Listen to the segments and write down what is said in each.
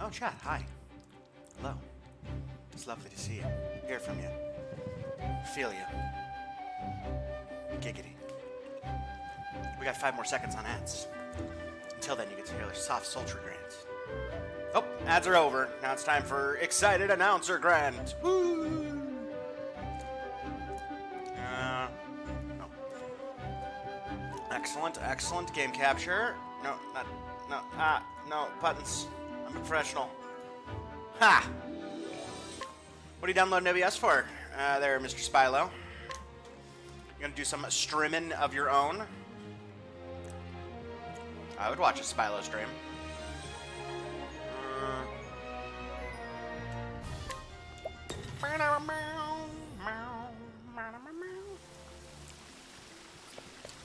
Oh, chat, hi. Hello. It's lovely to see you. Hear from you. Feel you. Giggity. We got 5 more seconds on ads. Until then, you get to hear their soft, sultry grants. Oh, ads are over. Now it's time for Excited Announcer Grant. Woo! Excellent, excellent. Game capture. No, no, buttons. I'm a professional. Ha! What are you downloading OBS for? There, Mr. Spilo. You gonna do some streaming of your own? I would watch a Spilo stream.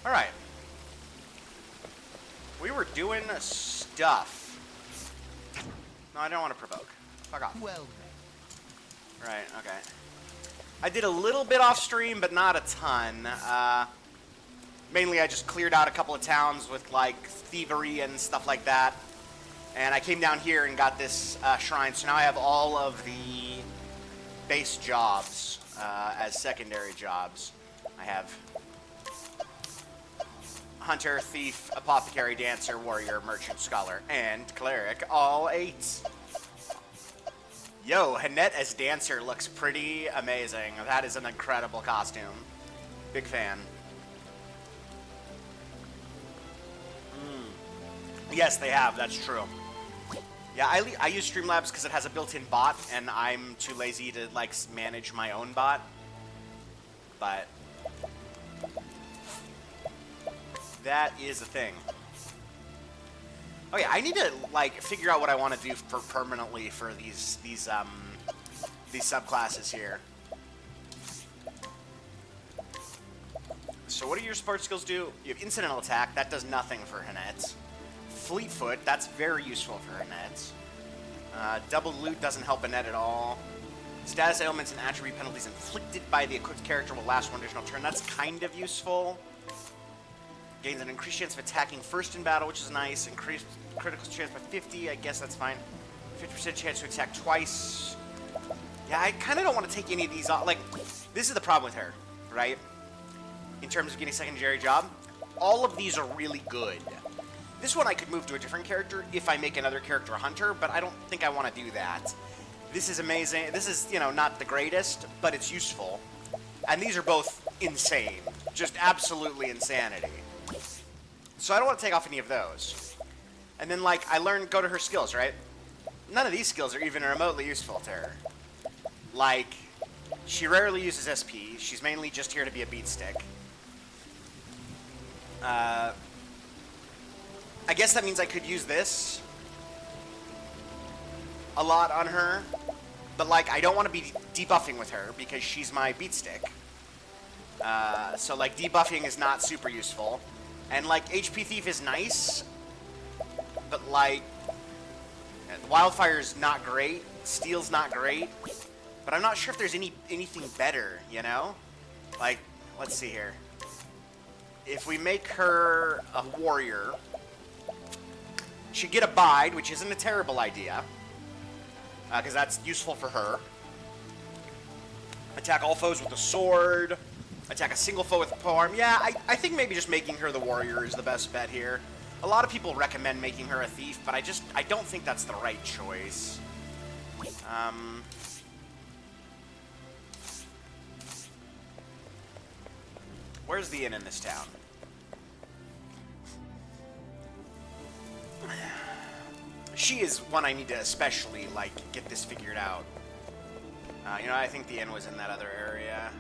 Alright. We were doing stuff. No, I don't want to provoke. Fuck off. Well then. Right, okay. I did a little bit off stream, but not a ton. Mainly I just cleared out a couple of towns with, like, thievery and stuff like that. And I came down here and got this shrine, so now I have all of the base jobs as secondary jobs. I have Hunter, Thief, Apothecary, Dancer, Warrior, Merchant, Scholar, and Cleric, all 8. Yo, Hanette as Dancer looks pretty amazing. That is an incredible costume. Big fan. Yes, they have. That's true. Yeah, I use Streamlabs because it has a built-in bot, and I'm too lazy to, like, manage my own bot. But that is a thing. Oh yeah, I need to, like, figure out what I want to do for permanently for these subclasses here. So what do your support skills do? You have incidental attack. That does nothing for Hanette. Fleetfoot. That's very useful for Hanette. Double loot doesn't help Hanette at all. Status ailments and attribute penalties inflicted by the equipped character will last 1 additional turn. That's kind of useful. Gains an increased chance of attacking first in battle, which is nice. Increased critical chance by 50. I guess that's fine. 50% chance to attack twice. Yeah, I kind of don't want to take any of these off. Like, this is the problem with her, right? In terms of getting a secondary job. All of these are really good. This one I could move to a different character if I make another character a hunter, but I don't think I want to do that. This is amazing. This is, you know, not the greatest, but it's useful. And these are both insane. Just absolutely insanity. So I don't want to take off any of those. And then, like, go to her skills, right? None of these skills are even remotely useful to her. Like, she rarely uses SP. She's mainly just here to be a beatstick. I guess that means I could use this a lot on her. But, like, I don't want to be debuffing with her because she's my beatstick. So, like, debuffing is not super useful. And, like, HP Thief is nice, but, like, Wildfire's not great, Steel's not great, but I'm not sure if there's anything better, you know? Like, let's see here. If we make her a warrior, she'd get Abide, which isn't a terrible idea, because that's useful for her. Attack all foes with a sword. Attack a single foe with polearm. Yeah, I think maybe just making her the warrior is the best bet here. A lot of people recommend making her a thief, but I don't think that's the right choice. Where's the inn in this town? She is one I need to especially, like, get this figured out. You know, I think the inn was in that other area.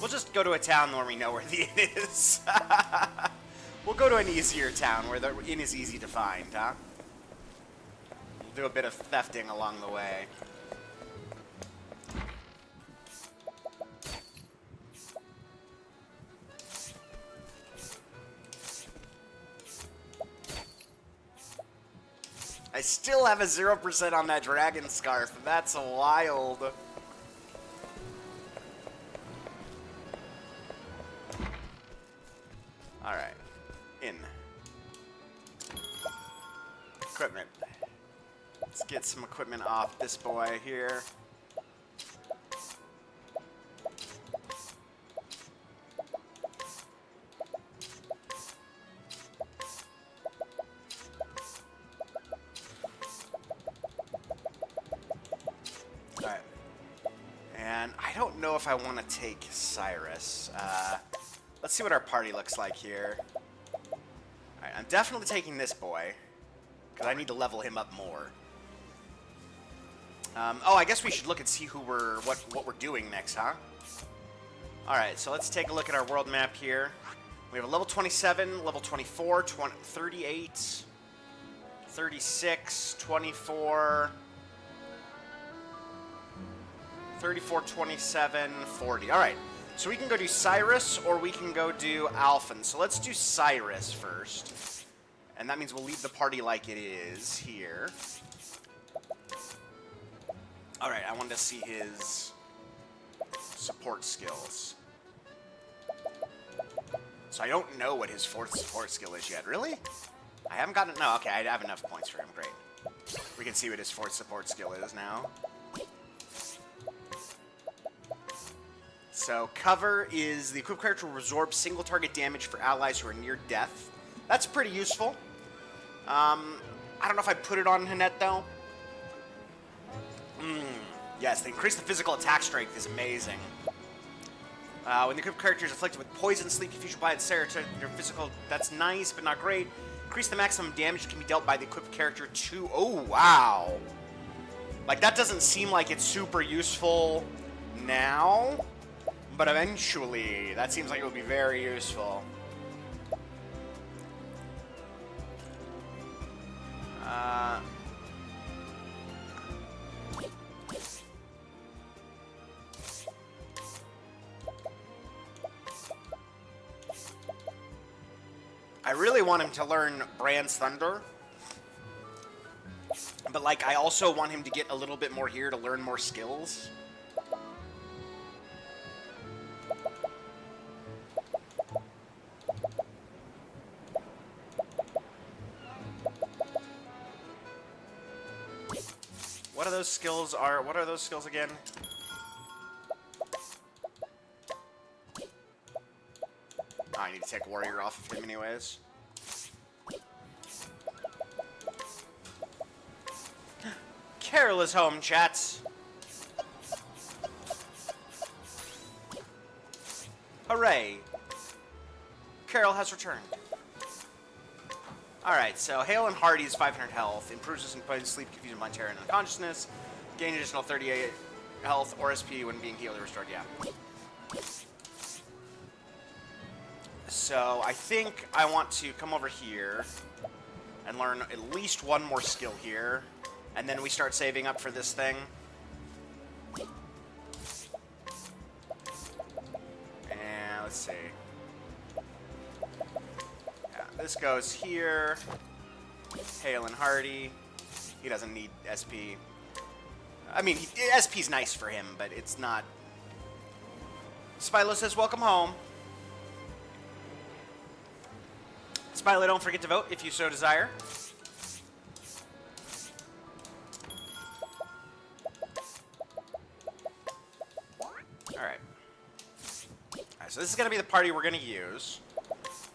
We'll just go to a town where we know where the inn is. We'll go to an easier town where the inn is easy to find, huh? We'll do a bit of thefting along the way. I still have a 0% on that dragon scarf. That's wild. Alright. In. Equipment. get some equipment off this boy here. Alright. And I don't know if I want to take Cyrus. Let's see what our party looks like here. Alright, I'm definitely taking this boy, because I need to level him up more. Oh, I guess we should look and see what we're doing next, huh? Alright, so let's take a look at our world map here. We have a level 27, level 24, 38, 36, 24, 34, 27, 40. Alright, so we can go do Cyrus or we can go do Alphen. So let's do Cyrus first. And that means we'll leave the party like it is here. Alright, I wanted to see his support skills. So I don't know what his fourth support skill is yet. Really? I haven't gotten... No, okay, I have enough points for him. Great. We can see what his fourth support skill is now. So, cover is the equipped character will absorb single target damage for allies who are near death. That's pretty useful. I don't know if I'd put it on Hanette, though. Yes, they increase the physical attack strength is amazing. When the equipped character is afflicted with poison, sleep, confusion, blight, etc., their physical, that's nice, but not great. Increase the maximum damage that can be dealt by the equipped character to... Oh, wow. Like, that doesn't seem like it's super useful now, but eventually, that seems like it would be very useful. I really want him to learn Brand's Thunder. But, like, I also want him to get a little bit more here to learn more skills. What are those skills what are those skills again? Oh, I need to take Warrior off of him anyways. Carol is home, chats. Hooray. Carol has returned. Alright, so Hale and Hardy is 500 health. Improves us in poison, sleep, confusion, blind, terror, and unconsciousness. Gain additional 38 health or SP when being healed or restored, yeah. So, I think I want to come over here and learn at least one more skill here. And then we start saving up for this thing. And let's see. Yeah, this goes here. Hale and Hardy. He doesn't need SP. I mean, SP's nice for him, but it's not. Spilo says, welcome home. Spilo, don't forget to vote if you so desire. Alright. Alright, so this is going to be the party we're going to use.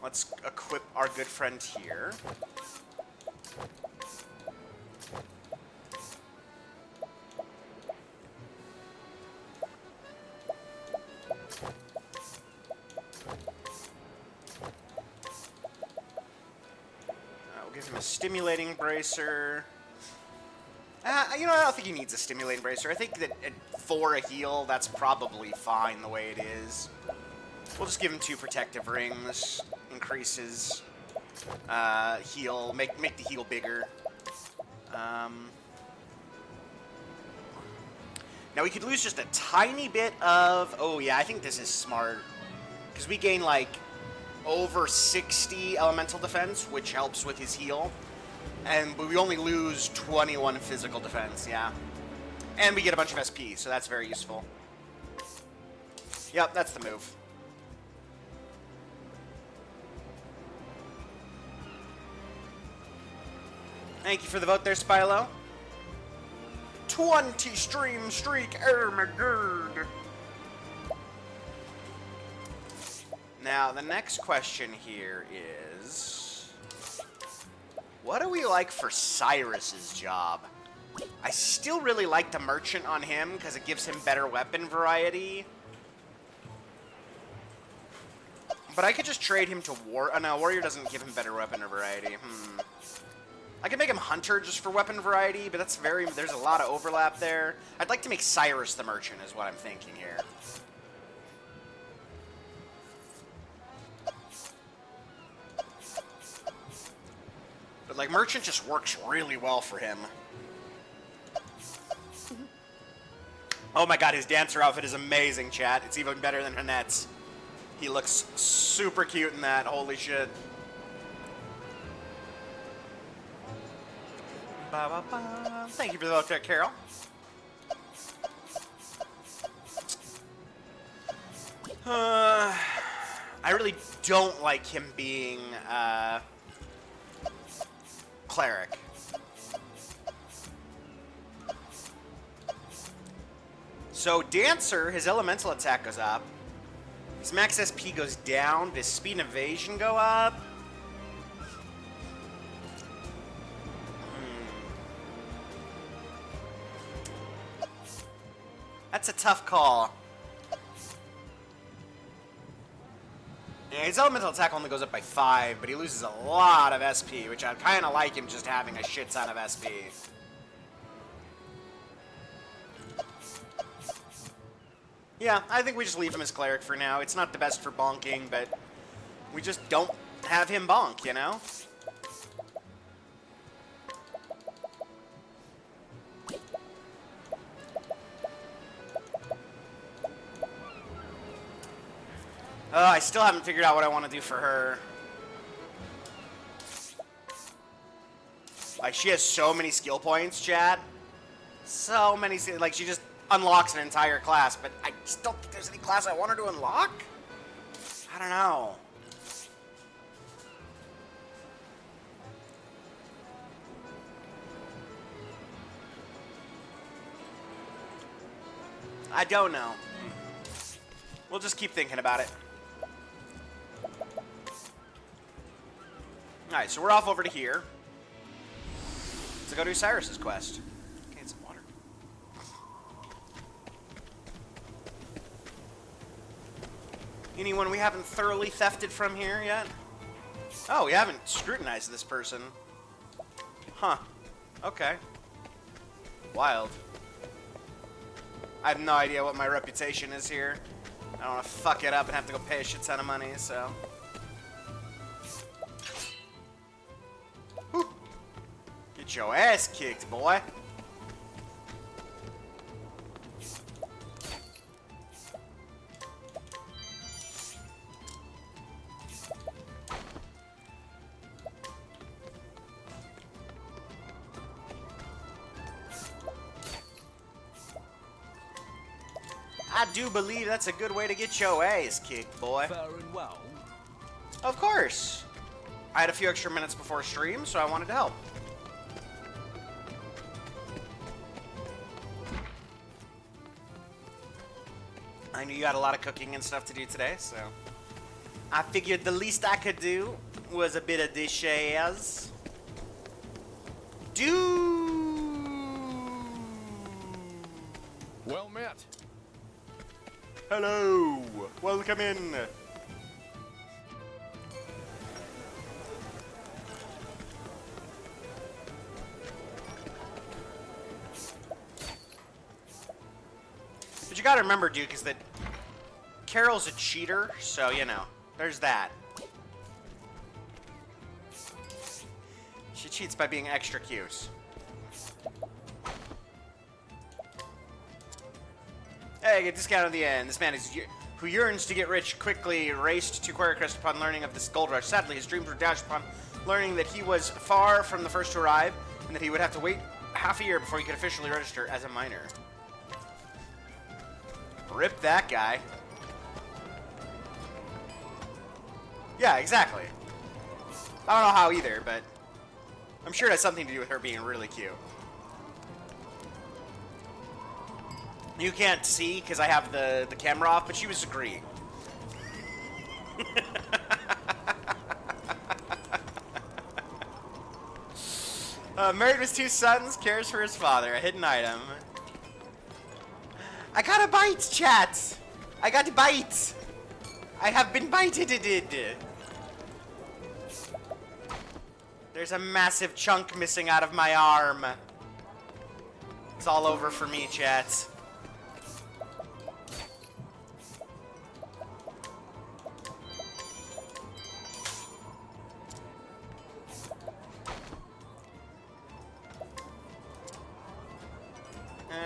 Let's equip our good friend here. We'll give him a stimulating bracer. You know, I don't think he needs a stimulating bracer. I think that for a heal, that's probably fine the way it is. We'll just give him 2 protective rings. Increases heal, make the heal bigger. Now we could lose just a tiny bit of... Oh yeah, I think this is smart. Because we gain like over 60 elemental defense, which helps with his heal. And we only lose 21 physical defense, yeah. And we get a bunch of SP, so that's very useful. Yep, that's the move. Thank you for the vote there, Spilo. 20 stream streak. Oh my god. Now, the next question here is, what do we like for Cyrus's job? I still really like the merchant on him because it gives him better weapon variety. But I could just trade him to War. Oh, no, Warrior doesn't give him better weapon variety. I could make him Hunter just for weapon variety, but that's there's a lot of overlap there. I'd like to make Cyrus the merchant is what I'm thinking here. But, like, merchant just works really well for him. Oh my god, his dancer outfit is amazing, chat. It's even better than Hanette's. He looks super cute in that. Holy shit. Ba, ba, ba. Thank you for the vote, Carol. I really don't like him being cleric. So Dancer, his elemental attack goes up. His max SP goes down. Does speed and evasion go up? That's a tough call. Yeah, his elemental attack only goes up by 5, but he loses a lot of SP, which I kind of like him just having a shit ton of SP. Yeah, I think we just leave him as cleric for now. It's not the best for bonking, but we just don't have him bonk, you know? I still haven't figured out what I want to do for her. Like, she has so many skill points, chat. So many, like, she just unlocks an entire class, but I just don't think there's any class I want her to unlock. I don't know. I don't know. We'll just keep thinking about it. Alright, so we're off over to here. Let's go do Cyrus's quest. Okay, some water. Anyone we haven't thoroughly thefted from here yet? Oh, we haven't scrutinized this person. Huh. Okay. Wild. I have no idea what my reputation is here. I don't want to fuck it up and have to go pay a shit ton of money, so... Whew. Get your ass kicked, boy. I do believe that's a good way to get your ass kicked, boy. Fair and well. Of course. I had a few extra minutes before stream, so I wanted to help. I knew you had a lot of cooking and stuff to do today, so I figured the least I could do was a bit of dishes. Well met. Hello, welcome in. But you gotta remember, Duke, is that Carol's a cheater, so, you know, there's that. She cheats by being extra cute. Hey, get discount at the end. This man is who yearns to get rich quickly raced to Quarry Crest upon learning of this gold rush. Sadly, his dreams were dashed upon learning that he was far from the first to arrive and that he would have to wait half a year before he could officially register as a miner. Rip that guy. Yeah, exactly. I don't know how either, but I'm sure it has something to do with her being really cute. You can't see because I have the camera off, but she was agreeing. Married with 2 sons, cares for his father. A hidden item. I got a bite, chat! I got a bite! I have been bited. There's a massive chunk missing out of my arm. It's all over for me, chat.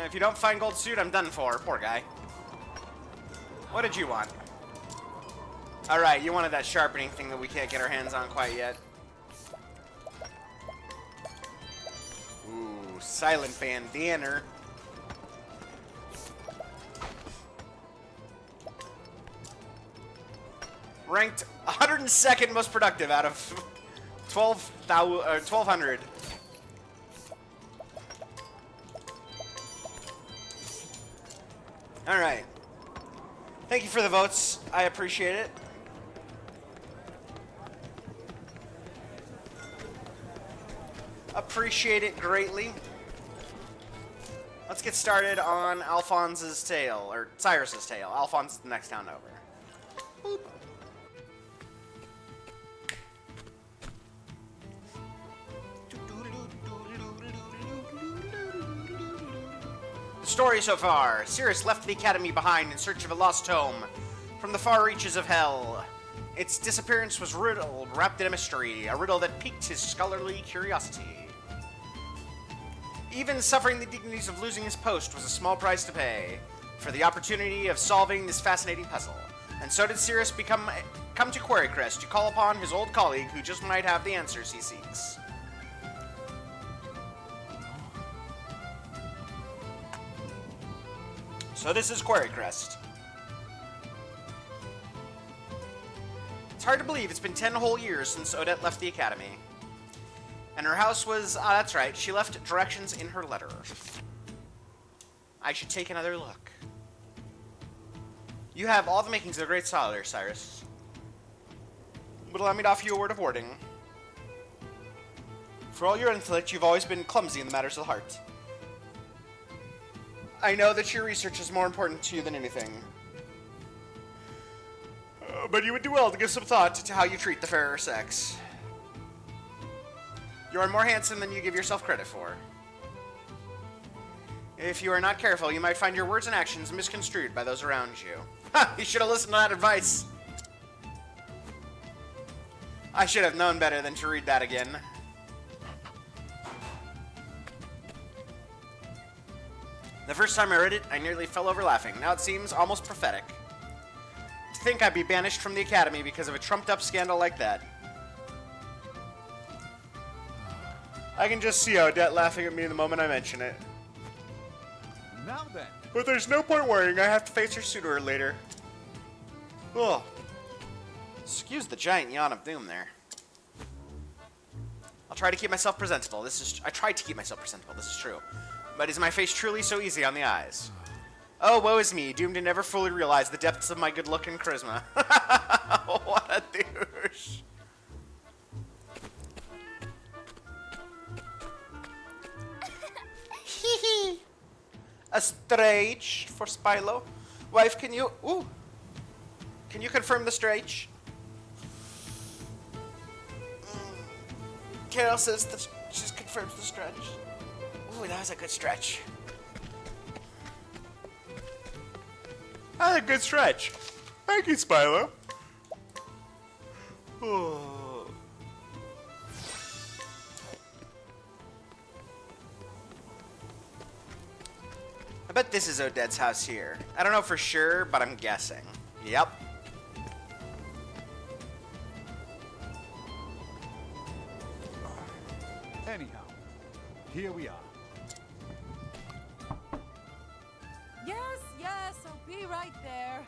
If you don't find gold suit, I'm done for. Poor guy. What did you want? Alright, you wanted that sharpening thing that we can't get our hands on quite yet. Ooh, silent bandana. Ranked 102nd most productive out of 1,200. All right. Thank you for the votes. I appreciate it. Appreciate it greatly. Let's get started on Alphonse's tale, or Cyrus's tale. Alphonse is the next town over. Boop. The story so far. Cyrus left the academy behind in search of a lost tome from the far reaches of hell. Its disappearance was wrapped in a mystery, a riddle that piqued his scholarly curiosity. Even suffering the dignities of losing his post was a small price to pay for the opportunity of solving this fascinating puzzle. And so did Cyrus come to Quarrycrest to call upon his old colleague who just might have the answers he seeks. So this is Quarrycrest. It's hard to believe it's been 10 whole years since Odette left the academy. And her house was... Ah, that's right. She left directions in her letter. I should take another look. You have all the makings of a great scholar, Cyrus. But allow me to offer you a word of warning. For all your intellect, you've always been clumsy in the matters of the heart. I know that your research is more important to you than anything. But you would do well to give some thought to how you treat the fairer sex. You are more handsome than you give yourself credit for. If you are not careful, you might find your words and actions misconstrued by those around you. Ha! You should have listened to that advice. I should have known better than to read that again. The first time I read it, I nearly fell over laughing. Now it seems almost prophetic. To think I'd be banished from the academy because of a trumped-up scandal like that. I can just see Odette laughing at me the moment I mention it. Now then. But there's no point worrying. I have to face her sooner or later. Ugh. Excuse the giant yawn of doom there. I'll try to keep myself presentable. I tried to keep myself presentable. This is true. But is my face truly so easy on the eyes? Oh, woe is me, doomed to never fully realize the depths of my good look and charisma. What a douche. Hee. A stretch for Spilo. Wife, can you... Ooh. Can you confirm the stretch? Carol says that she confirms the stretch. Ooh, that was a good stretch. That's a good stretch. Thank you, Spilo. Oh. I bet this is Odette's house here. I don't know for sure, but I'm guessing. Yep. Anyhow, here we are. Yes, I'll be right there.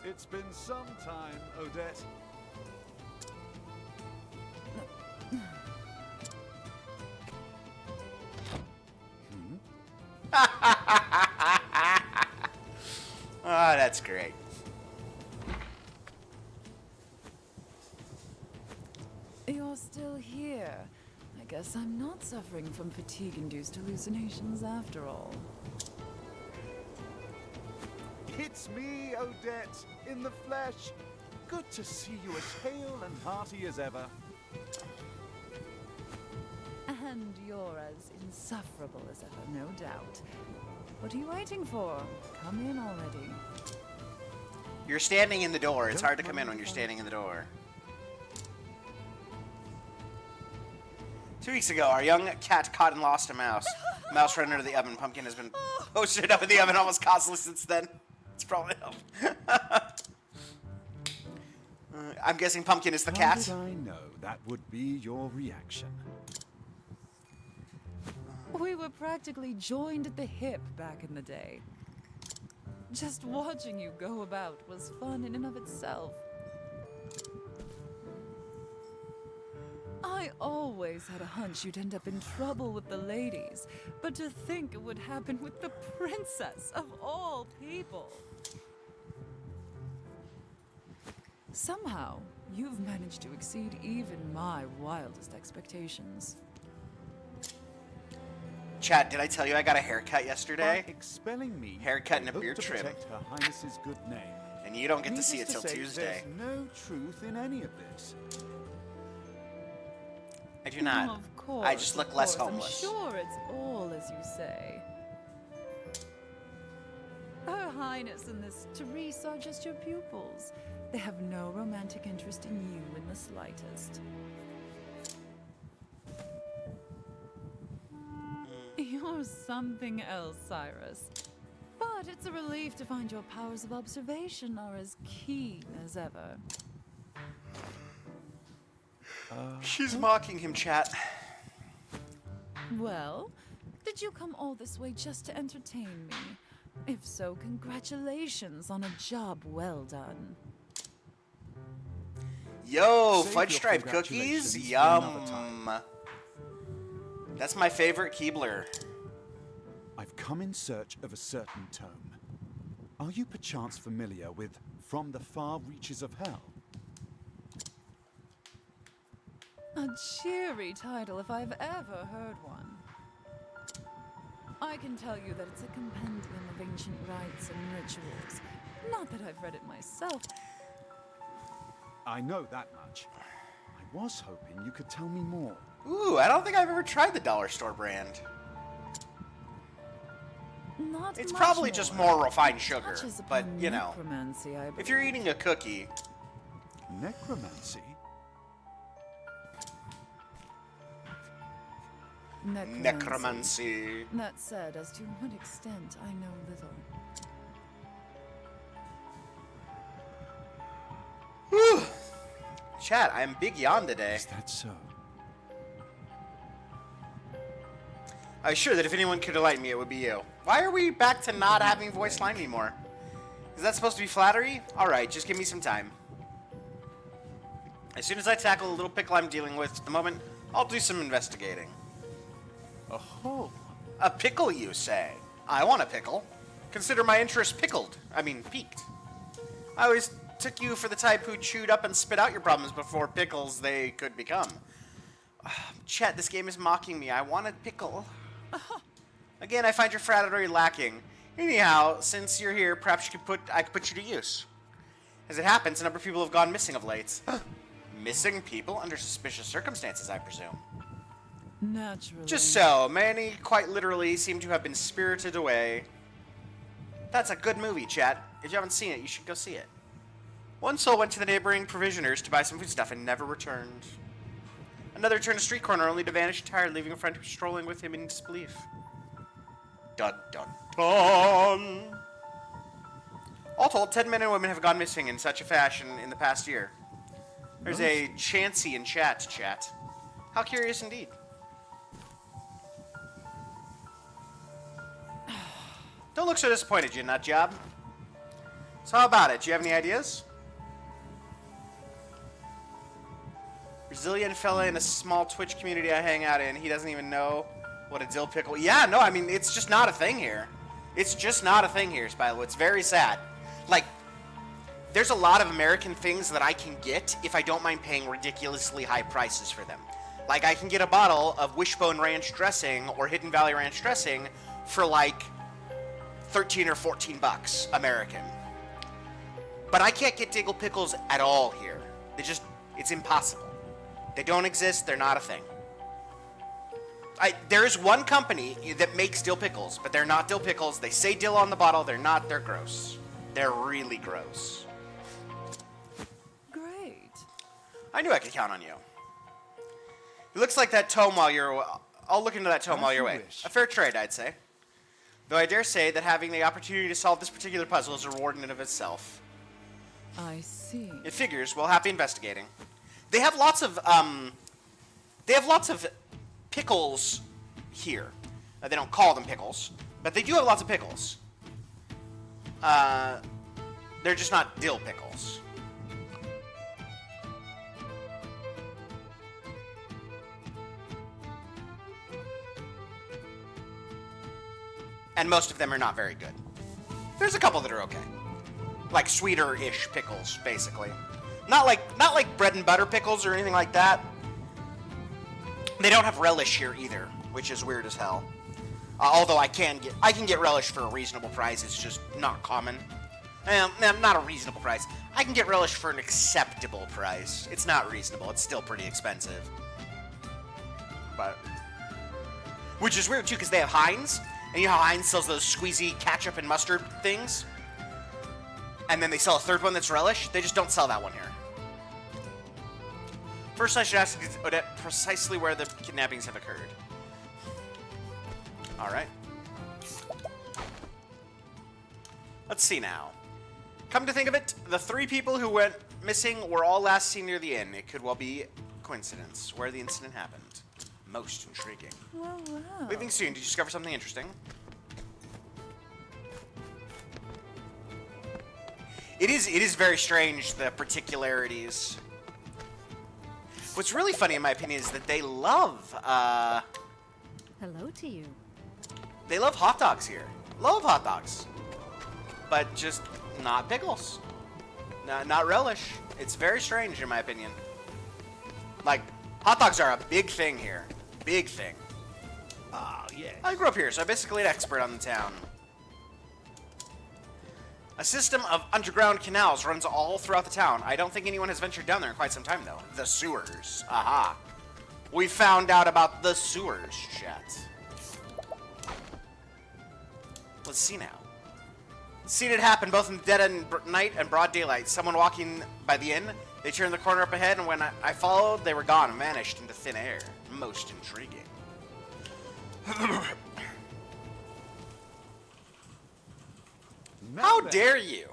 It's been some time, Odette. Ah, that's great. You're still here. I guess I'm not suffering from fatigue-induced hallucinations after all. It's me, Odette, in the flesh. Good to see you as hale and hearty as ever. And you're as insufferable as ever, no doubt. What are you waiting for? Come in already. You're standing in the door. It's hard to come in when you're standing in the door. 2 weeks ago, our young cat caught and lost a mouse. Mouse ran under the oven. Pumpkin has been posted up in the oven almost constantly since then. It's probably helped. I'm guessing Pumpkin is the How cat. did I know that would be your reaction? We were practically joined at the hip back in the day. Just watching you go about was fun in and of itself. I always had a hunch you'd end up in trouble with the ladies, but to think it would happen with the princess of all people. Somehow, you've managed to exceed even my wildest expectations. Chat, did I tell you I got a haircut yesterday? By expelling me, Haircut and a I hope beard to trim. protect Her Highness's good name. And you don't get to see it Needless till say, Tuesday. There's no truth in any of this. I do not. Of course, I just look less of course. homeless. I'm sure it's all as you say. Her Highness and this Therese are just your pupils. They have no romantic interest in you in the slightest. You're something else, Cyrus. But it's a relief to find your powers of observation are as keen as ever. She's mocking him, chat. Well, did you come all this way just to entertain me? If so, congratulations on a job well done. Yo, Save fudge your stripe congratulations cookies? for another Yum. time. That's my favorite Keebler. I've come in search of a certain tome. Are you perchance familiar with From the Far Reaches of Hell? A cheery title if I've ever heard one. I can tell you that it's a compendium of ancient rites and rituals. Not that I've read it myself. I know that much. I was hoping you could tell me more. Ooh, I don't think I've ever tried the dollar store brand. Not It's much probably just more refined sugar, Touches but upon you know, necromancy, I if you're eating a cookie, Necromancy? necromancy. That said, as to what extent, I know little. Whew. Chat, I'm big yawn today. Is that so? I was sure that if anyone could enlighten me, it would be you. Why are we back to not having voice line anymore? Is that supposed to be flattery? Alright, just give me some time. As soon as I tackle the little pickle I'm dealing with at the moment, I'll do some investigating. Oh, A pickle, you say? I want a pickle. Consider my interest pickled. I mean, piqued. I always took you for the type who chewed up and spit out your problems before pickles they could become. Chet, this game is mocking me. I want a pickle. Again, I find your fraternity lacking. Anyhow, since you're here, perhaps I could put you to use. As it happens, a number of people have gone missing of late. Missing people under suspicious circumstances, I presume. Naturally. Just so, many quite literally seem to have been spirited away. That's a good movie, chat. If you haven't seen it, you should go see it. One soul went to the neighboring provisioners to buy some foodstuff and never returned. Another turned a street corner only to vanish entirely, leaving a friend who was strolling with him in disbelief. Dun dun dun! All told, 10 men and women have gone missing in such a fashion in the past year. There's a Chansey in chat. How curious indeed. Don't look so disappointed, you nut job. So how about it? Do you have any ideas? Brazilian fella in a small Twitch community I hang out in. He doesn't even know What a dill pickle. Yeah, no, I mean, it's just not a thing here. It's just not a thing here, Spilo. It's very sad. Like, there's a lot of American things that I can get if I don't mind paying ridiculously high prices for them. Like, I can get a bottle of Wishbone Ranch dressing or Hidden Valley Ranch dressing for like 13 or 14 bucks American. But I can't get dill pickles at all here. It's impossible. They don't exist. They're not a thing. There is one company that makes dill pickles, but they're not dill pickles. They say dill on the bottle. They're not. They're gross. They're really gross. Great. I knew I could count on you. It looks like that tome while you're... I'll look into that tome while you're away. A fair trade, I'd say. Though I dare say that having the opportunity to solve this particular puzzle is a reward in and of itself. I see. It figures. Well, happy investigating. They have lots of... pickles here. They don't call them pickles, but they do have lots of pickles. They're just not dill pickles. And most of them are not very good. There's a couple that are okay. Like sweeter-ish pickles, basically. Not like bread and butter pickles or anything like that. They don't have relish here either, which is weird as hell. Although I can get relish for a reasonable price. It's just not common. Not a reasonable price. I can get relish for an acceptable price. It's not reasonable. It's still pretty expensive. But which is weird too, because they have Heinz, and you know how Heinz sells those squeezy ketchup and mustard things, and then they sell a third one that's relish. They just don't sell that one here. First, I should ask Odette precisely where the kidnappings have occurred. All right. Let's see now. Come to think of it, the 3 people who went missing were all last seen near the inn. It could well be coincidence where the incident happened. Most intriguing. Well, well. Leaving soon. Did you discover something interesting? It is very strange, the particularities. What's really funny, in my opinion, is that they love, Hello to you. they love hot dogs here. Love hot dogs. But just not pickles. Not relish. It's very strange, in my opinion. Like, hot dogs are a big thing here. Big thing. Ah, yes. I grew up here, so I'm basically an expert on the town. A system of underground canals runs all throughout the town. I don't think anyone has ventured down there in quite some time, though. The sewers. Aha. We found out about the sewers, chat. Let's see now. Seen it happen both in the dead of night and broad daylight. Someone walking by the inn. They turned the corner up ahead, and when I followed, they were gone and vanished into thin air. Most intriguing. How dare you?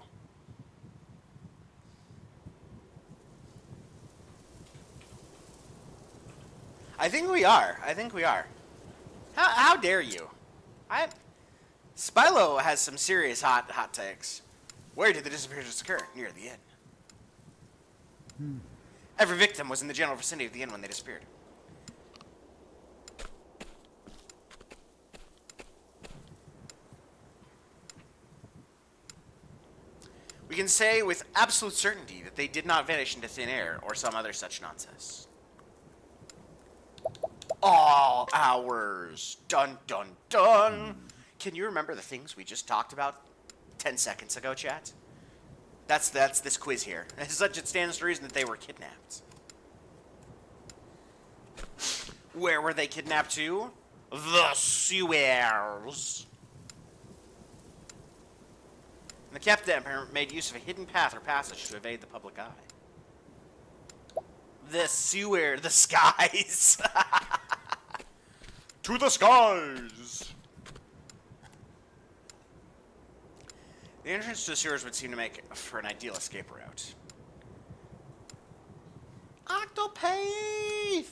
I think we are. How dare you? Spilo has some serious hot takes. Where did the disappearance occur? Near the inn. Every victim was in the general vicinity of the inn when they disappeared. We can say with absolute certainty that they did not vanish into thin air or some other such nonsense. All hours. Dun, dun, dun. Can you remember the things we just talked about 10 seconds ago, chat? That's this quiz here. As such, it stands to reason that they were kidnapped. Where were they kidnapped to? The sewers. And the captain made use of a hidden path or passage to evade the public eye. The sewer, the skies. To the skies. The entrance to the sewers would seem to make for an ideal escape route. Octopath!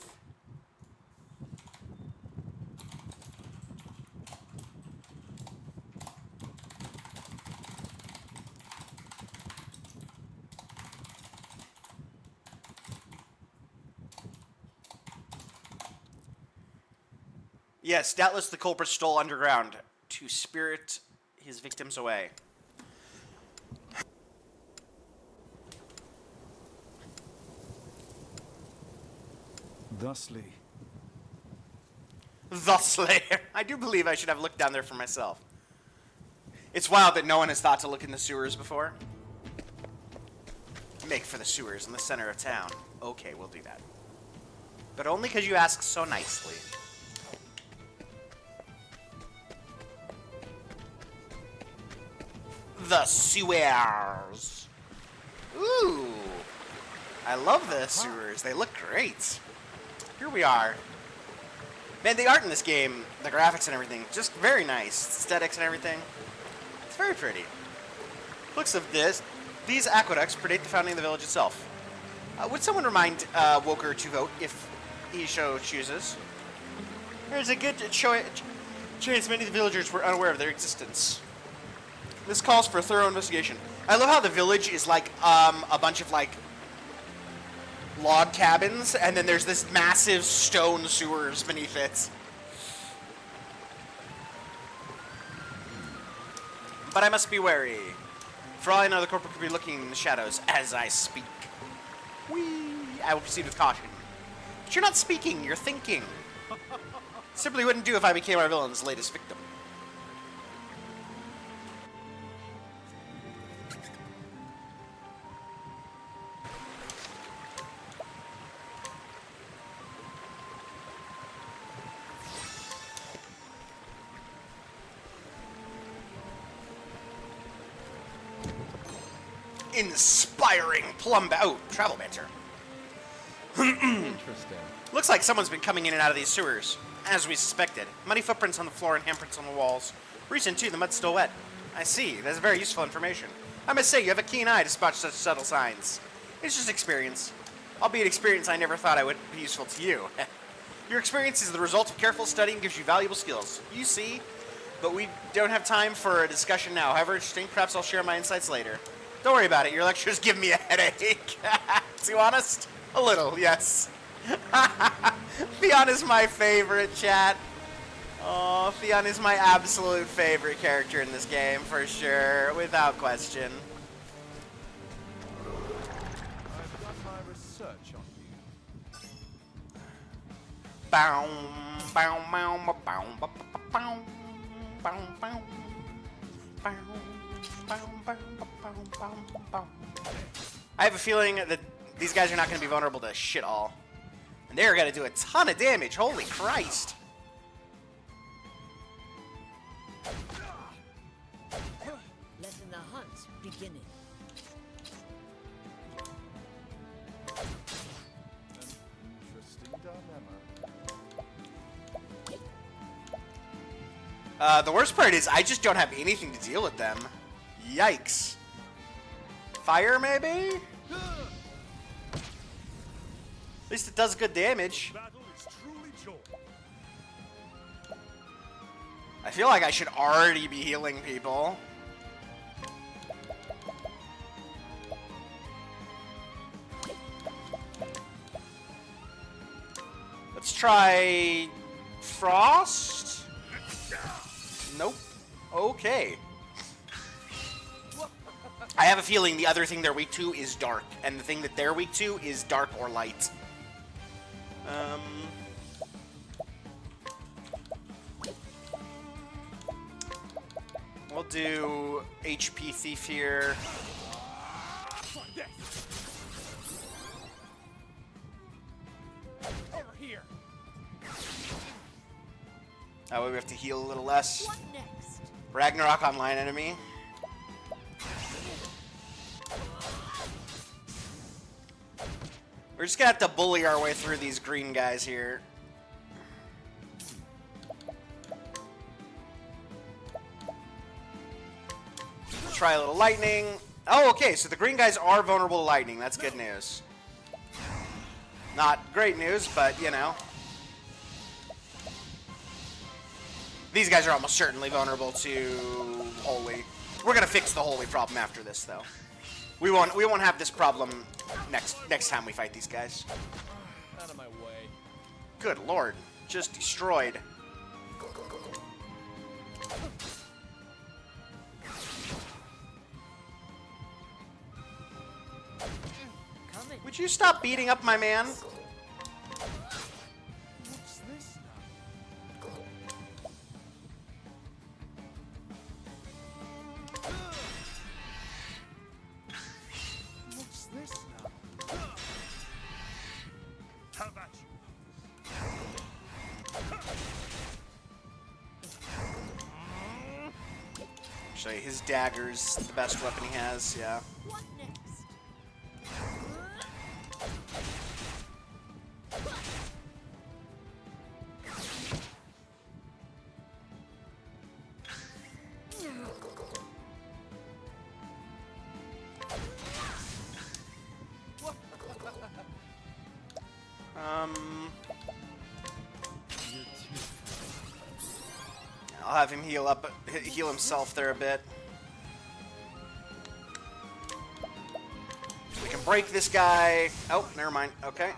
Yes, doubtless the culprit stole underground to spirit his victims away. Thusly, I do believe I should have looked down there for myself. It's wild that no one has thought to look in the sewers before. Make for the sewers in the center of town. Okay, we'll do that. But only because you asked so nicely. The sewers. Ooh. I love the sewers. They look great. Here we are. Man, the art in this game, the graphics and everything, just very nice. Aesthetics and everything. It's very pretty. Looks of this. These aqueducts predate the founding of the village itself. Would someone remind Woker to vote if he so chooses? There's a good chance many of the villagers were unaware of their existence. This calls for a thorough investigation. I love how the village is like a bunch of like log cabins, and then there's this massive stone sewers beneath it. But I must be wary. For all I know, the corporal could be looking in the shadows as I speak. Whee! I will proceed with caution. But you're not speaking, you're thinking. Simply wouldn't do if I became our villain's latest victim. Inspiring travel banter. Interesting. Looks like someone's been coming in and out of these sewers, as we suspected. Muddy footprints on the floor and handprints on the walls. Recent too, the mud's still wet. I see, that's very useful information. I must say, you have a keen eye to spot such subtle signs. It's just experience. Albeit experience I never thought I would be useful to you. Your experience is the result of careful study and gives you valuable skills. You see, but we don't have time for a discussion now. However interesting, perhaps I'll share my insights later. Don't worry about it. Your lectures give me a headache. To be honest, a little, yes. Theon is my favorite, chat. Oh, Theon is my absolute favorite character in this game, for sure, without question. I've done my research on you. Bow, bow, bow, bow, bow, bow, bow, bow, bow. I have a feeling that these guys are not going to be vulnerable to shit all. And they're going to do a ton of damage. Holy Christ. Letting the hunt's beginning. Interesting dilemma. The worst part is I just don't have anything to deal with them. Yikes. Fire, maybe? At least it does good damage. I feel like I should already be healing people. Let's try Frost. Nope. Okay. I have a feeling the other thing they're weak to is dark, and the thing that they're weak to is dark or light. We'll do HP Thief here. Over here. That way we have to heal a little less. What next? Ragnarok online enemy. We're just gonna have to bully our way through these green guys here. Try a little lightning. Oh, okay, so the green guys are vulnerable to lightning. That's good news. Not great news, but you know. These guys are almost certainly vulnerable to holy. We're gonna fix the holy problem after this, though. We won't have this problem next time we fight these guys. Out of my way. Good lord, just destroyed. Would you stop beating up my man? What's this now? What's this now? How about you? Actually, his dagger's the best weapon he has, yeah. What next? I'll have him heal himself there a bit. We can break this guy. Oh, never mind. Okay.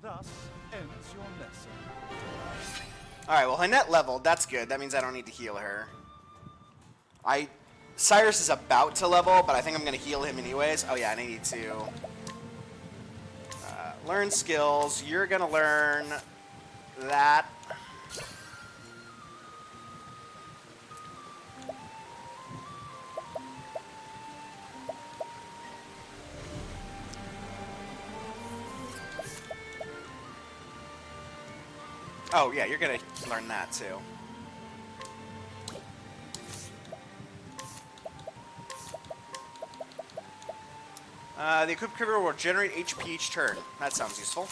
Thus ends your lesson. Alright, well, Hannette leveled. That's good. That means I don't need to heal her. Cyrus is about to level, but I think I'm going to heal him anyways. Oh, yeah, and I need to learn skills. You're going to learn that. Oh, yeah, you're going to learn that, too. The equipped critter will generate HP each turn. That sounds useful.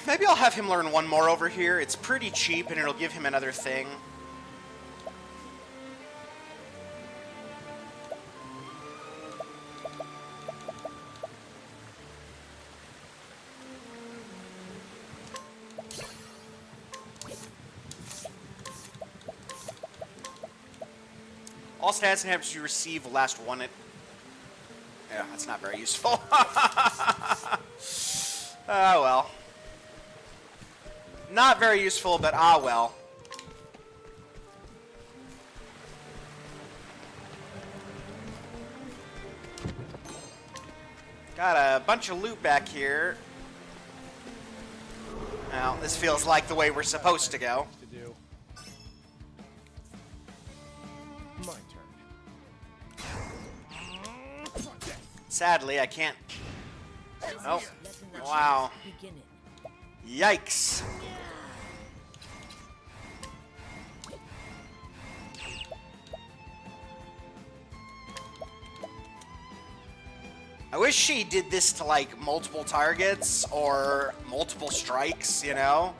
Maybe I'll have him learn one more over here. It's pretty cheap, and it'll give him another thing. All stats and habits you receive will last one. Yeah, that's not very useful. Ah, well. Not very useful, but ah, well. Got a bunch of loot back here. Well, this feels like the way we're supposed to go. My turn. Sadly, I can't. Oh, Letting the wow. hunt begin. Yikes. I wish she did this to, like, multiple targets or multiple strikes, you know?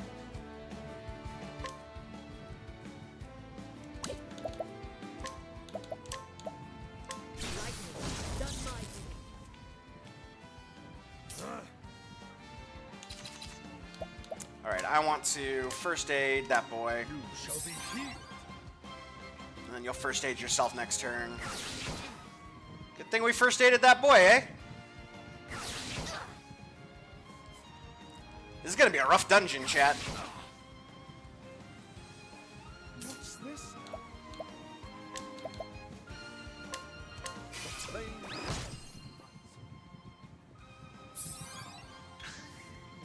Alright, I want to first aid that boy. You shall be healed. And then you'll first aid yourself next turn. Good thing we first aided that boy, eh? This is gonna be a rough dungeon, chat. What's this now?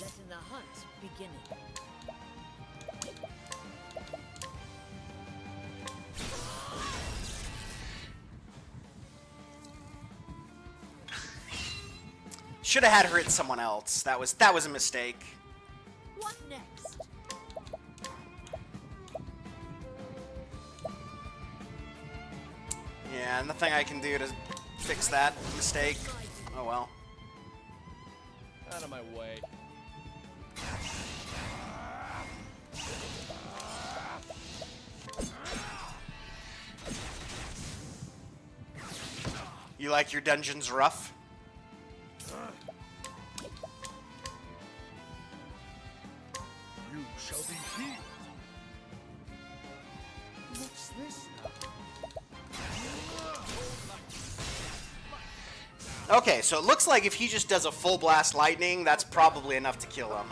Letting the hunt begin. Should have had her hit someone else. That was a mistake. What next? Yeah, nothing I can do to fix that mistake. Oh well. Out of my way. You like your dungeons rough? You shall be healed. What's this now? Okay, so it looks like if he just does a full blast lightning, that's probably enough to kill him.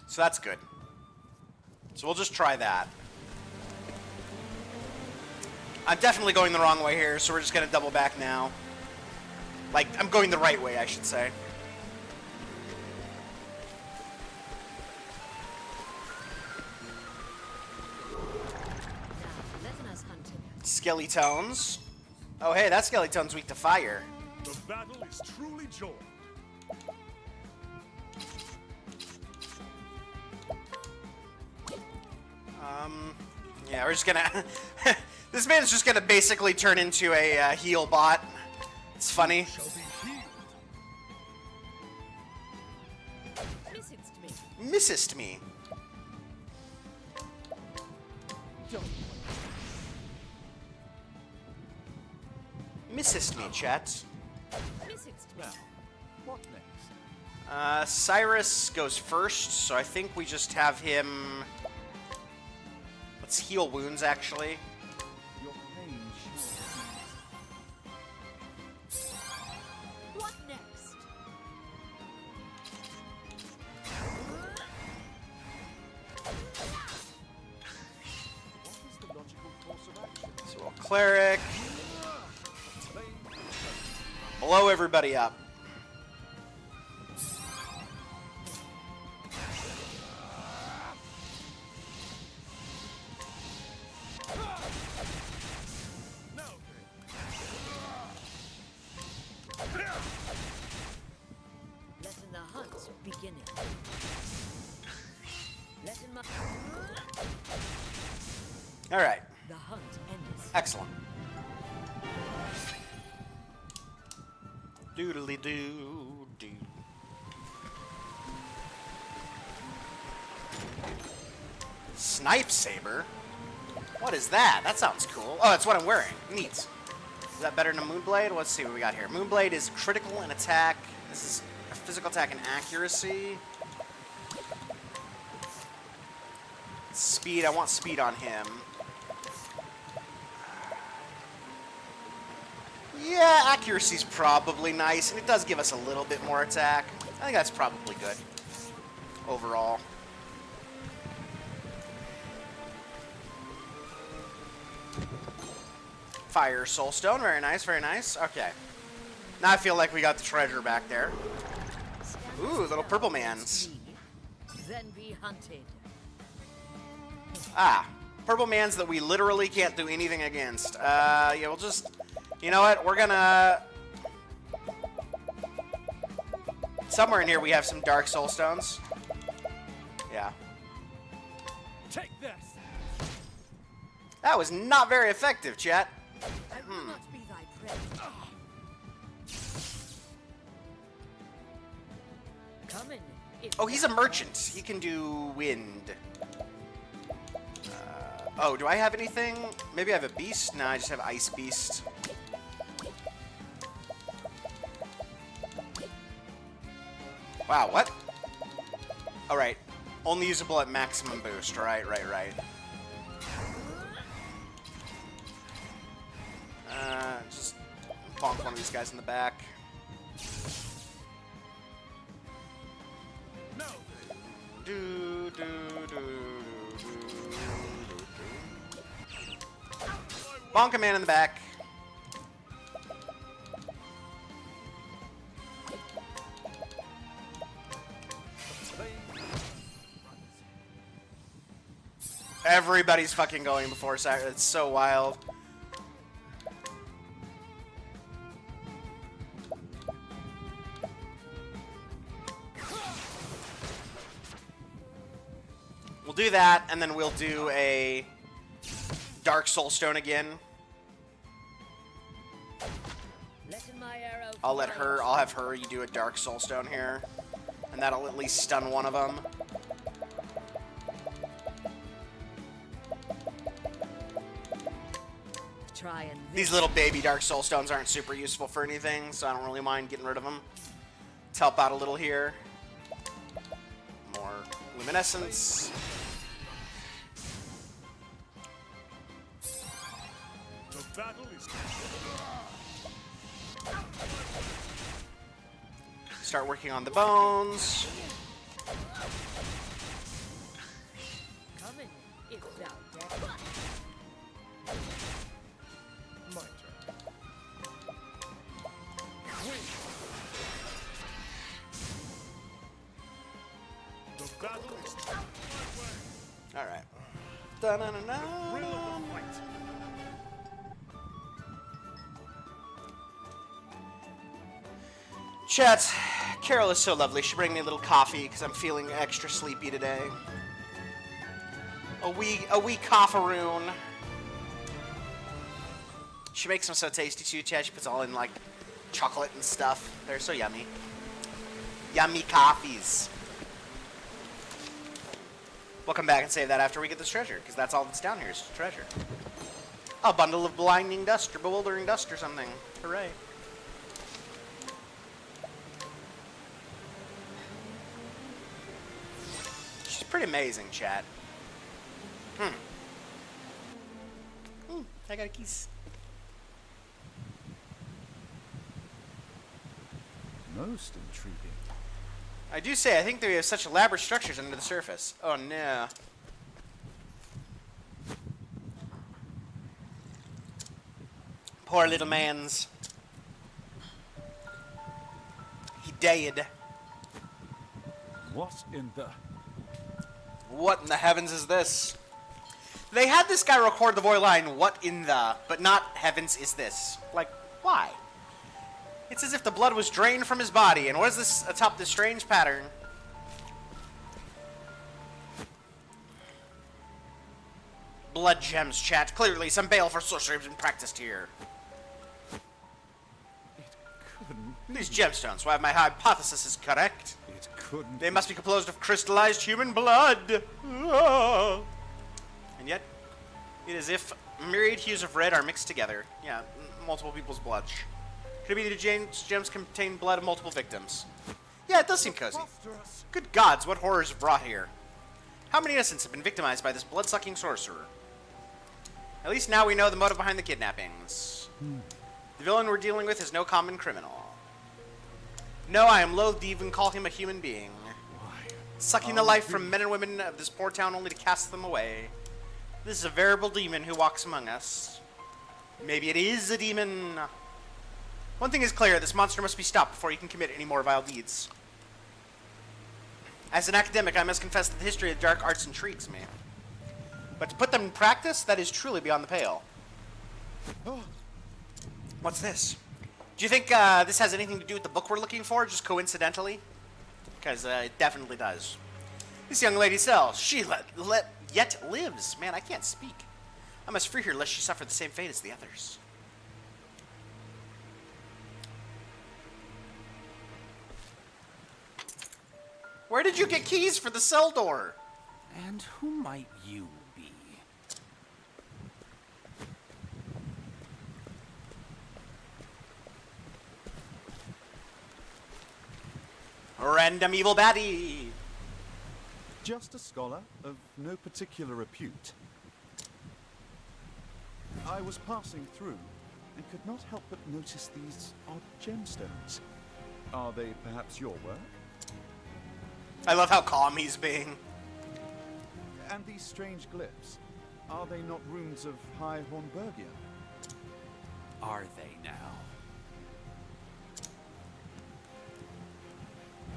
So that's good. So we'll just try that. I'm definitely going the wrong way here, so we're just gonna double back now. Like, I'm going the right way, I should say. Let us hunt him. Skeletones. Oh, hey, that Skeletone's weak to fire. The battle is truly joined. Yeah, we're just gonna... This man's just gonna basically turn into a heal bot. It's funny. Shall be healed. Missest me. Missest me. Missest me, chat. Missest me. What next? Cyrus goes first, so I think we just have him... Let's heal wounds, actually. Your pain shall What next? What is the logical course of action? So we'll cleric. Blow everybody up. Letting the hunt begin. Letting my All right. the hunt endeth. Excellent. Doodly doo doo. Snipe saber? What is that? That sounds cool. Oh, that's what I'm wearing. Neat. Is that better than a Moonblade? Let's see what we got here. Moonblade is critical and attack. This is a physical attack and accuracy. Speed. I want speed on him. Yeah, accuracy's probably nice, and it does give us a little bit more attack. I think that's probably good overall. Fire Soulstone, very nice, very nice. Okay. Now I feel like we got the treasure back there. Ooh, little purple mans. Then be hunted. Ah, purple mans that we literally can't do anything against. Yeah, we'll just... You know what? We're gonna... Somewhere in here we have some Dark Soulstones. Yeah. Take this. That was not very effective, chat. I will not be thy prey. Coming. Oh, he's a merchant. He can do wind. Oh, do I have anything? Maybe I have a beast? No, I just have ice beast. Wow, what? All right. Only usable at maximum boost. Right. Just bonk one of these guys in the back. No. Do, do, do, do, do. Bonk a man in the back. Everybody's fucking going before Saturday. It's so wild. We'll do that, and then we'll do a Dark Soulstone again. Letting my arrow I'll let fly. her, I'll have her, you do a Dark Soulstone here. And that'll at least stun one of them. Try and These little baby Dark Soulstones aren't super useful for anything, so I don't really mind getting rid of them. Let's help out a little here. More luminescence. The battle is... Start working on the bones. coming if thou dare. The battle is All right. Da-na-na-na. thrill of the fight. Chat, Carol is so lovely. She bring me a little coffee because I'm feeling extra sleepy today. A wee cofferoon. She makes them so tasty too, chat. She puts all in like chocolate and stuff. They're so yummy. Yummy coffees. We'll come back and save that after we get this treasure, because that's all that's down here is treasure. A bundle of blinding dust or bewildering dust or something. Hooray. She's pretty amazing, chat. I got a keys. Most intriguing. I do say, I think they have such elaborate structures under the surface. Oh no. Poor little man's. He died. What in the... What in the heavens is this? They had this guy record the voice line, what in the, but not heavens is this. Like, why? It's as if the blood was drained from his body, and what is this atop this strange pattern? Blood gems, chat. Clearly, some baleful sorcery has been practiced here. It couldn't be. These gemstones, why my hypothesis is correct. It couldn't They must be composed of crystallized human blood. Ah. And yet, it is as if myriad hues of red are mixed together. Yeah, multiple people's blood. Could it be the gems contain blood of multiple victims? Yeah, it does seem cozy. After us. Good gods, what horrors have brought here? How many innocents have been victimized by this blood-sucking sorcerer? At least now we know the motive behind the kidnappings. The villain we're dealing with is no common criminal. No, I am loath to even call him a human being. Why? Sucking the life from men and women of this poor town only to cast them away. This is a veritable demon who walks among us. Maybe it is a demon. One thing is clear, this monster must be stopped before he can commit any more vile deeds. As an academic, I must confess that the history of dark arts intrigues me. But to put them in practice, that is truly beyond the pale. Oh, What's this? Do you think this has anything to do with the book we're looking for, just coincidentally? Because it definitely does. This young lady sells. She yet lives. Man, I can't speak. I must free her lest she suffer the same fate as the others. Where did you get keys for the cell door? And who might you be? Random evil baddie. just a scholar of no particular repute. I was passing through and could not help but notice these odd gemstones. Are they perhaps your work? I love how calm he's being. And these strange glyphs, are they not runes of High Hornburgia? Are they now?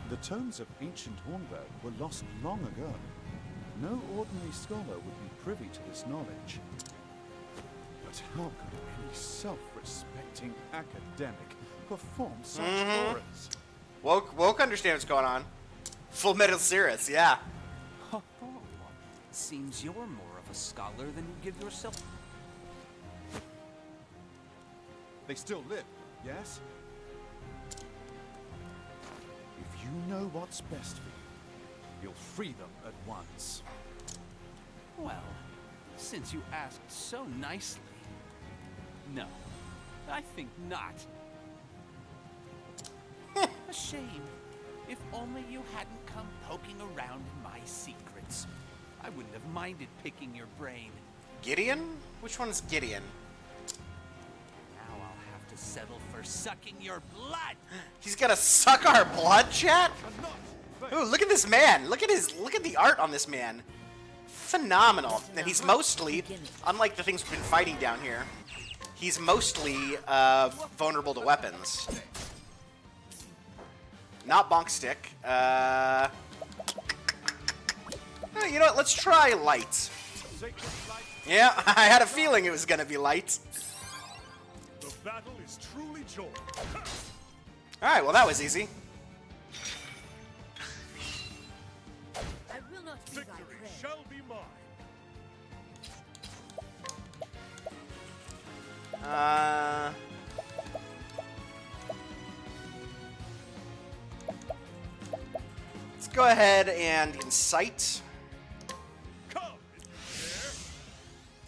The tomes of ancient Hornburg were lost long ago. No ordinary scholar would be privy to this knowledge. But how could any self-respecting academic perform such horrors? Woke understand what's going on. Full Metal Cirrus, yeah. Ho ho. Seems you're more of a scholar than you give yourself. They still live, yes? If you know what's best for you, you'll free them at once. Well, since you asked so nicely. No, I think not. A shame. If only you hadn't come poking around in my secrets. I wouldn't have minded picking your brain. Gideon? Which one's Gideon? Now I'll have to settle for sucking your blood. He's gonna suck our blood, chat? Ooh, look at this man. Look at the art on this man. Phenomenal. And he's mostly, unlike the things we've been fighting down here, he's mostly vulnerable to weapons. Not bonk stick. you know what? Let's try light. Sacred light. Yeah, I had a feeling it was gonna be light. The battle is truly joined. Alright, well that was easy. I will not be thy Victory prey. shall be mine. Let's go ahead and incite. Come in there.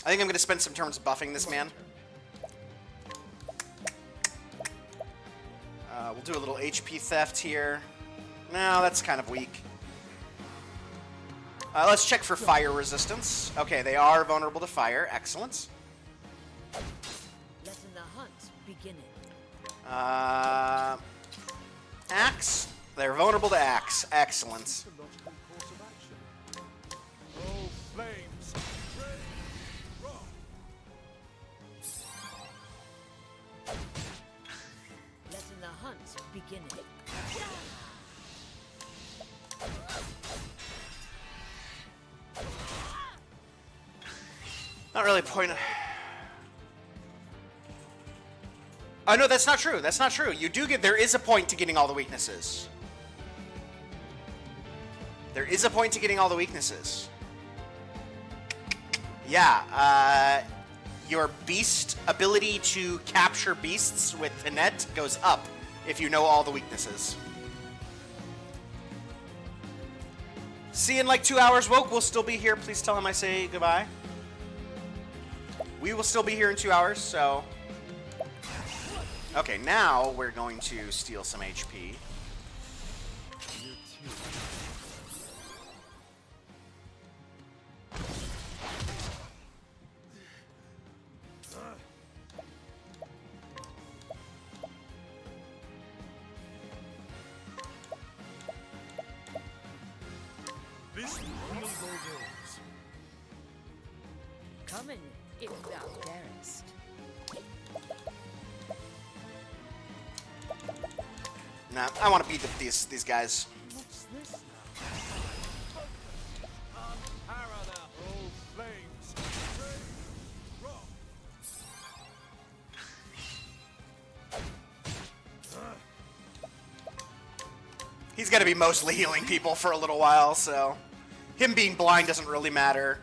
I think I'm gonna spend some turns buffing this man. We'll do a little HP theft here. No, that's kind of weak. Let's check for fire resistance. Okay, they are vulnerable to fire. Excellent. Let the hunt begin. Axe. They're vulnerable to axe. Excellent. The logical course of action. Oh, flames. Red. Rock. Let the hunt begin. Not really a point. Oh no, that's not true. That's not true. You do get. There is a point to getting all the weaknesses. There is a point to getting all the weaknesses. Yeah. Your beast ability to capture beasts with Finette goes up if you know all the weaknesses. See you in like 2 hours. Woke will still be here. Please tell him I say goodbye. We will still be here in 2 hours, so... Okay, now we're going to steal some HP. This will go goes. Coming, if thou darest. Nah, I want to beat these guys. What's this now? Unparalleled. Oh, flames. Red. Rock. He's going to be mostly healing people for a little while, so... Him being blind doesn't really matter.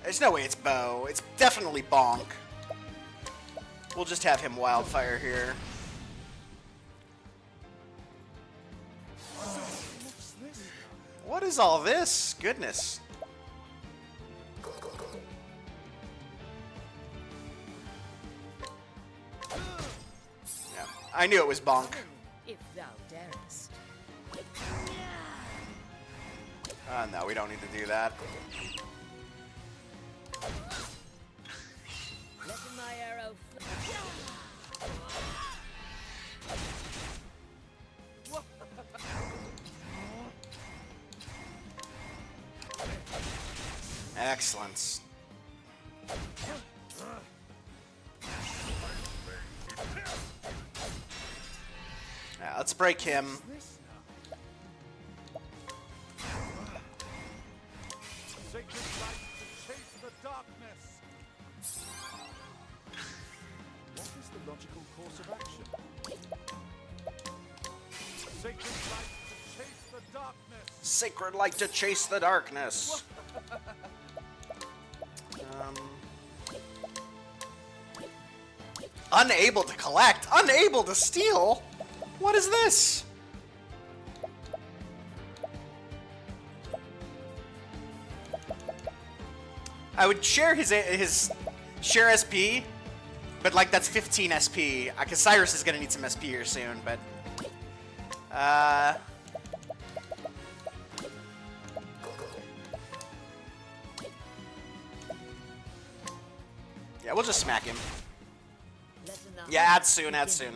There's no way it's Bo. It's definitely Bonk. We'll just have him Wildfire here. What's this? What is all this? Goodness. Yeah, I knew it was Bonk. If thou darest. No, we don't need to do that. Let my arrow Excellent. Yeah, let's break him. Sacred light to chase the darkness. What is the logical course of action? Sacred light to chase the darkness. Sacred light to chase the darkness. Unable to collect, unable to steal. What is this? I would share his share SP, but like that's 15 SP. Cause Cyrus is gonna need some SP here soon, but yeah, we'll just smack him. Yeah, add soon, add soon.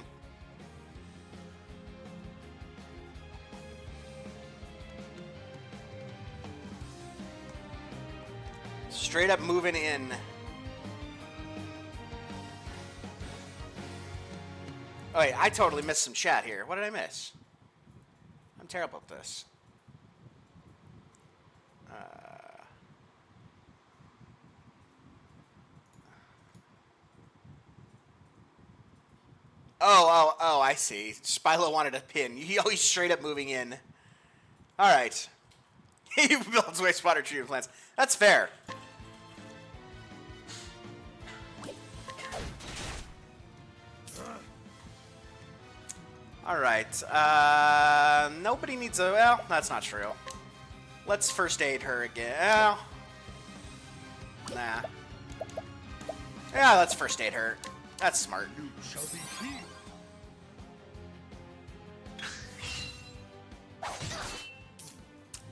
Straight up moving in. Oh wait, I totally missed some chat here. What did I miss? I'm terrible at this. Oh, I see. Spilo wanted a pin. He always straight up moving in. All right. He builds wastewater treatment plants. That's fair. All right. Nobody needs a... Well, that's not true. Let's first aid her again. Oh. Nah. Yeah, let's first aid her. That's smart. You shall be healed.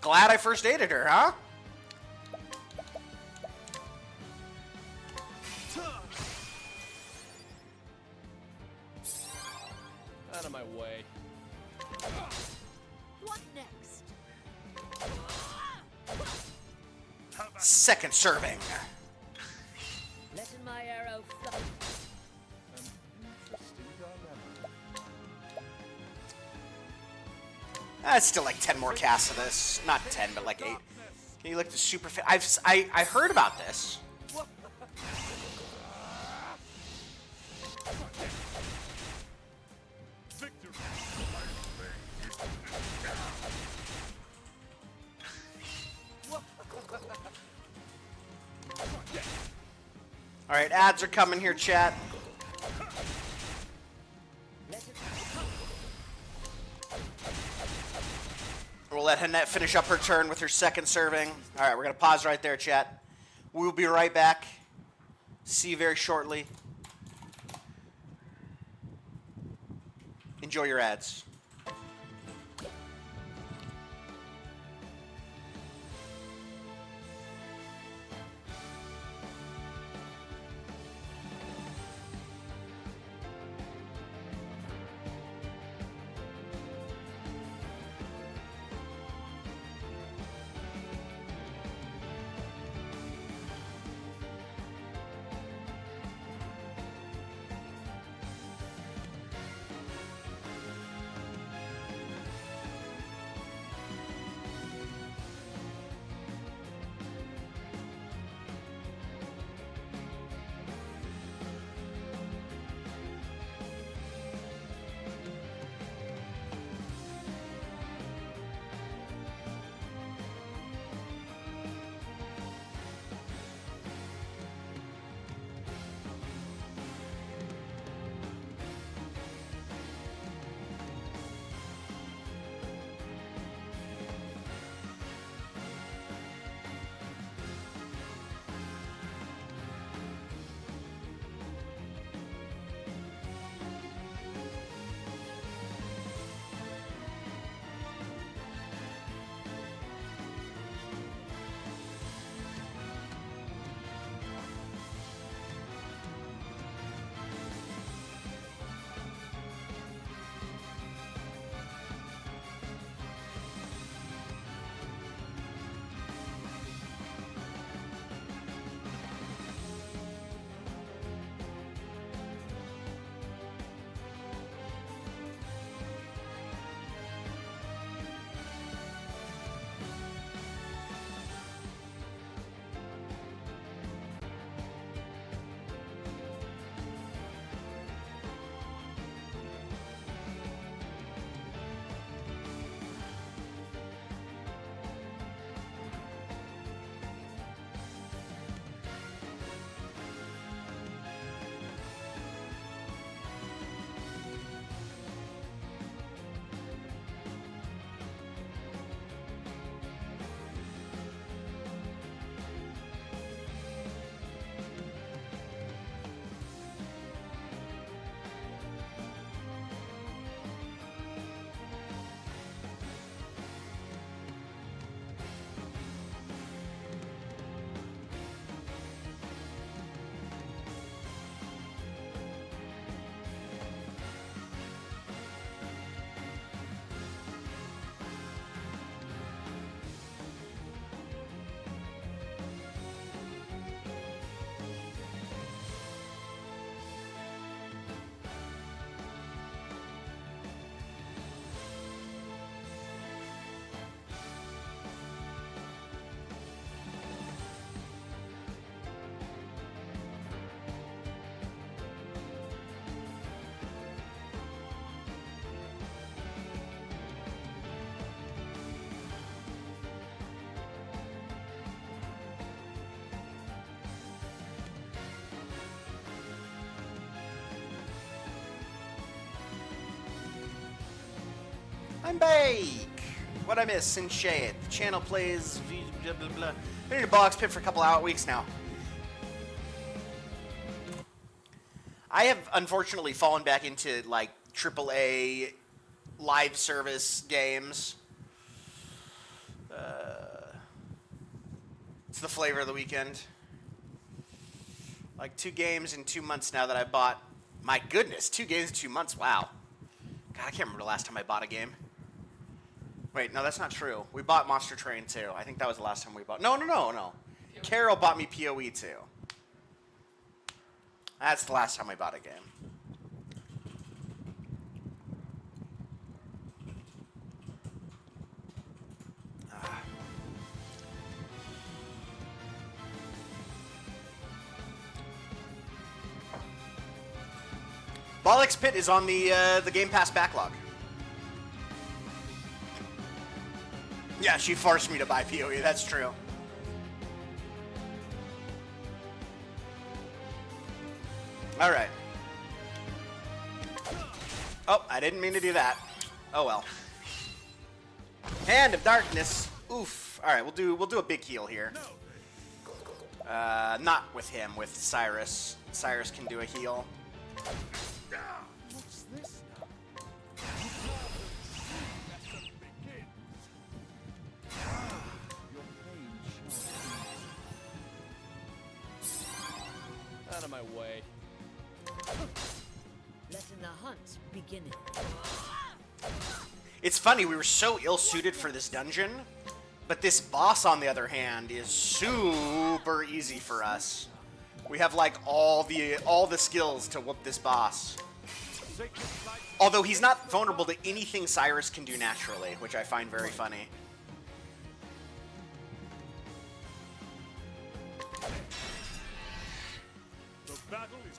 Glad I first aided her, huh? Out of my way. What next? Second serving. Letting my arrow fly. Interesting dilemma. That's still like 10 more casts of this. Not 10, but like 8. Can you look the super fit? I heard about this. Victory. All right, ads are coming here, chat. We'll let Hanette finish up her turn with her second serving. All right, we're going to pause right there, chat. We'll be right back. See you very shortly. Enjoy your ads. I'm back! What I miss? In shade. The channel plays blah blah blah. Been in a box pit for a couple weeks now. I have unfortunately fallen back into like AAA live service games. It's the flavor of the weekend. Like 2 games in 2 months now that I bought. My goodness, 2 games in 2 months. Wow. God, I can't remember the last time I bought a game. Wait, no, that's not true. We bought Monster Train 2. I think that was the last time we bought. No. Carol bought me PoE 2. That's the last time I bought a game. Bollocks Pit is on the Game Pass backlog. Yeah, she forced me to buy PoE, that's true. Alright. Oh, I didn't mean to do that. Oh well. Hand of Darkness. Oof. Alright, we'll do a big heal here. Not with him, with Cyrus. Cyrus can do a heal. What's this now? Out of my way. Letting the hunt begin. It's funny, we were so ill-suited for this dungeon, but this boss, on the other hand, is super easy for us. We have like all the skills to whoop this boss. Although he's not vulnerable to anything Cyrus can do naturally, which I find very funny. The battle is.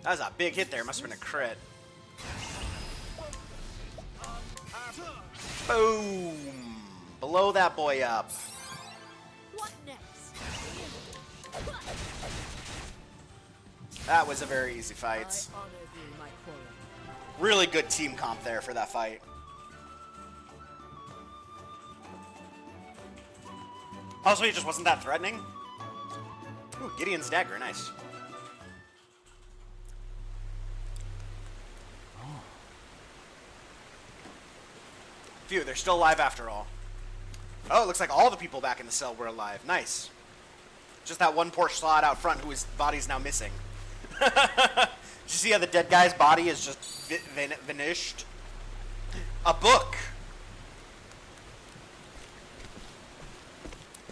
That was a big hit there. Must have been a crit. Boom! Blow that boy up. What next? That was a very easy I fight. honor thee, my quarry. Really good team comp there for that fight. Also, he just wasn't that threatening. Ooh, Gideon's dagger, nice. Phew, they're still alive after all. Oh, it looks like all the people back in the cell were alive. Nice. Just that one poor slot out front whose body's now missing. Did you see how the dead guy's body is just vanished? A book.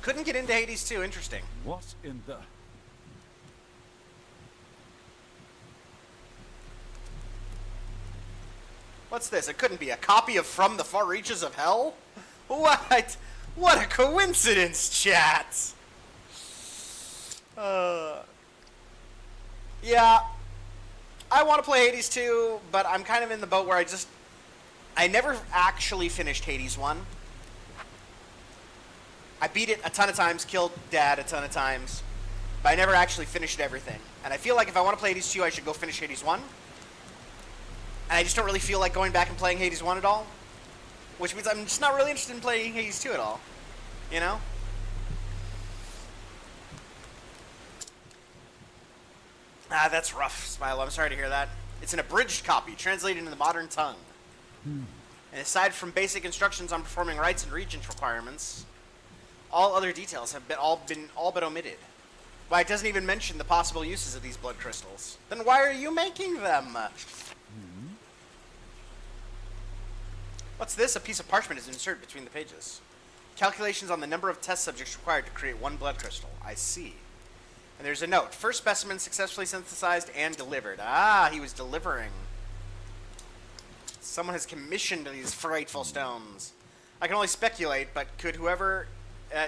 Couldn't get into Hades 2. Interesting. What in the... What's this? It couldn't be a copy of From the Far Reaches of Hell? What? What a coincidence, chat! Yeah. I want to play Hades 2, but I'm kind of in the boat where I never actually finished Hades 1. I beat it a ton of times, killed Dad a ton of times, but I never actually finished everything. And I feel like if I want to play Hades 2, I should go finish Hades 1. And I just don't really feel like going back and playing Hades 1 at all. Which means I'm just not really interested in playing Hades 2 at all. You know? Ah, that's rough, Smile. I'm sorry to hear that. It's an abridged copy, translated into the modern tongue. And aside from basic instructions on performing rites and regent requirements, all other details have all but omitted. Why, it doesn't even mention the possible uses of these blood crystals. Then why are you making them? What's this? A piece of parchment is inserted between the pages. Calculations on the number of test subjects required to create one blood crystal. I see. And there's a note. First specimen successfully synthesized and delivered. Ah, he was delivering. Someone has commissioned these frightful stones. I can only speculate, but could whoever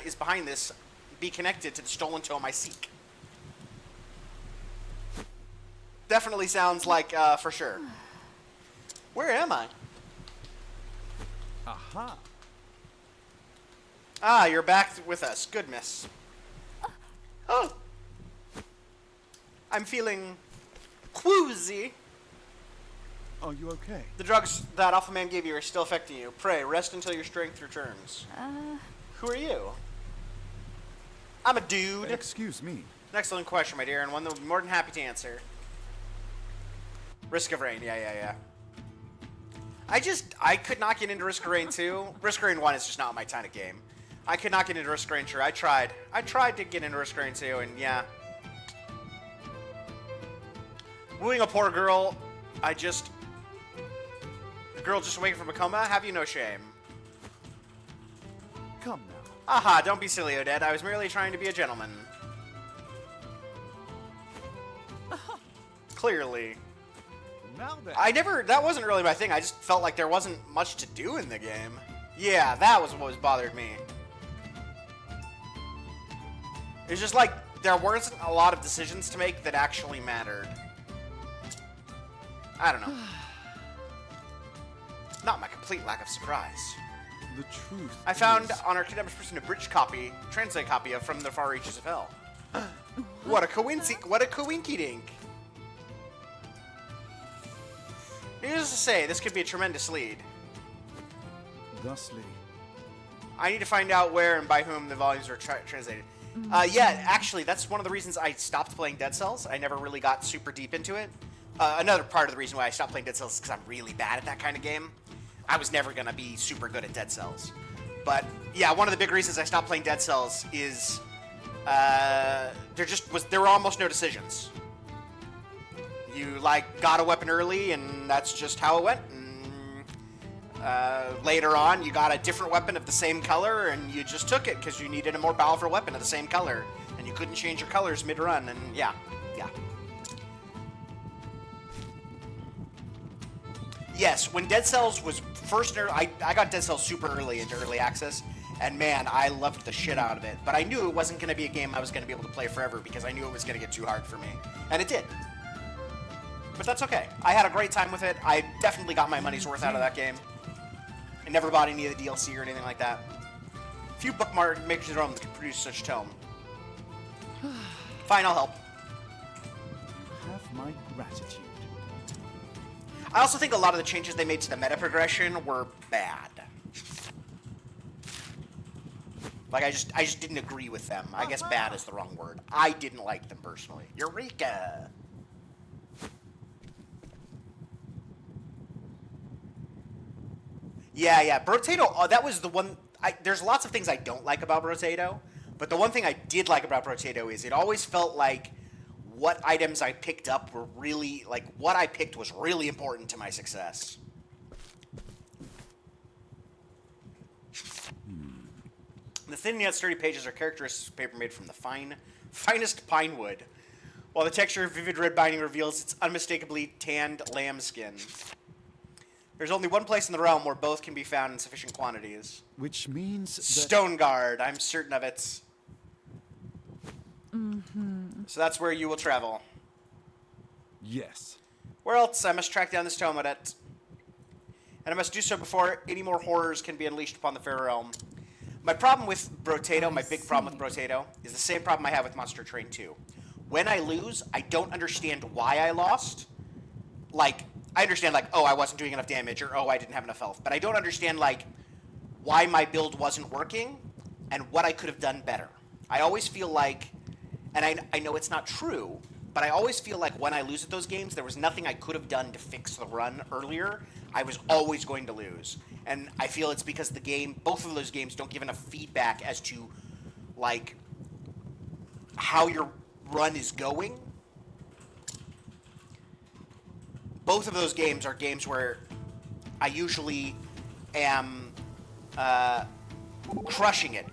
is behind this be connected to the stolen tome I seek? Definitely sounds like, for sure. Where am I? Aha! Ah, you're back with us. Good, miss. Oh! I'm feeling quoozy. Are you okay? The drugs that Alpha Man gave you are still affecting you. Pray, rest until your strength returns. Who are you? I'm a dude. Excuse me. An excellent question, my dear, and one that will be more than happy to answer. Risk of Rain, yeah. I could not get into Risk of Rain 2. Risk of Rain 1 is just not my kind of game. I could not get into Risk of Rain 2. I tried to get into Risk of Rain 2, and yeah. Wooing a poor girl, a girl just awakened from a coma? Have you no shame? Come now. Aha, don't be silly, Odette. I was merely trying to be a gentleman. Clearly. Now then. That wasn't really my thing. I just felt like there wasn't much to do in the game. Yeah, that was what was bothered me. It's just like there weren't a lot of decisions to make that actually mattered. I don't know. Not my complete lack of surprise. The truth. I found is- on our Kidnappers Person a British copy, translate copy of From the Far Reaches of Hell. What a coinky dink. Needless to say, this could be a tremendous lead. Thusly. I need to find out where and by whom the volumes are translated. Yeah, actually, that's one of the reasons I stopped playing Dead Cells. I never really got super deep into it. Another part of the reason why I stopped playing Dead Cells is because I'm really bad at that kind of game. I was never going to be super good at Dead Cells. But, yeah, one of the big reasons I stopped playing Dead Cells is there were almost no decisions. You, got a weapon early, and that's just how it went. And later on, you got a different weapon of the same color, and you just took it because you needed a more powerful weapon of the same color. And you couldn't change your colors mid-run, and yeah. Yes, when Dead Cells was first, I got Dead Cells super early into early access, and man, I loved the shit out of it. But I knew it wasn't going to be a game I was going to be able to play forever because I knew it was going to get too hard for me. And it did. But that's okay. I had a great time with it. I definitely got my money's worth out of that game. I never bought any of the DLC or anything like that. Few bookmark makers of their own that can produce such tome. Fine, I'll help. You have my gratitude. I also think a lot of the changes they made to the meta progression were bad. I just didn't agree with them. I guess bad is the wrong word. I didn't like them personally. Eureka! Yeah, Brotato, that was the one... there's lots of things I don't like about Brotato, but the one thing I did like about Brotato is it always felt like what items I picked up were really... what I picked was really important to my success. The thin yet sturdy pages are characteristic paper made from the finest pine wood, while the texture of vivid red binding reveals its unmistakably tanned lamb skin. There's only one place in the realm where both can be found in sufficient quantities. Which means that... Stoneguard, I'm certain of it. So that's where you will travel. Yes. Where else? I must track down this tome, Odette. And I must do so before any more horrors can be unleashed upon the fair realm. My problem with Brotato, my big problem with Brotato, is the same problem I have with Monster Train 2. When I lose, I don't understand why I lost. I understand, oh, I wasn't doing enough damage, or, oh, I didn't have enough health. But I don't understand, why my build wasn't working, and what I could have done better. I always feel like, and I know it's not true, but I always feel like when I lose at those games, there was nothing I could have done to fix the run earlier. I was always going to lose. And I feel it's because the game, both of those games don't give enough feedback as to, how your run is going. Both of those games are games where I usually am crushing it.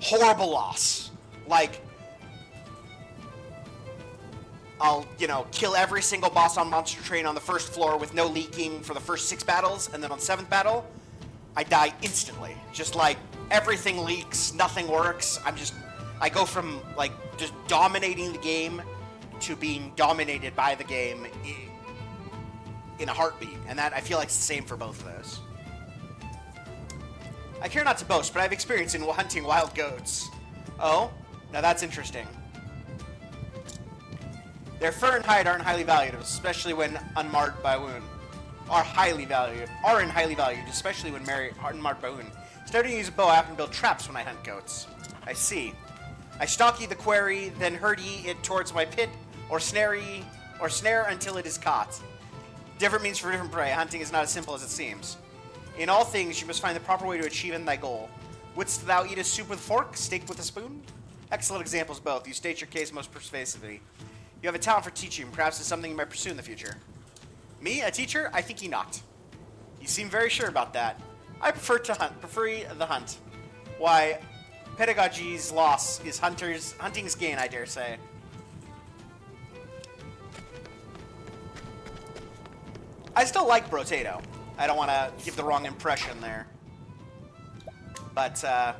Horrible loss. I'll, kill every single boss on Monster Train on the first floor with no leaking for the first 6 battles, and then on 7th battle, I die instantly. Just everything leaks, nothing works. I go from, just dominating the game to being dominated by the game in a heartbeat. And that, I feel like it's the same for both of those. I care not to boast, but I have experience in hunting wild goats. Oh? Now that's interesting. Their fur and hide aren't highly valued, especially when unmarred by wound. Are in highly valued, especially when unmarred by wound. Starting to use a bow, I often build traps when I hunt goats. I see. I stalk ye the quarry, then herd ye it towards my pit, or snare until it is caught. Different means for different prey. Hunting is not as simple as it seems. In all things, you must find the proper way to achieve thy goal. Wouldst thou eat a soup with a fork, steak with a spoon? Excellent examples both. You state your case most persuasively. You have a talent for teaching. Perhaps it's something you might pursue in the future. Me, a teacher? I think ye not. You seem very sure about that. I prefer the hunt. Why, pedagogy's loss is hunting's gain, I dare say. I still like Brotato. I don't want to give the wrong impression there. But, I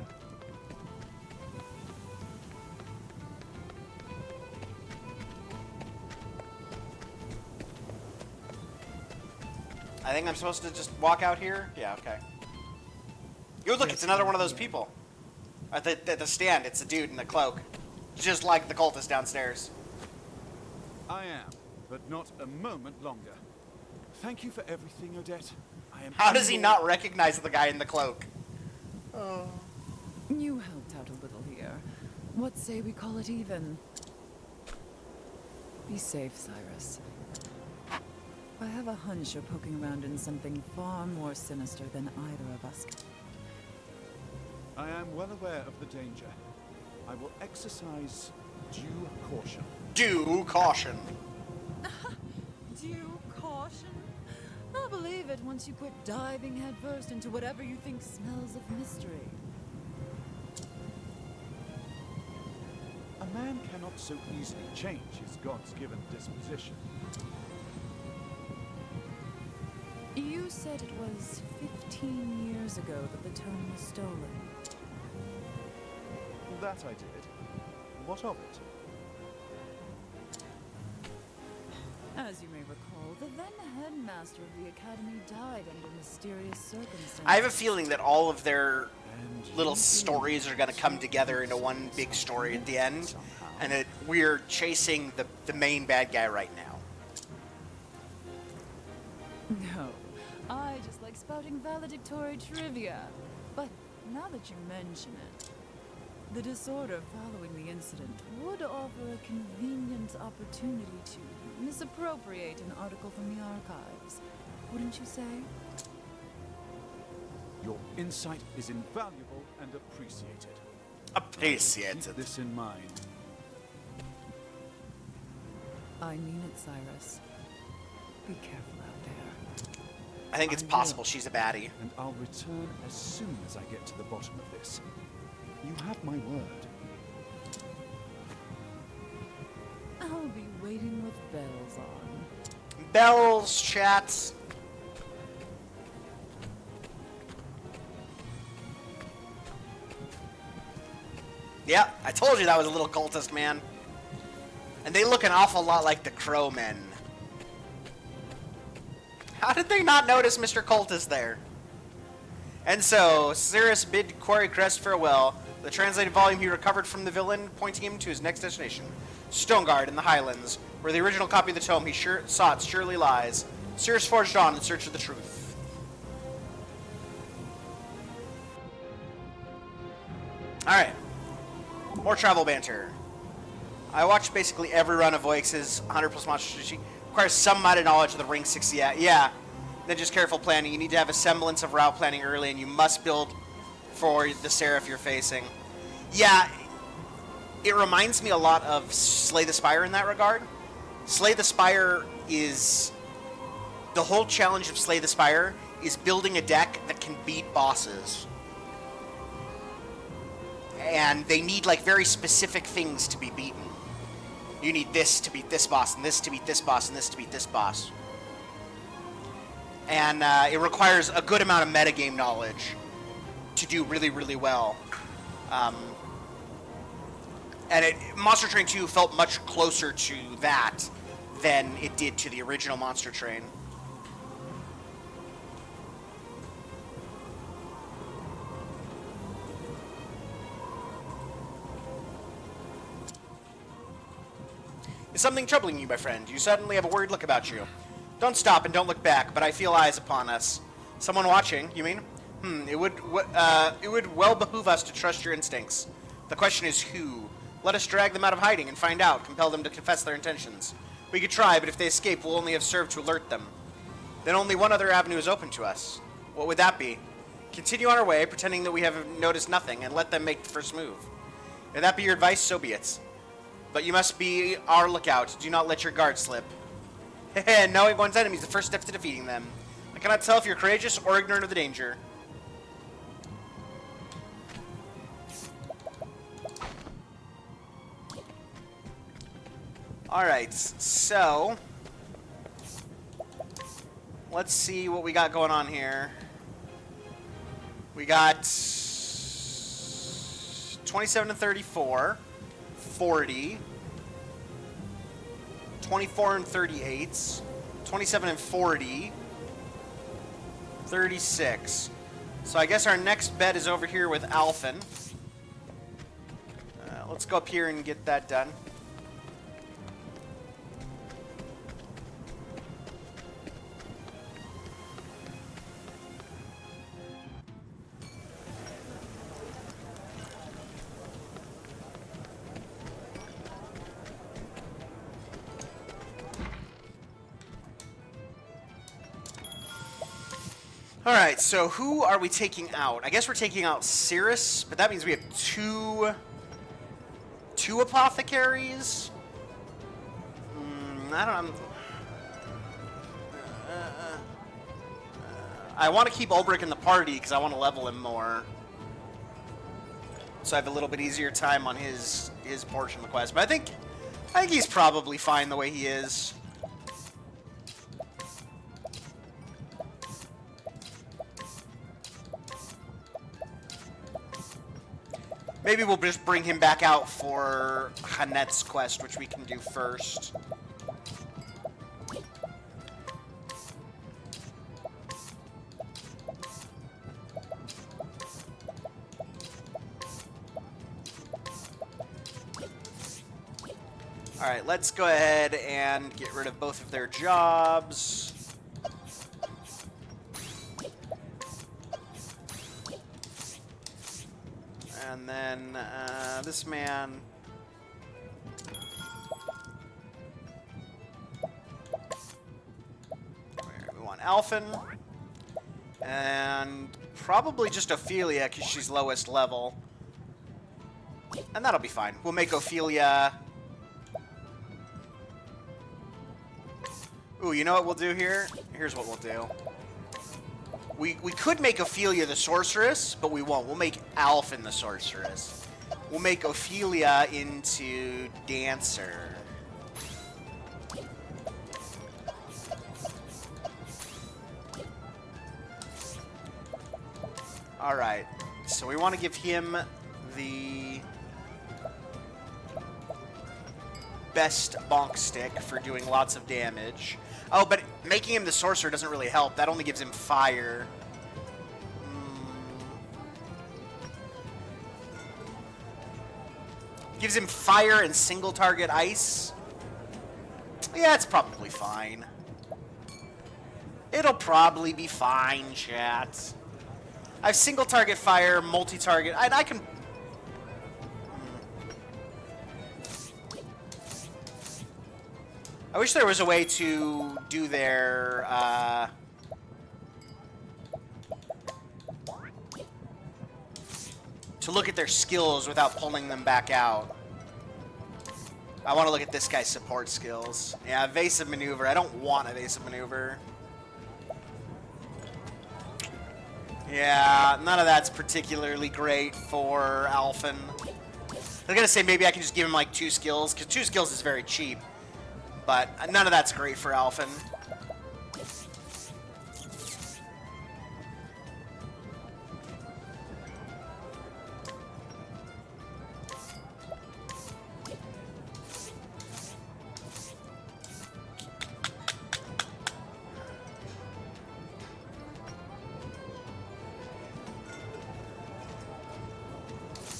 think I'm supposed to just walk out here? Yeah, okay. Yo, look, it's another one of those people. At the stand, it's a dude in a cloak. Just like the cultist downstairs. I am, but not a moment longer. Thank you for everything, Odette. I am. How does he not recognize the guy in the cloak? You helped out a little here. What say we call it even? Be safe, Cyrus. I have a hunch you're poking around in something far more sinister than either of us. I am well aware of the danger. I will exercise due caution. Due caution. Due caution? I'll believe it once you quit diving headfirst into whatever you think smells of mystery. A man cannot so easily change his God's-given disposition. You said it was 15 years ago that the tome was stolen. That I did. What of it? As you may recall, the then headmaster of the academy died under mysterious circumstances. I have a feeling that all of their And little you stories are going to come together into one big story at the end, and that we're chasing the main bad guy right now. No, I just like spouting valedictory trivia. But now that you mention it, the disorder following the incident would offer a convenient opportunity to misappropriate an article from the archives. Wouldn't you say? Your insight is invaluable and appreciated. Appreciated. Keep this in mind. I mean it, Cyrus. Be careful out there. I think it's I possible will. she's a baddie. And I'll return as soon as I get to the bottom of this. You have my word. I'll be waiting with bells on. Bells, chats. Yeah, I told you that was a little cultist, man. And they look an awful lot like the Crow Men. How did they not notice Mr. Cultist there? And so, Cyrus bid Quarry Crest farewell. The translated volume he recovered from the villain, pointing him to his next destination, Stoneguard in the Highlands, where the original copy of the tome he sought surely lies. Cyrus forged on in search of the truth. Alright. More travel banter. I watched basically every run of Voix's 100 plus Monster Sushi. Requires some amount of knowledge of the Ring 6. Yeah. Then just careful planning. You need to have a semblance of route planning early, and you must build for the Seraph you're facing. Yeah, it reminds me a lot of Slay the Spire in that regard. Slay the Spire is... The whole challenge of Slay the Spire is building a deck that can beat bosses. And they need, like, very specific things to be beaten. You need this to beat this boss, and this to beat this boss, and this to beat this boss. And it requires a good amount of metagame knowledge to do really, really well. And Monster Train 2 felt much closer to that than it did to the original Monster Train. Is something troubling you, my friend? You suddenly have a worried look about you. Don't stop and don't look back, but I feel eyes upon us. Someone watching, you mean? It would well behoove us to trust your instincts. The question is who? Let us drag them out of hiding and find out, compel them to confess their intentions. We could try, but if they escape, we'll only have served to alert them. Then only one other avenue is open to us. What would that be? Continue on our way, pretending that we have noticed nothing, and let them make the first move. If that be your advice, so be it. But you must be our lookout. Do not let your guard slip. Knowing one's enemy is the first step to defeating them. I cannot tell if you're courageous or ignorant of the danger. Alright, so let's see what we got going on here. We got 27 and 34, 40, 24 and 38, 27 and 40, 36. So I guess our next bet is over here with Alphen. Let's go up here and get that done. Alright, so who are we taking out? I guess we're taking out Cirrus, but that means we have two apothecaries? I don't know. I want to keep Ulbrich in the party because I want to level him more. So I have a little bit easier time on his portion of the quest. But I think he's probably fine the way he is. Maybe we'll just bring him back out for Hanet's quest, which we can do first. Alright, let's go ahead and get rid of both of their jobs. And then this man. We want Alphen. And probably just Ophelia because she's lowest level. And that'll be fine. We'll make Ophelia. Ooh, you know what we'll do here? Here's what we'll do. We could make Ophelia the sorceress, but we won't. We'll make Alphen the sorceress. We'll make Ophelia into dancer. Alright, so we want to give him the best bonk stick for doing lots of damage. Oh, but making him the sorcerer doesn't really help. That only gives him fire. Gives him fire and single target ice. Yeah, it's probably fine. It'll probably be fine, chat. I have single target fire, multi-target. I can... I wish there was a way to do their, to look at their skills without pulling them back out. I want to look at this guy's support skills. Yeah, evasive maneuver. I don't want evasive maneuver. Yeah, none of that's particularly great for Alphen. I was going to say maybe I can just give him like 2 skills, because 2 skills is very cheap. But none of that's great for Alphen.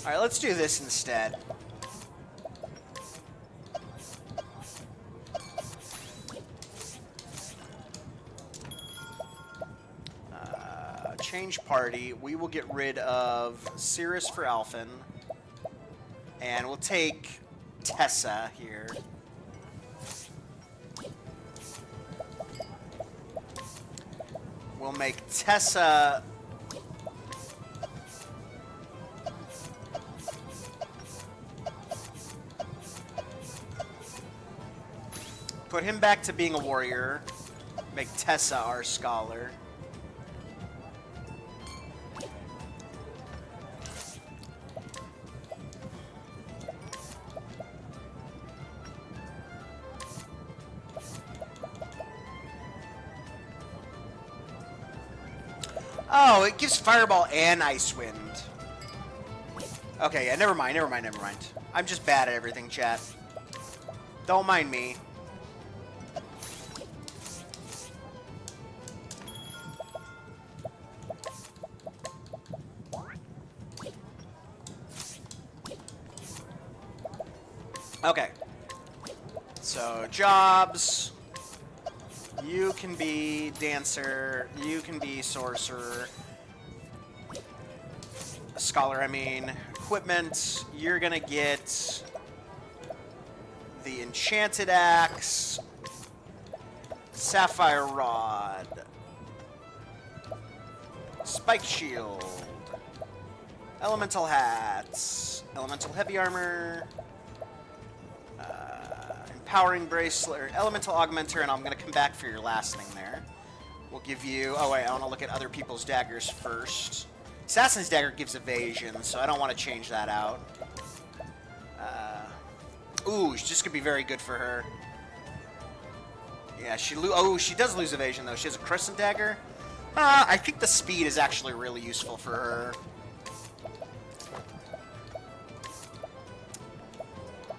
Alright, let's do this instead. change party. We will get rid of Cirrus for Alphen. And we'll take Tessa here. We'll make Tessa... Put him back to being a warrior. Make Tessa our scholar. Oh, it gives Fireball and Ice Wind. Okay, yeah, never mind. I'm just bad at everything, chat. Don't mind me. Okay. So, jobs. You can be dancer. You can be sorcerer. Scholar, I mean. Equipment. You're gonna get the Enchanted Axe. Sapphire Rod. Spike Shield. Elemental Hats. Elemental Heavy Armor. Empowering Bracelet, or Elemental Augmenter, and I'm going to come back for your last thing there. We'll give you... Oh, wait, I want to look at other people's daggers first. Assassin's Dagger gives evasion, so I don't want to change that out. Ooh, she's just going to be very good for her. Yeah, she does lose evasion, though. She has a Crescent Dagger. I think the speed is actually really useful for her.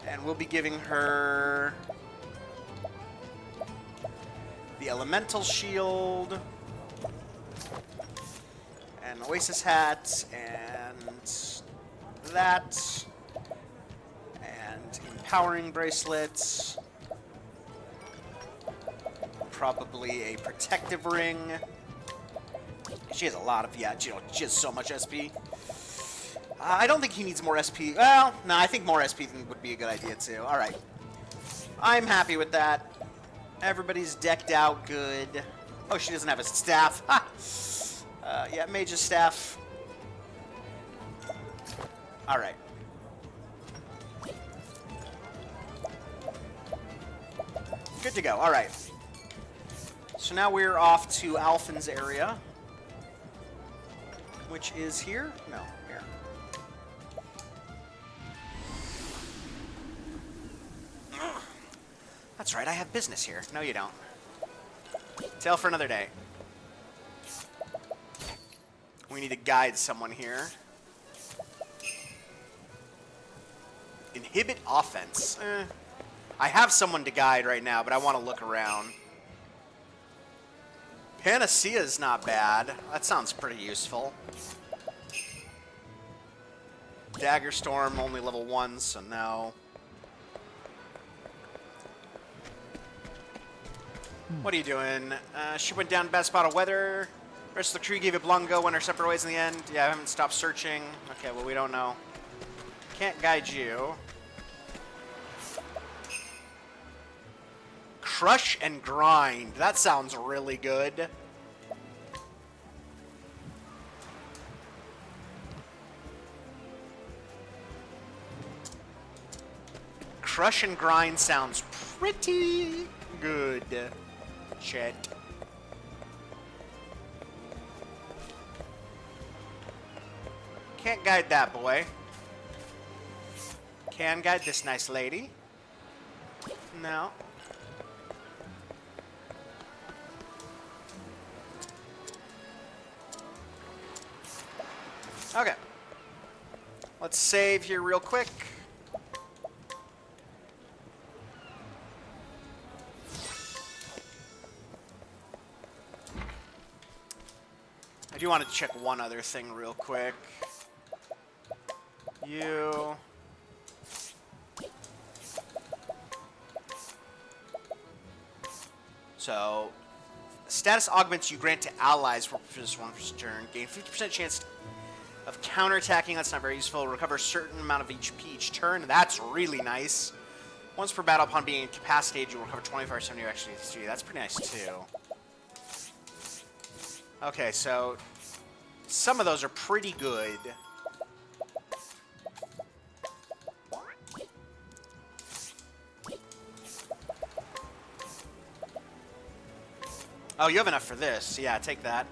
And we'll be giving her the Elemental Shield, and Oasis Hat, and that, and Empowering Bracelets, probably a Protective Ring. She has a lot of, yeah, she has so much SP. I don't think he needs more SP. Well, no, I think more SP would be a good idea, too. All right. I'm happy with that. Everybody's decked out good. Oh, she doesn't have a staff. Ha! Yeah, Mage's Staff. All right. Good to go. All right. So now we're off to Alphen's area, which is here? No, here. That's right, I have business here. No, you don't. Tale for another day. We need to guide someone here. Inhibit offense. I have someone to guide right now, but I want to look around. Panacea is not bad. That sounds pretty useful. Dagger Storm, only level 1, so no. What are you doing? She went down bad spot of weather. Rest of the crew gave up long ago, went our separate ways in the end. Yeah, I haven't stopped searching. Okay, well, we don't know. Can't guide you. Crush and grind. That sounds really good. Crush and grind sounds pretty good. Shit. Can't guide that boy. Can guide this nice lady. No. Okay. Let's save here real quick. I do want to check one other thing real quick. You... So, Status augments you grant to allies for this one turn. Gain 50% chance of counterattacking. That's not very useful. Recover a certain amount of HP each turn. That's really nice. Once per battle, upon being incapacitated, you will recover 25% of your XP. That's pretty nice, too. Okay, so some of those are pretty good. Oh, you have enough for this. Yeah, take that.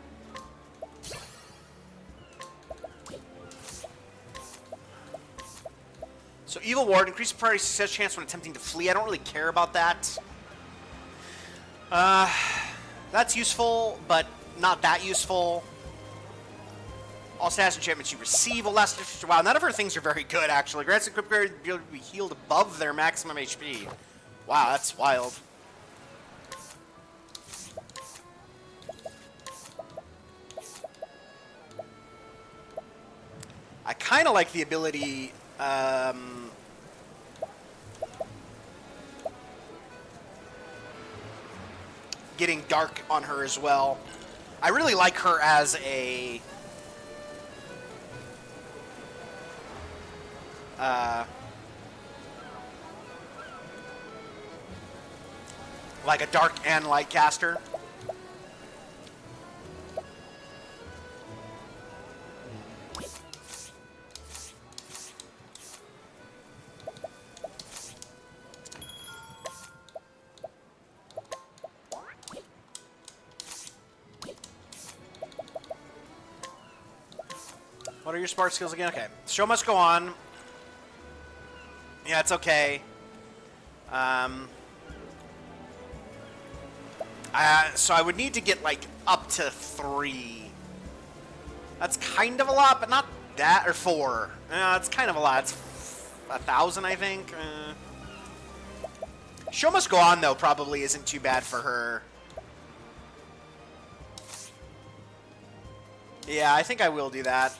So, Evil Ward, increase priority success chance when attempting to flee. I don't really care about that. That's useful, but not that useful. All status enchantments you receive will last a while. None of her things are very good, actually. Grants equipped characters to be able to be healed above their maximum HP. Wow, that's wild. I kind of like the ability, getting dark on her as well. I really like her as a, like a dark and light caster. What are your spark skills again? Okay. Show must go on. Yeah, it's okay. So I would need to get, like, up to 3. That's kind of a lot, but not that, or 4. It's kind of a lot. It's 1,000, I think. Show must go on, though, probably isn't too bad for her. Yeah, I think I will do that.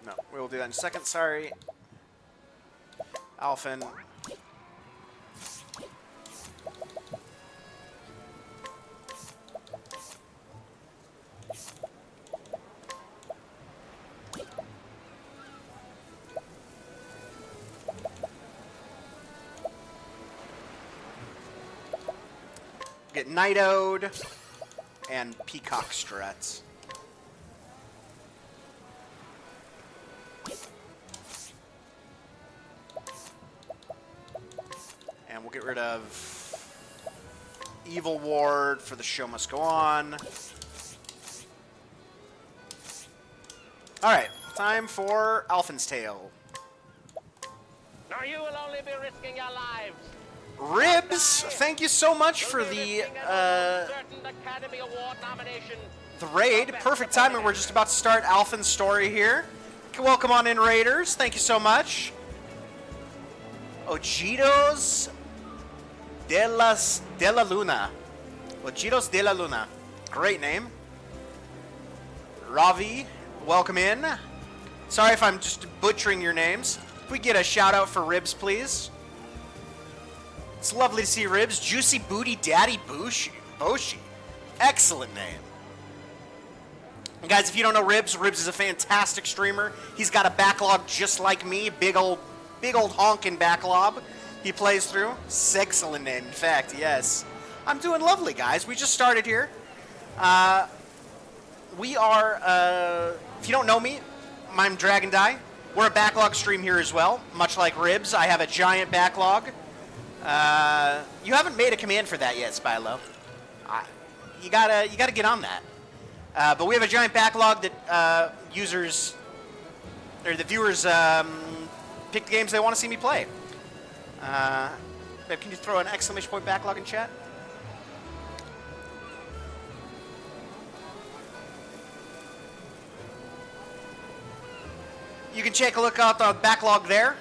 No, we will do that in a second. Sorry. Alphen. Get Night Ode and Peacock Struts. And we'll get rid of Evil Ward for the Show Must Go On. Alright, time for Alphen's Tale. Now you will only be risking your lives. Ribs, thank you so much for the raid. Perfect timing. We're just about to start Alphen's story here. Welcome on in, Raiders. Thank you so much. Ojitos de la Luna. Ojitos de la Luna. Great name. Ravi, welcome in. Sorry if I'm just butchering your names. If we get a shout out for Ribs, please. It's lovely to see Ribs. Juicy Booty Daddy Boshi. Excellent name. And guys, if you don't know Ribs, Ribs is a fantastic streamer. He's got a backlog just like me. Big old honkin' backlog he plays through. Excellent name, in fact, yes. I'm doing lovely, guys. We just started here. We are, if you don't know me, I'm Dragon Die. We're a backlog stream here as well. Much like Ribs, I have a giant backlog. You haven't made a command for that yet, Spylo. You gotta get on that. But we have a giant backlog that viewers pick the games they want to see me play. Babe, can you throw an exclamation point backlog in chat? You can check a look out the backlog there.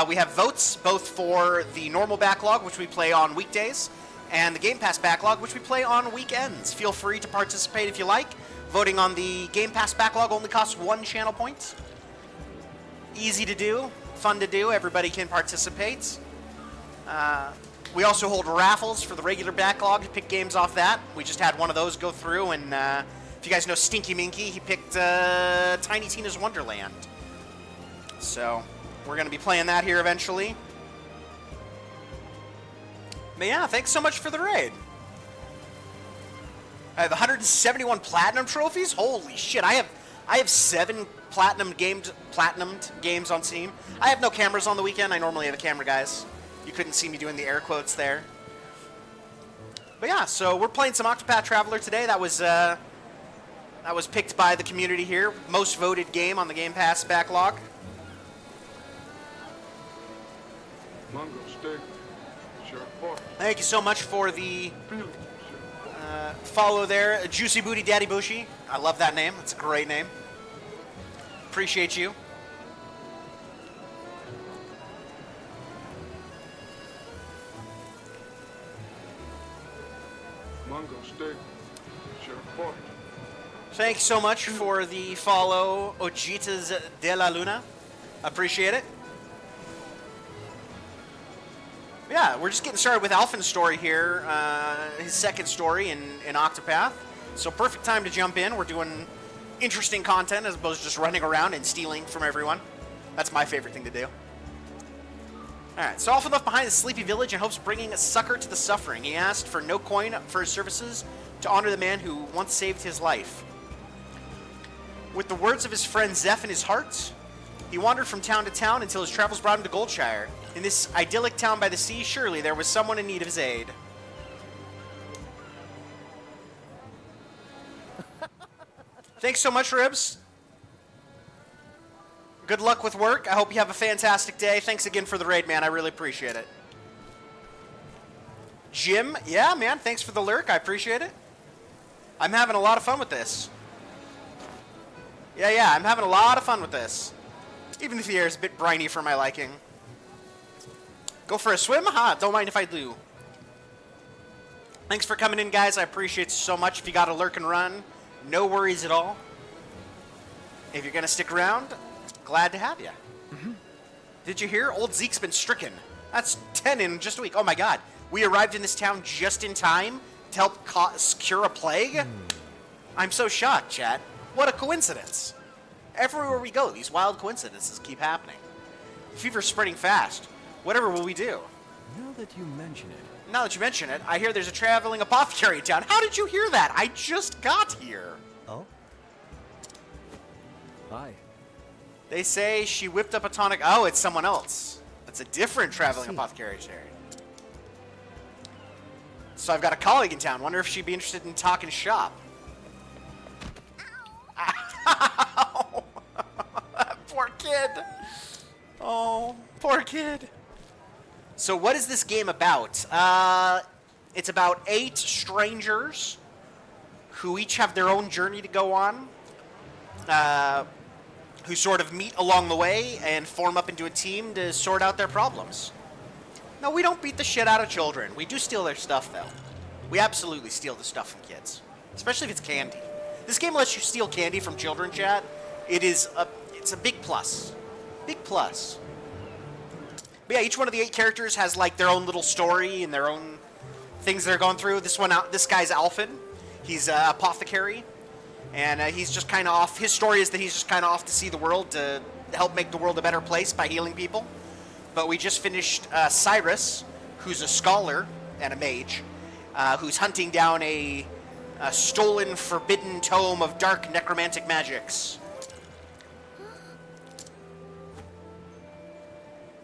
We have votes both for the normal backlog, which we play on weekdays, and the Game Pass backlog, which we play on weekends. Feel free to participate if you like. Voting on the Game Pass backlog only costs 1 channel point. Easy to do, fun to do. Everybody can participate. We also hold raffles for the regular backlog to pick games off that. We just had one of those go through, and if you guys know Stinky Minky, he picked Tiny Tina's Wonderland. So we're going to be playing that here eventually. But yeah, thanks so much for the raid. I have 171 platinum trophies. Holy shit! I have 7 platinumed games on Steam. I have no cameras on the weekend. I normally have a camera, guys. You couldn't see me doing the air quotes there. But yeah, so we're playing some Octopath Traveler today. That was picked by the community here. Most voted game on the Game Pass backlog. Mango steak. Sharp pork. Thank you so much for the follow there. Juicy Booty Daddy Bushy. I love that name. It's a great name. Appreciate you. Mango steak. Sharp pork. Thank you so much for the follow, Ojitas de la Luna. Appreciate it. Yeah, we're just getting started with Alphin's story here, his second story in Octopath. So perfect time to jump in. We're doing interesting content as opposed to just running around and stealing from everyone. That's my favorite thing to do. Alright, so Alpha left behind the sleepy village in hopes of bringing a succor to the suffering. He asked for no coin for his services to honor the man who once saved his life. With the words of his friend Zeph in his heart, he wandered from town to town until his travels brought him to Goldshire. In this idyllic town by the sea, surely there was someone in need of his aid. Thanks so much, Ribs. Good luck with work. I hope you have a fantastic day. Thanks again for the raid, man. I really appreciate it. Jim, yeah, man, thanks for the lurk. I appreciate it. I'm having a lot of fun with this. Yeah, I'm having a lot of fun with this. Even if the air is a bit briny for my liking. Go for a swim? Huh, don't mind if I do. Thanks for coming in, guys. I appreciate it so much. If you got a lurk and run, no worries at all. If you're going to stick around, glad to have you. Did you hear? Old Zeke's been stricken. That's 10 in just a week. Oh my god. We arrived in this town just in time to help cure a plague? I'm so shocked, chat. What a coincidence. Everywhere we go, these wild coincidences keep happening. Fever's spreading fast. Whatever will we do? Now that you mention it, I hear there's a traveling apothecary in town. How did you hear that? I just got here. Oh? Hi. They say she whipped up a tonic. Oh, it's someone else. That's a different traveling apothecary. So I've got a colleague in town. Wonder if she'd be interested in talking shop. Ow. Poor kid. Oh, poor kid. So what is this game about? It's about 8 strangers who each have their own journey to go on, who sort of meet along the way and form up into a team to sort out their problems. No, we don't beat the shit out of children. We do steal their stuff, though. We absolutely steal the stuff from kids, especially if it's candy. This game lets you steal candy from children, chat. It's a big plus. Big plus. But yeah, each one of the 8 characters has like their own little story and their own things they're going through. This guy's Alphin. He's an apothecary, and he's just kind of off. His story is that he's just kind of off to see the world to help make the world a better place by healing people. But we just finished Cyrus, who's a scholar and a mage, who's hunting down a stolen, forbidden tome of dark necromantic magics.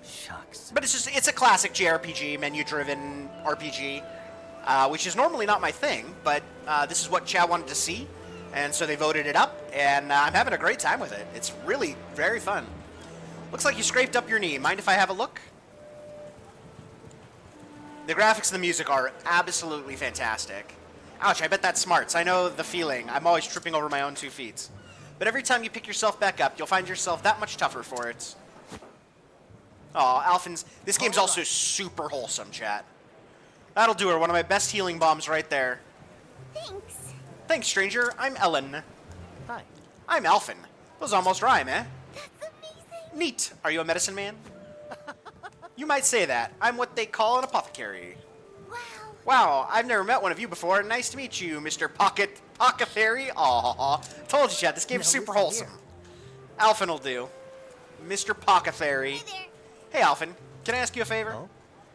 Shucks. But it's a classic JRPG, menu-driven RPG, which is normally not my thing, but this is what Chad wanted to see, and so they voted it up, and I'm having a great time with it. It's really very fun. Looks like you scraped up your knee. Mind if I have a look? The graphics and the music are absolutely fantastic. Ouch, I bet that smarts. I know the feeling. I'm always tripping over my own 2 feet. But every time you pick yourself back up, you'll find yourself that much tougher for it. Aw, Alphin's... This game's also super wholesome, chat. That'll do her. One of my best healing bombs right there. Thanks. Thanks, stranger. I'm Ellen. Hi. I'm Alphin. Those almost rhyme, eh? That's amazing. Neat. Are you a medicine man? You might say that. I'm what they call an apothecary. Wow. Wow, I've never met one of you before. Nice to meet you, Mr. Pocketary. Aw, told you, Chad. This game's super wholesome. Alphen will do. Mr. Pocketary. Hey there. Hey, Alphen. Can I ask you a favor? Oh?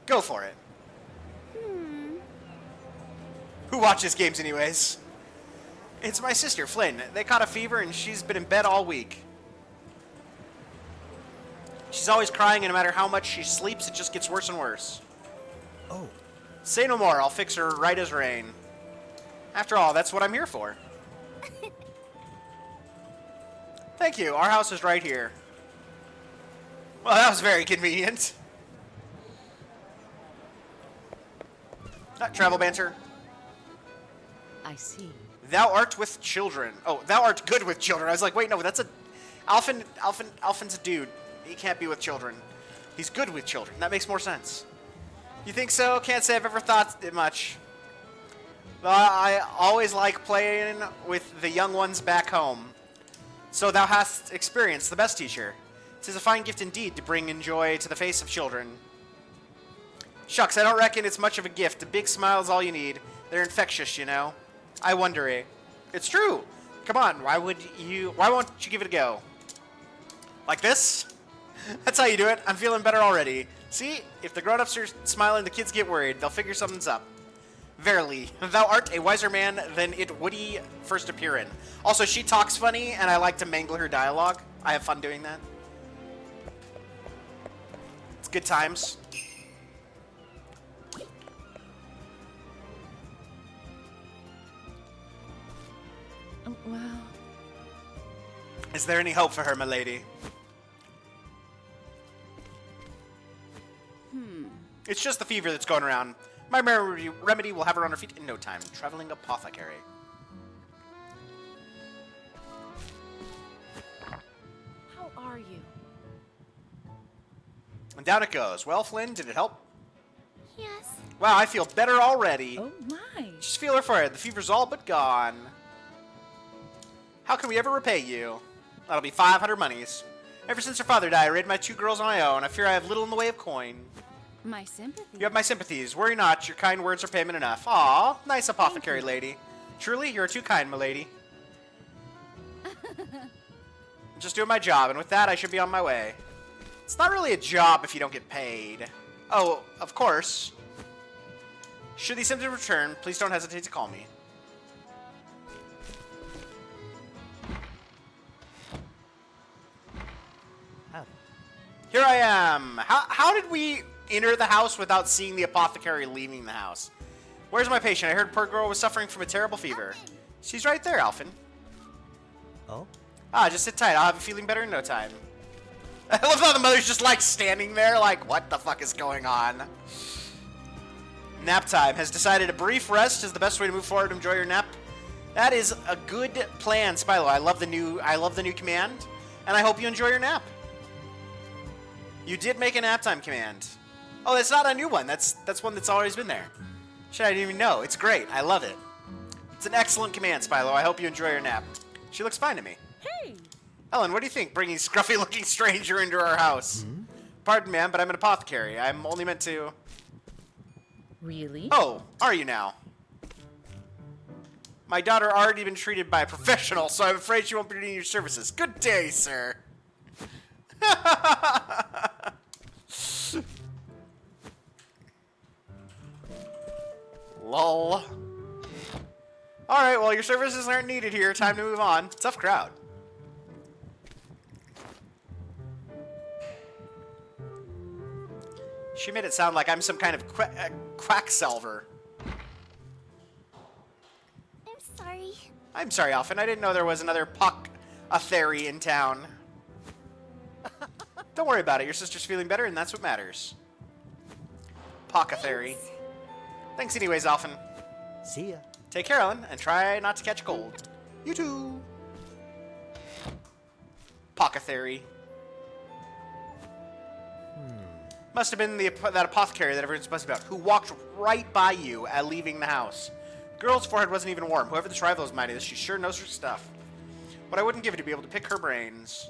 Go for it. Who watches games anyways? It's my sister, Flynn. They caught a fever and she's been in bed all week. She's always crying, and no matter how much she sleeps, it just gets worse and worse. Oh. Say no more. I'll fix her right as rain. After all, that's what I'm here for. Thank you. Our house is right here. Well, that was very convenient. Not travel banter. I see. Thou art with children. Oh, thou art good with children. I was like, wait, no, that's a... Alphen's a dude. He can't be with children. He's good with children. That makes more sense. You think so? Can't say I've ever thought it much. But I always like playing with the young ones back home. So thou hast experience, the best teacher. 'Tis a fine gift indeed to bring in joy to the face of children. Shucks, I don't reckon it's much of a gift. A big smile is all you need. They're infectious, you know. I wonder, eh? It's true. Come on, why won't you give it a go? Like this? That's how you do it. I'm feeling better already. See? If the grown-ups are smiling, the kids get worried. They'll figure something's up. Verily, thou art a wiser man than it would first appear in. Also, she talks funny, and I like to mangle her dialogue. I have fun doing that. It's good times. Oh, wow. Is there any hope for her, my lady? It's just the fever that's going around. My remedy will have her on her feet in no time. Traveling apothecary. How are you? And down it goes. Well, Flynn, did it help? Yes. Wow, I feel better already. Oh, my. Just feel her forehead. The fever's all but gone. How can we ever repay you? That'll be 500 monies. Ever since her father died, I raised my 2 girls on my own. I fear I have little in the way of coin. My sympathy. You have my sympathies. Worry not. Your kind words are payment enough. Aw, nice apothecary lady. Truly, you are too kind, my lady. Just doing my job, and with that, I should be on my way. It's not really a job if you don't get paid. Oh, of course. Should these symptoms return, please don't hesitate to call me. Here I am. How did we enter the house without seeing the apothecary leaving the house? Where's my patient? I heard poor girl was suffering from a terrible fever. She's right there, Alphen. Oh? Ah, just sit tight. I'll have you feeling better in no time. I love how the mother's just like standing there like, what the fuck is going on? Nap time. Has decided a brief rest is the best way to move forward to enjoy your nap. That is a good plan, Spylo. I love the new command, and I hope you enjoy your nap. You did make a nap time command. Oh, that's not a new one. That's one that's always been there. Shit, I didn't even know. It's great. I love it. It's an excellent command, Spylo. I hope you enjoy your nap. She looks fine to me. Hey! Ellen, what do you think, bringing scruffy-looking stranger into our house? Pardon, ma'am, but I'm an apothecary. I'm only meant to... Really? Oh, are you now? My daughter already been treated by a professional, so I'm afraid she won't be needing your services. Good day, sir. Lol. Alright, well, your services aren't needed here. Time to move on. Tough crowd. She made it sound like I'm some kind of quacksalver. I'm sorry. I'm sorry, Alphen. I didn't know there was another Pock-a-theory in town. Don't worry about it. Your sister's feeling better, and that's what matters. Pock-a-theory. Thanks anyways, Alphen. See ya. Take care, Ellen, and try not to catch a cold. You too. Pock-a-theory. Must have been that apothecary that everyone's supposed about, who walked right by you at leaving the house. The girl's forehead wasn't even warm. Whoever this rival is mighty, she sure knows her stuff. What I wouldn't give it to be able to pick her brains.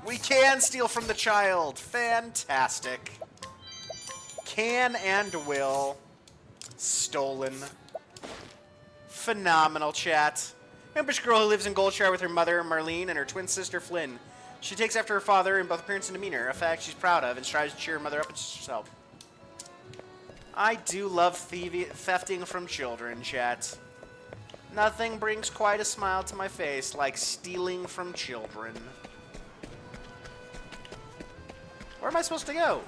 We can steal from the child. Fantastic. Can and will. Stolen. Phenomenal, chat. Impish girl who lives in Goldshire with her mother, Marlene, and her twin sister, Flynn. She takes after her father in both appearance and demeanor, a fact she's proud of, and strives to cheer her mother up and herself. I do love thefting from children, chat. Nothing brings quite a smile to my face like stealing from children. Where am I supposed to go?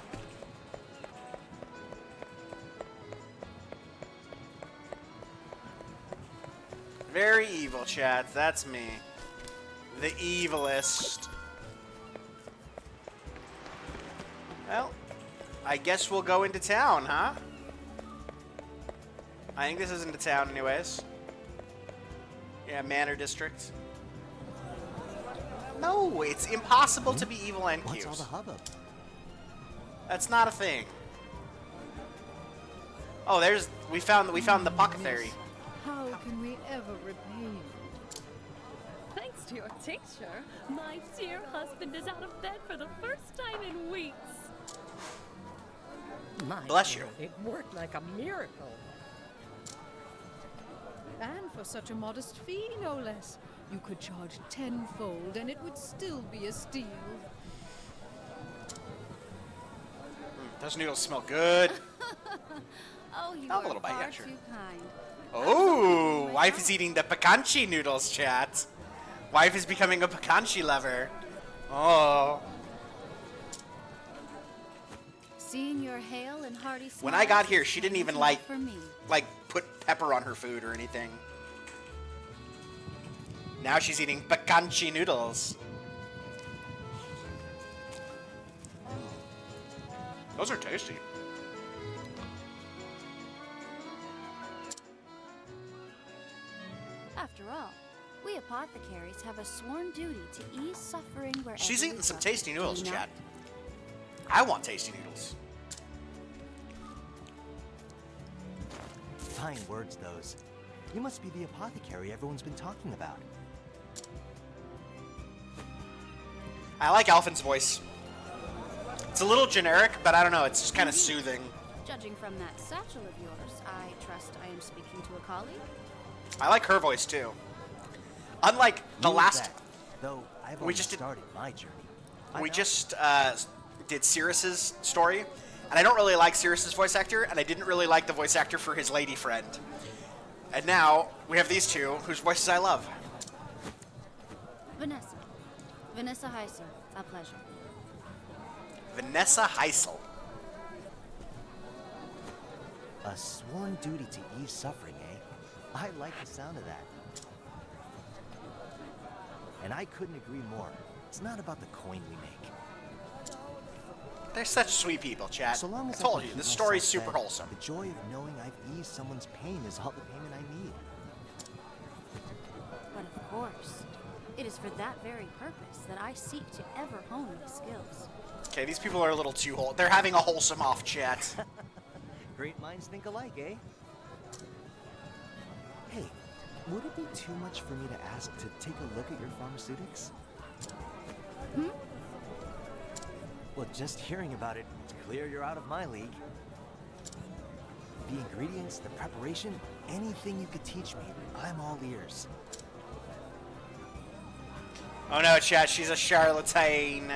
Very evil, chat. That's me. The evilest. Well, I guess we'll go into town, huh? I think this isn't a town anyways. Yeah, Manor District. No, it's impossible to be evil and cute. What's all the hubbub? That's not a thing. Oh, we found the apothecary. How can we ever repay you? Thanks to your tincture, my dear husband is out of bed for the first time in weeks. My Bless you. God, it worked like a miracle. And for such a modest fee, no less. You could charge tenfold, and it would still be a steal. Those noodles smell good. Oh, you Have a are little bite, far yeah, sure. too kind. Oh, wife is eating the pecanchi noodles, chat. Wife is becoming a pecanchi lover. Oh. Seeing your hale and hearty smile. When I got here, she didn't even for me. put pepper on her food or anything. Now she's eating pecanchi noodles. Those are tasty. After all, we apothecaries have a sworn duty to ease suffering wherever She's we eating some go. tasty Do noodles, you not? chat. I want tasty noodles. Fine words, those. You must be the apothecary everyone's been talking about. I like Alphin's voice. It's a little generic, but I don't know. It's just kind of soothing. Judging from that satchel of yours, I trust I am speaking to a colleague. I like her voice too. Unlike the Use last, that, though I've we only just did- started my journey. we just did Sirius's story, and I don't really like Sirius's voice actor, and I didn't really like the voice actor for his lady friend. And now we have these two, whose voices I love. Vanessa. Vanessa Heiser. A pleasure. Vanessa Heisel. A sworn duty to ease suffering, eh? I like the sound of that. And I couldn't agree more. It's not about the coin we make. They're such sweet people, chat. So long I as told can you, keep this story's myself super fed, wholesome. The joy of knowing I've eased someone's pain is all the payment I need. But of course, it is for that very purpose that I seek to ever hone my skills. Okay, these people are a little too whole. They're having a wholesome off chat. Great minds think alike, eh? Hey, would it be too much for me to ask to take a look at your pharmaceutics? Well, just hearing about it, it's clear you're out of my league. The ingredients, the preparation, anything you could teach me, I'm all ears. Oh no, chat, she's a charlatan.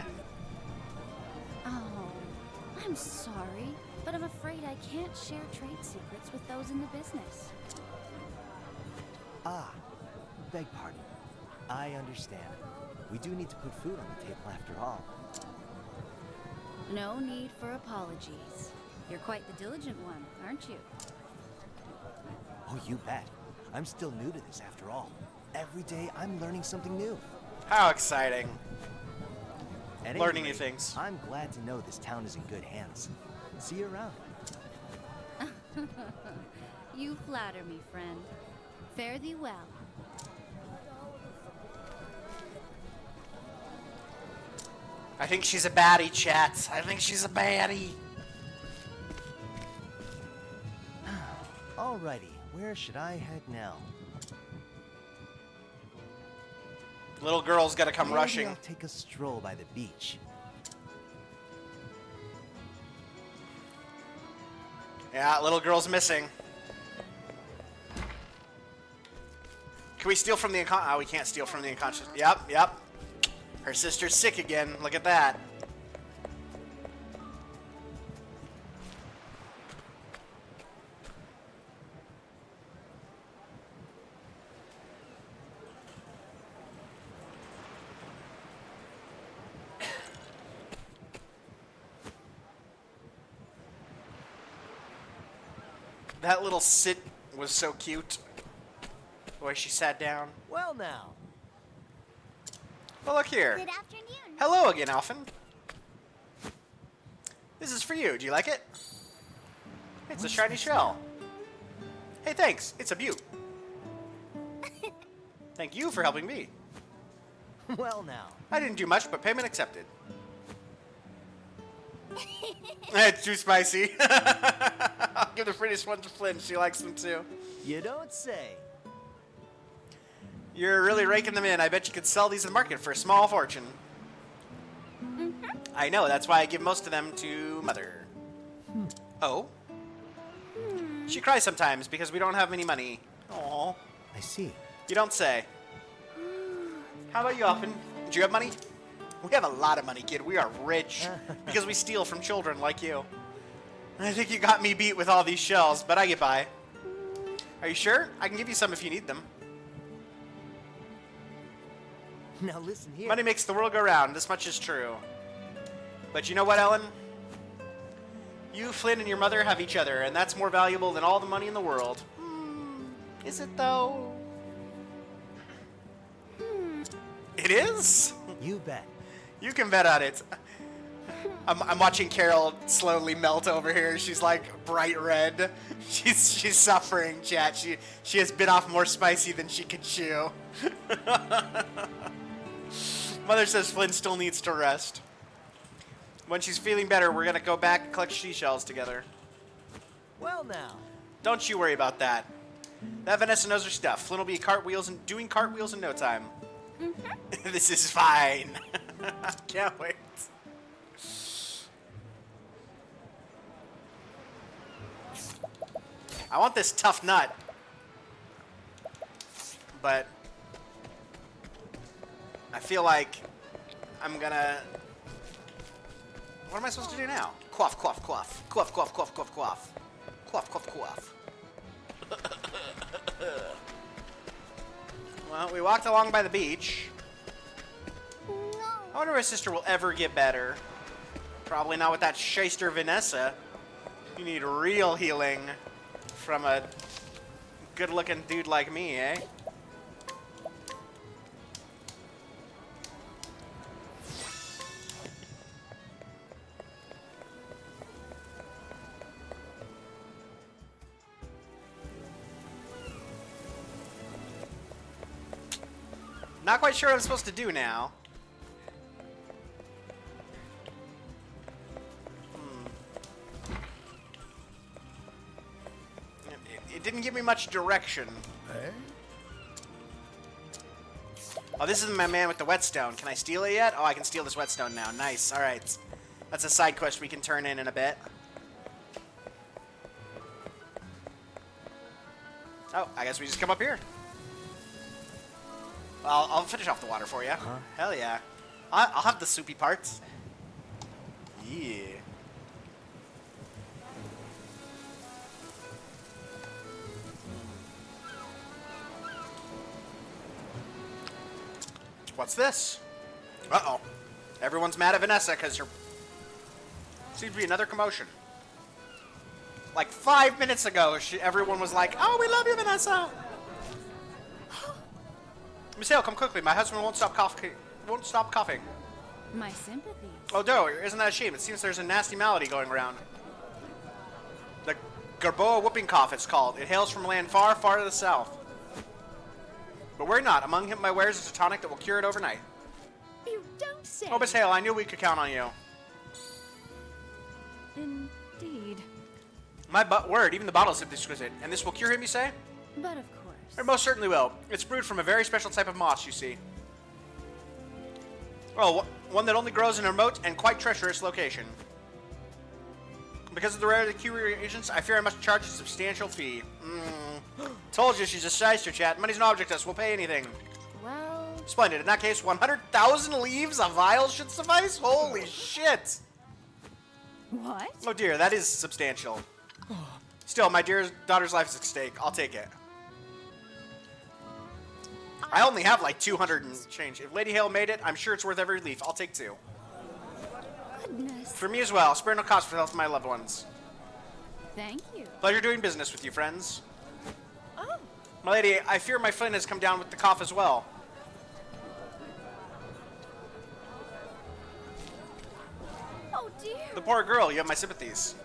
Oh, I'm sorry, but I'm afraid I can't share trade secrets with those in the business. Ah, beg pardon. I understand. We do need to put food on the table after all. No need for apologies. You're quite the diligent one, aren't you? Oh, you bet. I'm still new to this after all. Every day I'm learning something new. How exciting. At any Learning new rate, things. I'm glad to know this town is in good hands. See you around. You flatter me, friend. Fare thee well. I think she's a baddie, chat. I think she's a baddie. Alrighty, where should I head now? Little girl's gotta come Maybe rushing. I'll take a stroll by the beach. Yeah, little girl's missing. Can we steal from the oh, we can't steal from the unconscious. Yep. Her sister's sick again. Look at that. That little sit was so cute. The way she sat down. Well now. Well, look here. Good afternoon. Hello again, Alphen. This is for you. Do you like it? It's a shiny shell. Hey, thanks. It's a beaut. Thank you for helping me. Well now. I didn't do much, but payment accepted. It's too spicy. I'll give the prettiest one to Flynn. She likes them too. You don't say. You're really raking them in. I bet you could sell these in the market for a small fortune. I know. That's why I give most of them to Mother. Oh? She cries sometimes because we don't have any money. Aw. I see. You don't say. How about you, Alphen? Do you have money? We have a lot of money, kid. We are rich because we steal from children like you. I think you got me beat with all these shells, but I get by. Are you sure? I can give you some if you need them. Now listen here. Money makes the world go round. This much is true. But you know what, Ellen? You, Flynn, and your mother have each other, and that's more valuable than all the money in the world. Is it, though? It is? You bet. You can bet on it. I'm watching Carol slowly melt over here. She's like bright red. She's suffering, chat. She has bit off more spicy than she could chew. Mother says Flynn still needs to rest. When she's feeling better, we're gonna go back and collect seashells together. Well now. Don't you worry about that. That Vanessa knows her stuff. Flynn will be doing cartwheels in no time. This is fine. Can't wait. I want this tough nut. But I feel like I'm gonna... What am I supposed to do now? Quaff, quaff, quaff. Quaff, quaff, quaff, quaff, quaff. Quaff, quaff, quaff. Well, we walked along by the beach. I wonder if my sister will ever get better. Probably not with that shyster Vanessa. You need real healing from a good-looking dude like me, eh? Not quite sure what I'm supposed to do now. It didn't give me much direction. Eh? Oh, this is my man with the whetstone. Can I steal it yet? Oh, I can steal this whetstone now. Nice. All right. That's a side quest we can turn in a bit. Oh, I guess we just come up here. Well, I'll finish off the water for you. Hell yeah. I'll have the soupy parts. Yeah. What's this? Uh-oh. Everyone's mad at Vanessa because her... Seems to be another commotion. Like 5 minutes ago, everyone was like, "Oh, we love you, Vanessa." Miss Hale, come quickly. My husband won't stop coughing. My sympathies. Oh, no, isn't that a shame? It seems there's a nasty malady going around. The Garboa whooping cough, it's called. It hails from a land far, far to the south. But worry not. Among my wares is a tonic that will cure it overnight. You don't say. Oh, Miss Hale, I knew we could count on you. Indeed. My word, even the bottle's exquisite. And this will cure him, you say? But of course. It most certainly will. It's brewed from a very special type of moss, you see. Well, one that only grows in a remote and quite treacherous location. Because of the rarity of the Q reagents, I fear I must charge a substantial fee. Told you she's a shyster, chat. Money's an object to us. We'll pay anything. Well, Splendid. In that case, 100,000 leaves a vial should suffice? Holy shit! What? Oh dear, that is substantial. Still, my dear daughter's life is at stake. I'll take it. I only have like 200 and change. If Lady Hale made it, I'm sure it's worth every leaf. I'll take 2. goodness. For me as well. Spare no cost for the health of my loved ones. Thank you. Pleasure doing business with you, friends. Oh. My lady, I fear my friend has come down with the cough as well. Oh dear. The poor girl, you have my sympathies.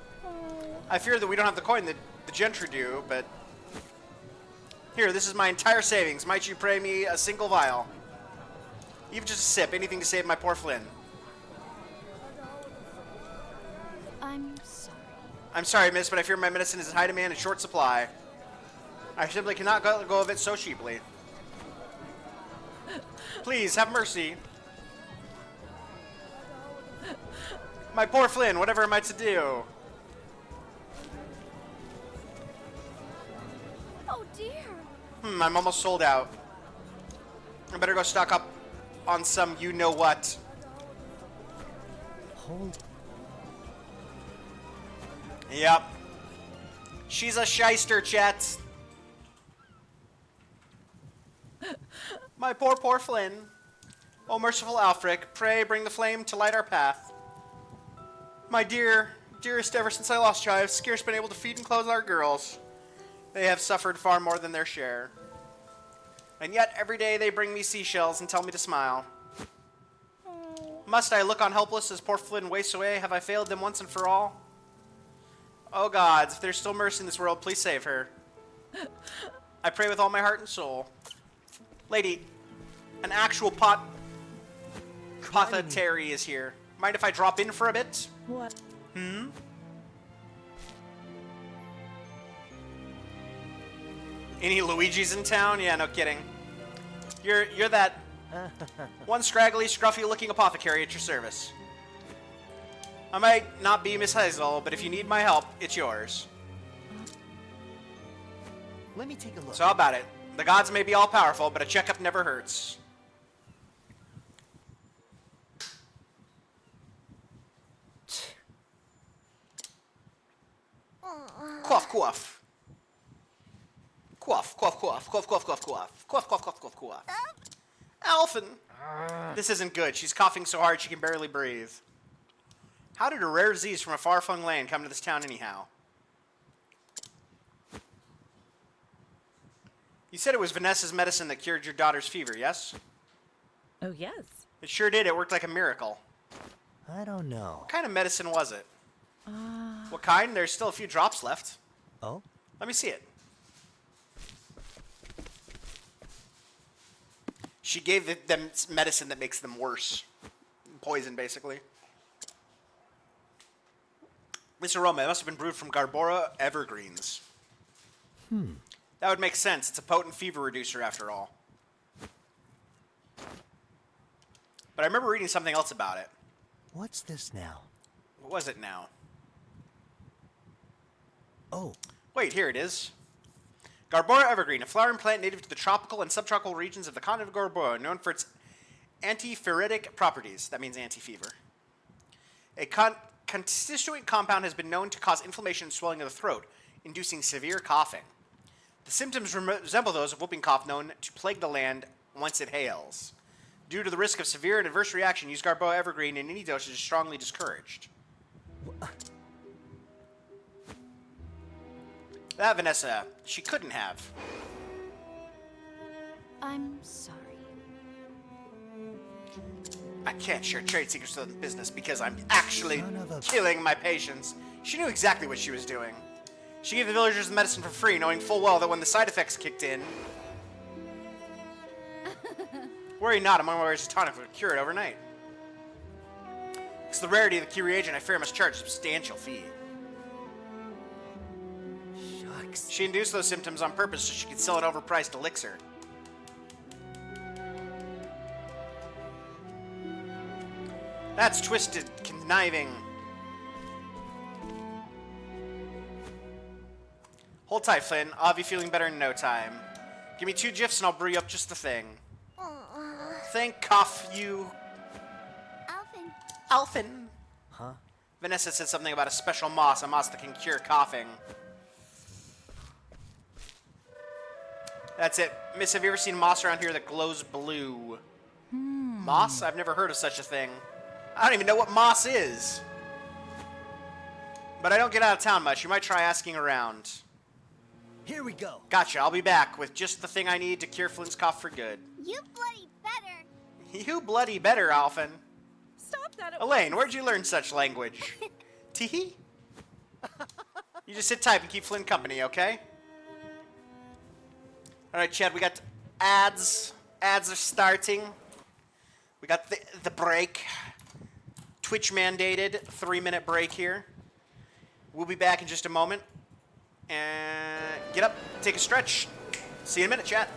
I fear that we don't have the coin that the gentry do, but... Here, this is my entire savings. Might you pray me a single vial? Even just a sip, anything to save my poor Flynn. I'm sorry. I'm sorry, miss, but I fear my medicine is in high demand and short supply. I simply cannot let go of it so cheaply. Please, have mercy. My poor Flynn, whatever am I to do? Oh dear. I'm almost sold out. I better go stock up on some you-know-what. Hold. Yep. She's a shyster, chat. My poor, poor Flynn. Oh, merciful Alfric, pray bring the flame to light our path. My dearest, ever since I lost you, I have scarce been able to feed and clothe our girls. They have suffered far more than their share. And yet, every day they bring me seashells and tell me to smile. Must I look on helpless as poor Flynn wastes away? Have I failed them once and for all? Oh gods, if there's still mercy in this world, please save her. I pray with all my heart and soul. Lady, an actual apothecary is here. Mind if I drop in for a bit? What? Any Luigi's in town? Yeah, no kidding. You're that one scraggly, scruffy-looking apothecary at your service. I might not be Miss Hazel, but if you need my help, it's yours. Let me take a look. So how about it? The gods may be all-powerful, but a checkup never hurts. Quaff, quaff. Quaff, quaff, quaff, quaff, quaff, quaff, quaff. Quaff, quaff, quaff, quaff, quaff. Alphen! This isn't good. She's coughing so hard she can barely breathe. How did a rare disease from a far-flung land come to this town anyhow? You said it was Vanessa's medicine that cured your daughter's fever, yes? Oh, yes. It sure did. It worked like a miracle. I don't know. What kind of medicine was it? What kind? There's still a few drops left. Oh? Let me see it. She gave them medicine that makes them worse. Poison, basically. This aroma, it must have been brewed from Garbora evergreens. That would make sense. It's a potent fever reducer, after all. But I remember reading something else about it. What's this now? What was it now? Oh, Wait, here it is. Garbora evergreen, a flowering plant native to the tropical and subtropical regions of the continent of Garbora, known for its antipyretic properties. That means anti-fever. A constituent compound has been known to cause inflammation and swelling of the throat, inducing severe coughing. The symptoms resemble those of whooping cough known to plague the land once it hails. Due to the risk of severe and adverse reaction, use Garbora evergreen in any dosage is strongly discouraged. That Vanessa, she couldn't have. I'm sorry. I can't share trade secrets with the business because I'm actually Son of a- killing my patients. She knew exactly what she was doing. She gave the villagers the medicine for free, knowing full well that when the side effects kicked in... Worry not, among my wares, tonic would cure it overnight. Because the rarity of the key reagent, I fear I must charge a substantial fee. shucks. She induced those symptoms on purpose so she could sell an overpriced elixir. That's twisted, conniving. Hold tight, Flynn. I'll be feeling better in no time. Give me 2 GIFs and I'll brew you up just the thing. Thank cough you. Alvin. Alphin. Huh? Vanessa said something about a special moss, a moss that can cure coughing. That's it. Miss, have you ever seen moss around here that glows blue? Moss? I've never heard of such a thing. I don't even know what moss is. But I don't get out of town much. You might try asking around. Here we go. Gotcha. I'll be back with just the thing I need to cure Flynn's cough for good. You bloody better. You bloody better, Alphin. Stop that at Elaine, where'd you learn such language? Teehee? You just sit tight and keep Flynn company, okay? Alright, Chad, we got ads. Ads are starting. We got the break. Twitch mandated 3-minute break here. We'll be back in just a moment. And get up, take a stretch. See you in a minute, chat.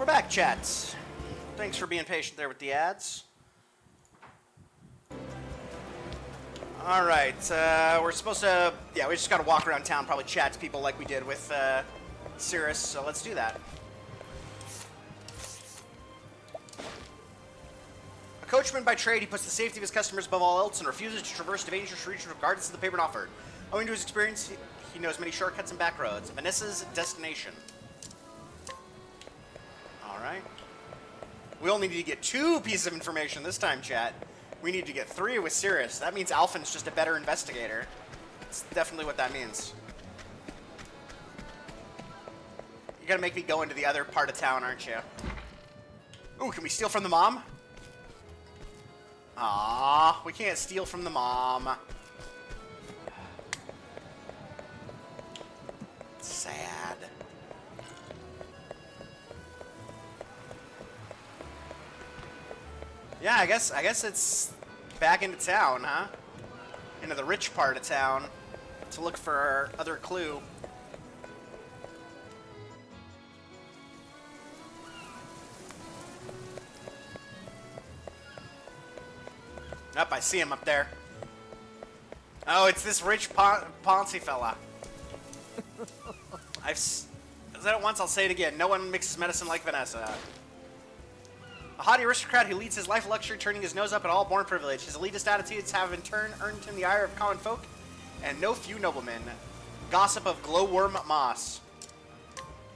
We're back, chats. Thanks for being patient there with the ads. All right, we're supposed to, yeah, we just got to walk around town, probably chat to people like we did with Cirrus, so let's do that. A coachman by trade, he puts the safety of his customers above all else and refuses to traverse the dangerous regions regardless of the payment offered. Owing to his experience, he knows many shortcuts and back roads. Vanessa's destination. All right. We only need to get 2 pieces of information this time, chat. We need to get 3 with Cirrus. That means Alphen's just a better investigator. That's definitely what that means. You're gonna make me go into the other part of town, aren't you? Ooh, can we steal from the mom? Aww, we can't steal from the mom. Sad. Yeah, I guess it's back into town, huh? Into the rich part of town to look for our other clue. Up, I see him up there. Oh, it's this rich Ponzi fella. I've said it once, I'll say it again. No one mixes medicine like Vanessa. A haughty aristocrat who leads his life of luxury, turning his nose up at all born privilege. His elitist attitudes have in turn earned him the ire of common folk and no few noblemen. Gossip of glowworm moss.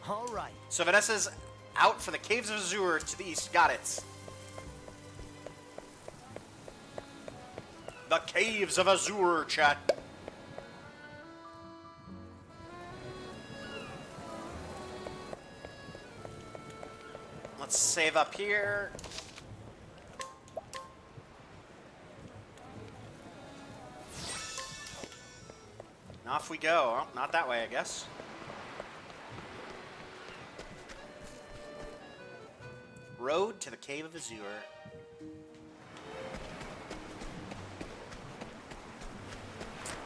All right. So Vanessa's out for the Caves of Azure to the east. Got it. The Caves of Azure, chat. Let's save up here. And off we go. Oh, not that way, I guess. Road to the Cave of Azure.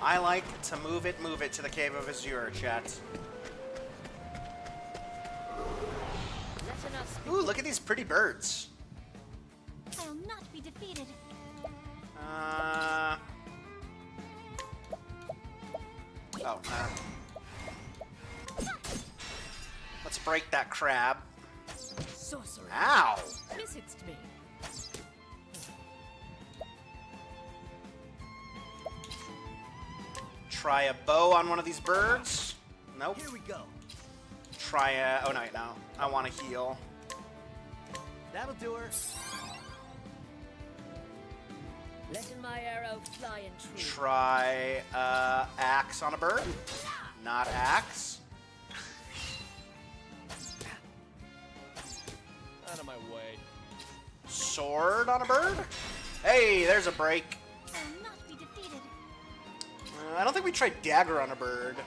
I like to move it to the Cave of Azure, chat. Ooh, look at these pretty birds. I'll not be defeated. Let's break that crab. Sorcery. Ow! Visits me. Try a bow on one of these birds. Nope. Here we go. Try a... Oh, no, no. I want to heal. That'll do her. Letting my arrow fly in true. Try axe on a bird. Not axe. Out of my way. Sword on a bird. Hey, there's a break. I'll not be defeated. I don't think we tried dagger on a bird.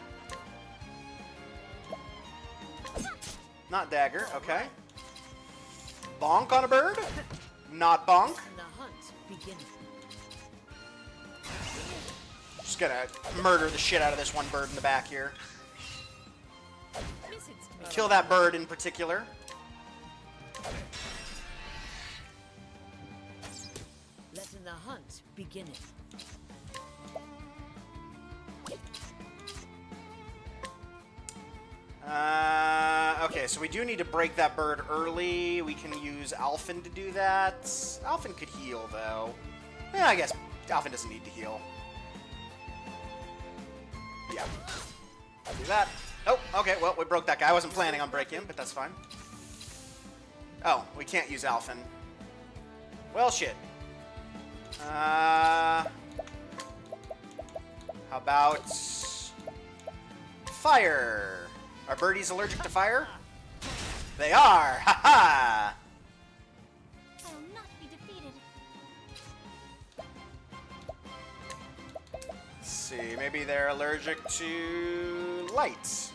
Not dagger, okay. Bonk on a bird? Not bonk. And the hunt begins. Just gonna murder the shit out of this one bird in the back here. Visits me. Kill that bird in particular. Letting the hunt beginneth. Okay, so we do need to break that bird early. We can use Alphen to do that. Alphen could heal, though. Yeah, I guess Alphen doesn't need to heal. Yeah. I'll do that. Oh, okay, well, we broke that guy. I wasn't planning on breaking him, but that's fine. Oh, we can't use Alphen. Well, shit. How about... fire? Are birdies allergic to fire? They are! Ha-ha! I'll not be defeated. Let's see, maybe they're allergic to lights.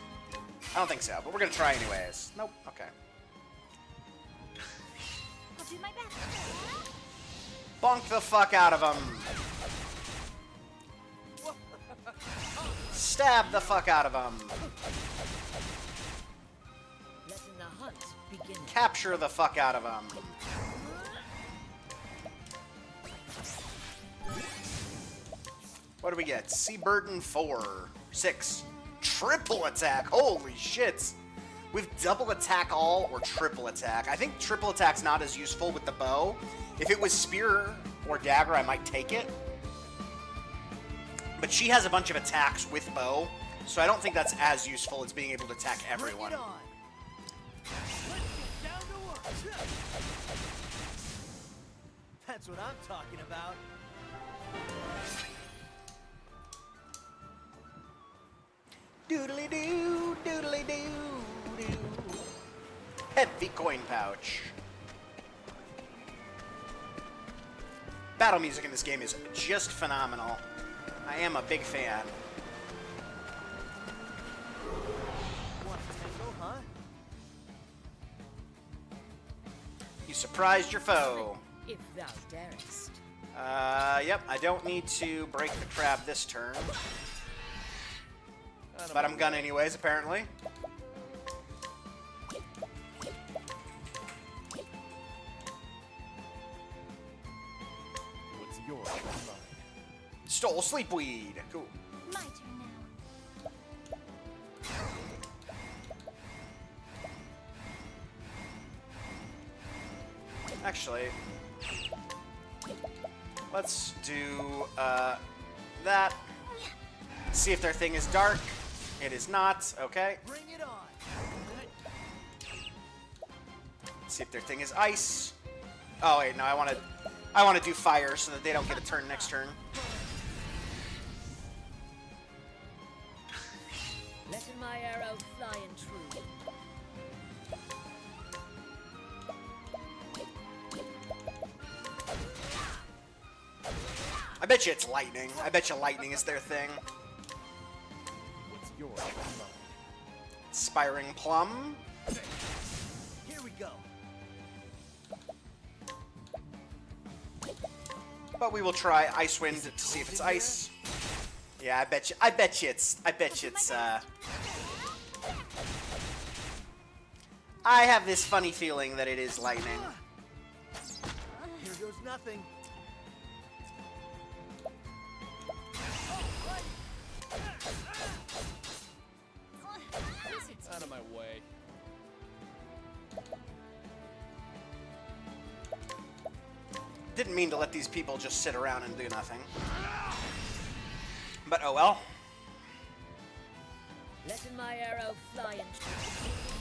I don't think so, but we're gonna try anyways. Nope, okay. I'll do my best. Bonk the fuck out of them! Stab the fuck out of them! Letting the hunt begin. capture the fuck out of him. What do we get? Sea Burden 4. 6. Triple attack. Holy shit. With double attack all or triple attack. I think triple attack's not as useful with the bow. If it was spear or dagger, I might take it. But she has a bunch of attacks with bow, so I don't think that's as useful as being able to attack everyone. That's what I'm talking about. Doodly doo, doodly doo, doo. Heavy coin pouch. Battle music in this game is just phenomenal. I am a big fan. Want to tangle, huh? You surprised your foe. If thou darest. Yep, I don't need to break the crab this turn. But I'm gonna anyways, apparently. What's yours? Mine. Stole sleepweed. Cool. My turn now. Actually, let's do that. See if their thing is dark. It is not. Okay. Bring it on. See if their thing is ice. Oh wait, no, I want to do fire so that they don't get a turn next turn. Letting my arrow fly and true. I bet you it's lightning. I bet you lightning is their thing. What's yours? Mine. Spiring plum. Here we go. But we will try ice wind to see if it's ice. Yeah, I bet you it's I have this funny feeling that it is lightning. Here goes nothing. Out of my way. Didn't mean to let these people just sit around and do nothing. But oh well. Letting my arrow fly and true.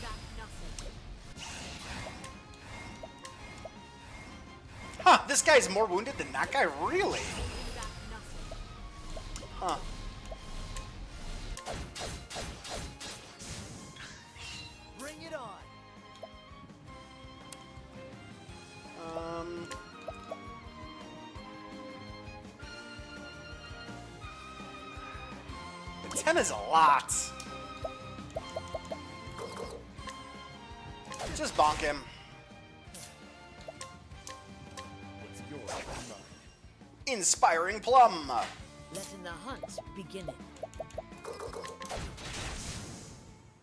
Got nothing. Huh, this guy's more wounded than that guy? Really? Got nothing. Huh. Bring it on. The 10 is a lot. Just bonk him. What's yours? Mine. Inspiring plum. Letting the hunt begin.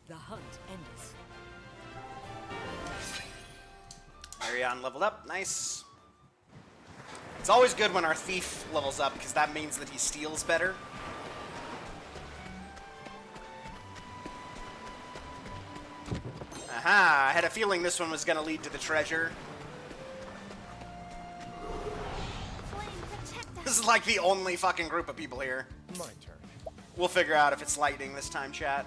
The hunt endeth. Marion leveled up. Nice. It's always good when our thief levels up because that means that he steals better. Aha! I had a feeling this one was going to lead to the treasure. Flame, protect us. This is like the only fucking group of people here. My turn. We'll figure out if it's lightning this time, chat.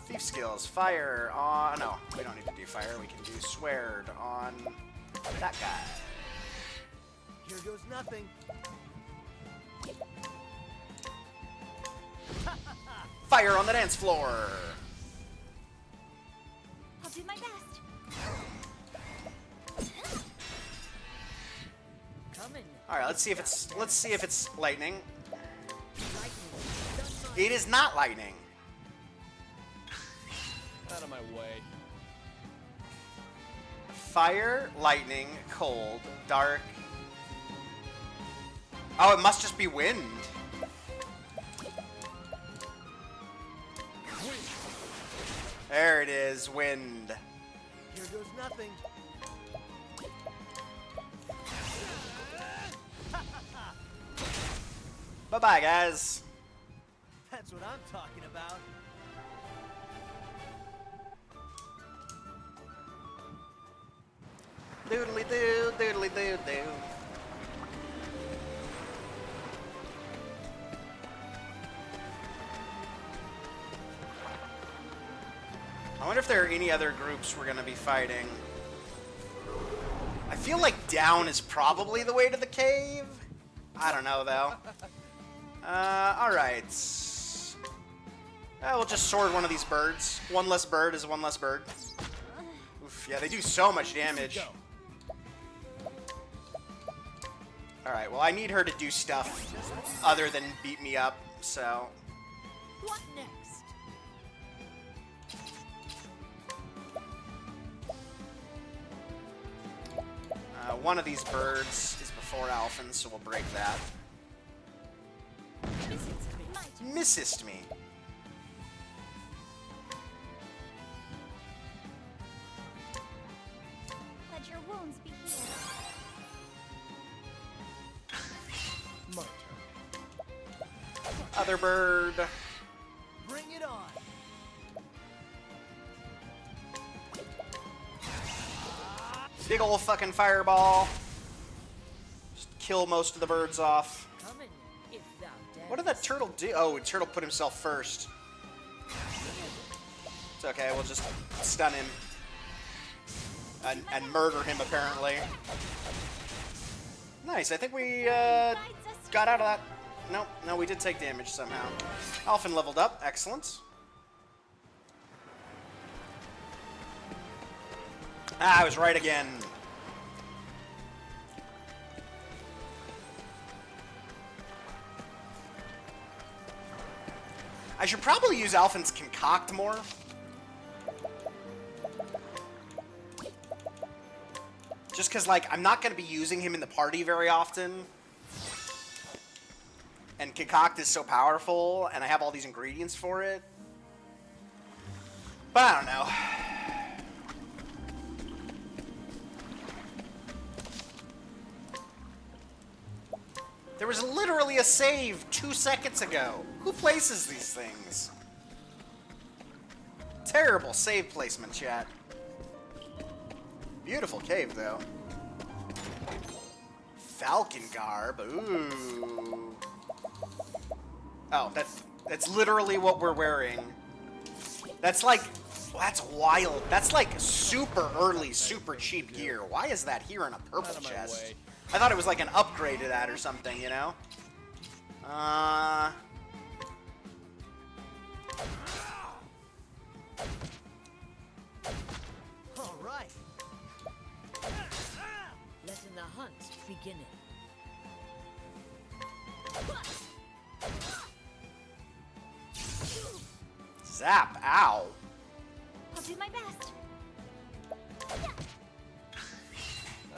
Thief skills. Fire on... No, we don't need to do fire. We can do sweared on that guy. Here goes nothing. Fire on the dance floor. I'll do my best. Coming. All right, let's see if it's lightning. Lightning. Done my It is not lightning. Out of my way. Fire, lightning, cold, dark. Oh, it must just be wind. There it is, wind. Here goes nothing. Bye-bye, guys. That's what I'm talking about. Doodly-doo, doodly-doo-doo. I wonder if there are any other groups we're going to be fighting. I feel like down is probably the way to the cave. I don't know, though. Alright. We'll just sword one of these birds. One less bird is one less bird. Oof, yeah, they do so much damage. Alright, well, I need her to do stuff other than beat me up, so... What next? One of these birds is before Alphen, so we'll break that. Missist me. Let your wounds be healed. My turn. Other bird. Bring it on. Big ol' fucking fireball. Just kill most of the birds off. Coming, if thou What did that turtle do? Oh, the turtle put himself first. It's okay, we'll just stun him. And murder him, apparently. Nice, I think we got out of that. Nope, no, we did take damage somehow. Alphen leveled up, excellent. Ah, I was right again. I should probably use Alphen's Concoct more. Just because, like, I'm not going to be using him in the party very often. And Concoct is so powerful, and I have all these ingredients for it. But I don't know. There was literally a save 2 seconds ago. Who places these things? Terrible save placement, chat. Beautiful cave, though. Falcon garb. Ooh. Oh, that's literally what we're wearing. That's like, that's wild. That's like super early, super cheap gear. Why is that here in a purple chest? I thought it was like an upgrade to that or something, you know? All right. letting the hunt begin. Zap, ow. I'll do my best.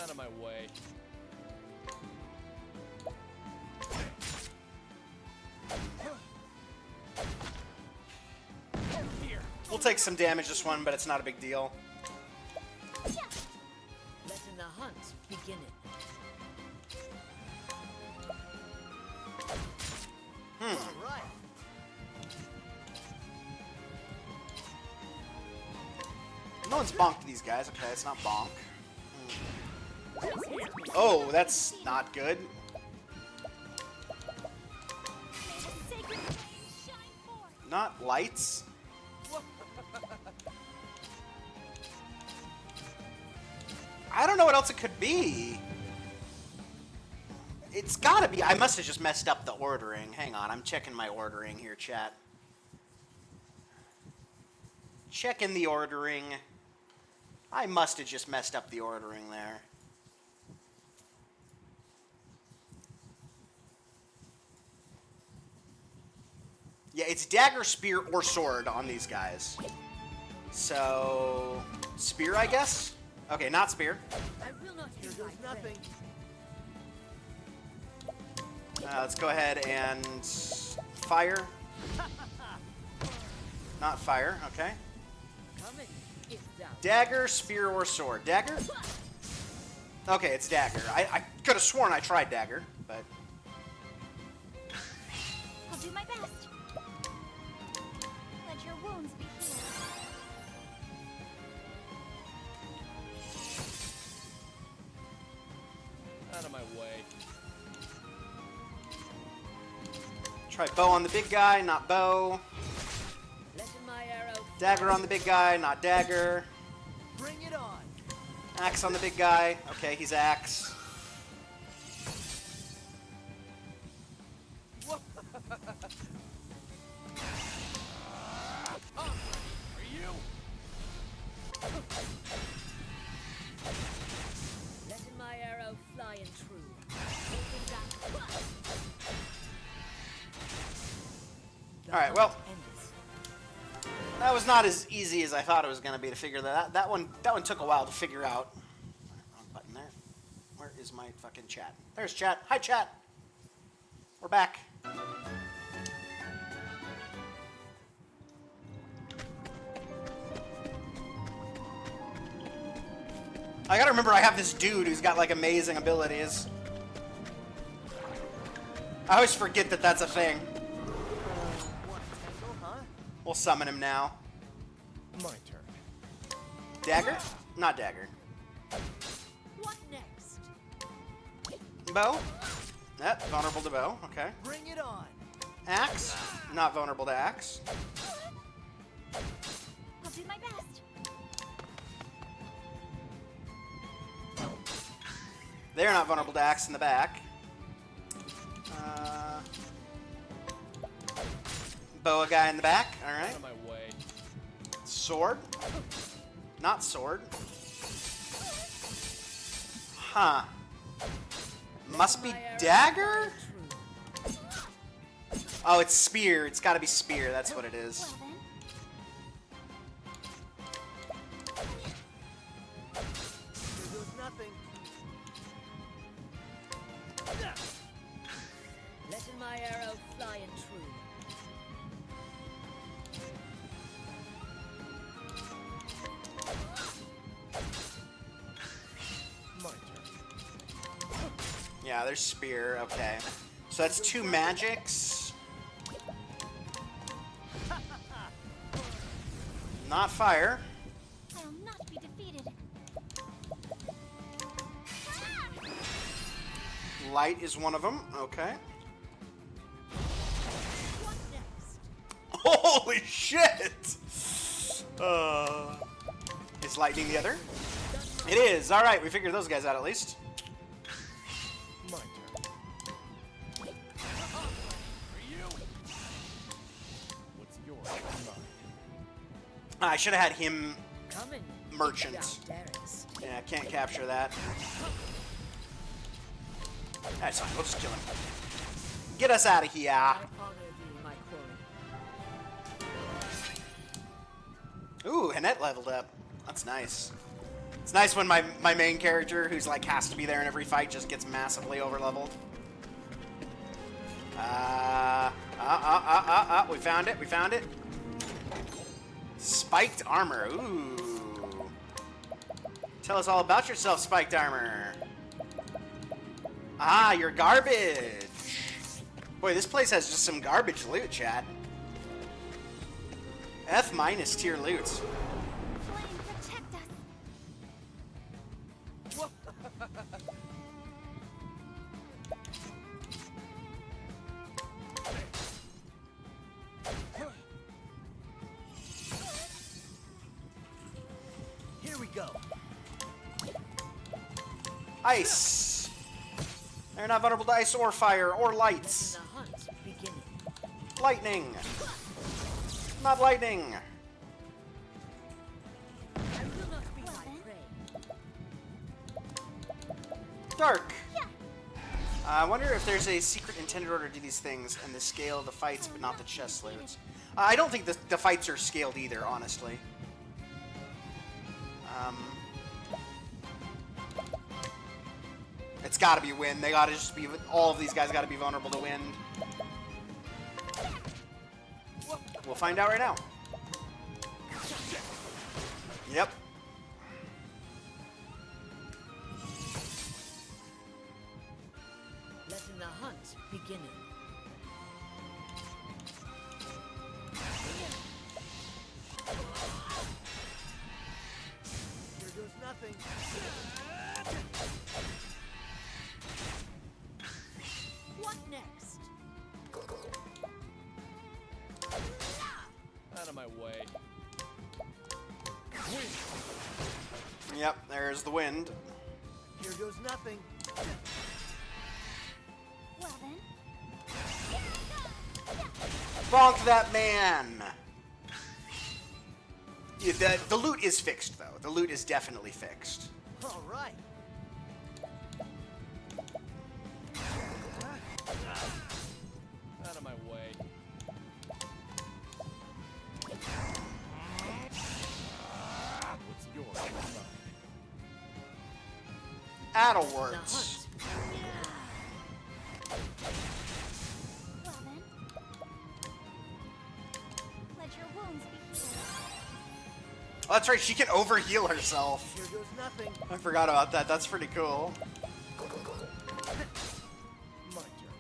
Out of my way. We'll take some damage this one, but it's not a big deal. Letting the hunt begin. All right. No one's bonked these guys. Okay, it's not bonk. Oh, that's not good. May the sacred flame shine forth. Not lights. I don't know what else it could be. It's gotta be. I must have just messed up the ordering. Hang on, I'm checking my ordering here, chat. Checking the ordering. I must have just messed up the ordering there. Yeah, it's dagger, spear, or sword on these guys. So, spear, I guess? Okay, not spear. I will not Here use goes my nothing. Let's go ahead and fire. Not fire, okay. Dagger, spear, or sword. Dagger? Okay, it's dagger. I could have sworn I tried dagger, but... I'll do my best. Let your wounds be healed. Out of my way. Try bow on the big guy, not bow. Dagger on the big guy, not dagger. Bring it on. Axe on the big guy. Okay, he's axe. Are you? Letting my arrow fly and true. Alright, well, that was not as easy as I thought it was going to be to figure that. That one took a while to figure out. Wrong button there. Where is my fucking chat? There's chat. Hi, chat. We're back. I gotta remember I have this dude who's got, like, amazing abilities. I always forget that that's a thing. We'll summon him now. My turn. Dagger? Not dagger. What next? Bow? Yep, vulnerable to bow. Okay. Bring it on. Axe? Not vulnerable to axe. I'll do my best. They're not vulnerable to axe in the back. Bow a guy in the back. All right. Out of my way. Sword? Not sword. Huh. Must be dagger? Oh, it's spear. It's gotta be spear. That's what it is. Well then. Here goes nothing. Letting my arrow fly and true. My turn. Yeah, there's spear. Okay. So that's 2 magics. Not fire. I'll not be defeated. Light is one of them. Okay. What next? Holy shit! Is lightning the other? It is. All right, we figured those guys out at least. My turn. Are you? What's yours? Mine. I should have had him Coming. merchant. Yeah, I can't capture that. That's fine. We'll just kill him. Get us out of here. I honor thee, my quarry. Ooh, Annette leveled up. That's nice. It's nice when my main character, who's like has to be there in every fight, just gets massively overleveled. We found it. We found it. Spiked armor. Ooh. Tell us all about yourself, spiked armor. Ah, you're garbage. Boy, this place has just some garbage loot, chat. F- tier loot. Flame, protect us. Here we go. Ice. They're not vulnerable to ice or fire or lights. The hunt beginning. Lightning. Not lightning. I will not be my prey. Dark. I wonder if there's a secret intended order to do these things and the scale of the fights, but not the chest loads. I don't think the fights are scaled either, honestly. It's got to be wind. They got to just be. All of these guys got to be vulnerable to wind. We'll find out right now. Yep. Letting the hunt beginning. Here goes nothing. What next? Out of my way. Yep, there's the wind. Here goes nothing. Well then. Bonk that man! Yeah, the loot is fixed, though. The loot is definitely fixed. All right. Out of my way. What's yours? Addlewards. Well then. Let your wounds be healed. Oh, that's right, she can overheal herself. Here goes nothing. I forgot about that. That's pretty cool. My turn.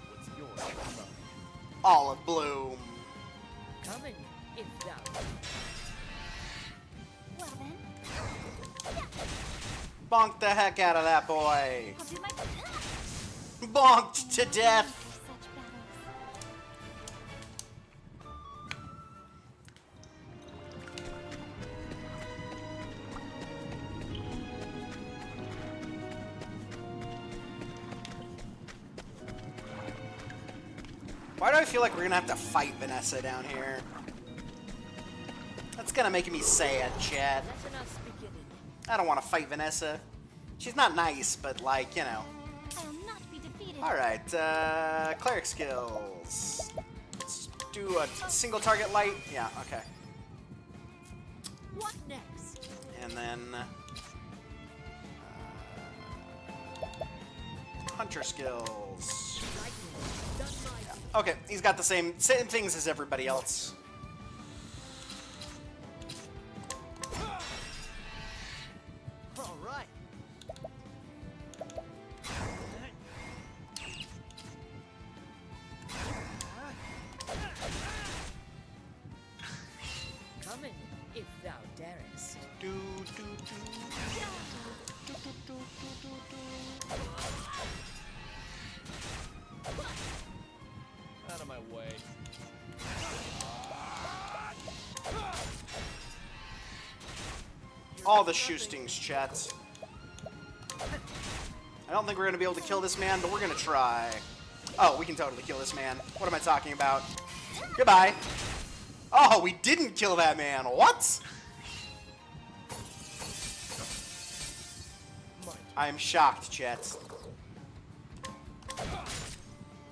What's yours? Olive Bloom. Coming, if thou. Well then. Bonk the heck out of that boy. I'll do my Bonked to death. such battles. Why do I feel like we're gonna have to fight Vanessa down here? That's gonna make me sad, chat. Letting us beginning. I don't want to fight Vanessa. She's not nice, but like, you know. I'll not be defeated. Alright, cleric skills. Let's do a single target light. Yeah, okay. What next? And then... hunter skills. Lightning. Done my duty. Okay, he's got the same things as everybody else. All right. Coming, if thou darest. Do, do, do. Out of my way. All the shoostings, chat. I don't think we're gonna be able to kill this man, but we're gonna try. Oh, we can totally kill this man. What am I talking about? Goodbye. Oh, we didn't kill that man. What? I am shocked, chat.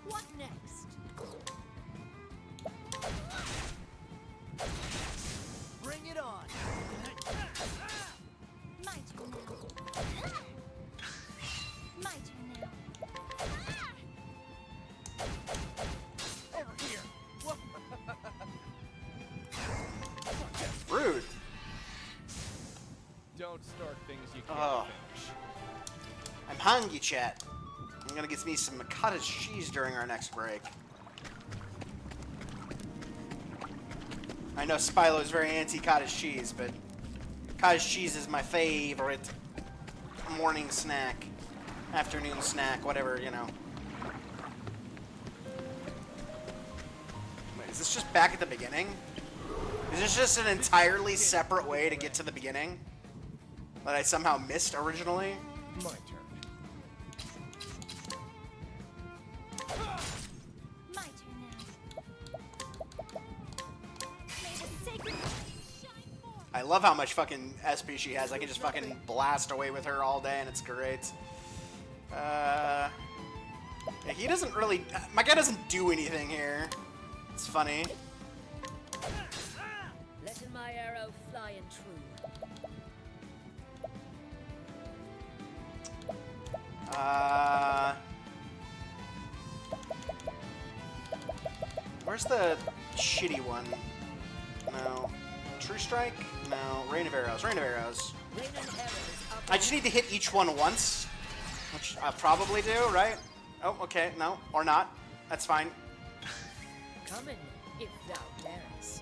What next? Bring it on. My turn now. My turn now. Over here. Whoa. Rude. Don't start things you can't Oh. finish. I'm hungry, chat. I'm gonna get me some cottage cheese during our next break. I know Spilo is very anti-cottage cheese, but cottage cheese is my favorite morning snack, afternoon snack, whatever, you know. Wait, is this just back at the beginning? Is this just an entirely separate way to get to the beginning that I somehow missed originally? My turn. My turn now. May the sacred flame shine forth. I love how much fucking SP she has. I can just fucking blast away with her all day, and it's great. Yeah, he doesn't really... My guy doesn't do anything here. It's funny. Letting my arrow fly and true. Where's the shitty one? No. True Strike? No. Rain of Arrows. Rain of Arrows. Rain and arrows up. I just need to hit each one once, which I probably do, right? Oh, okay. No. Or not. That's fine. Come in, if thou darest.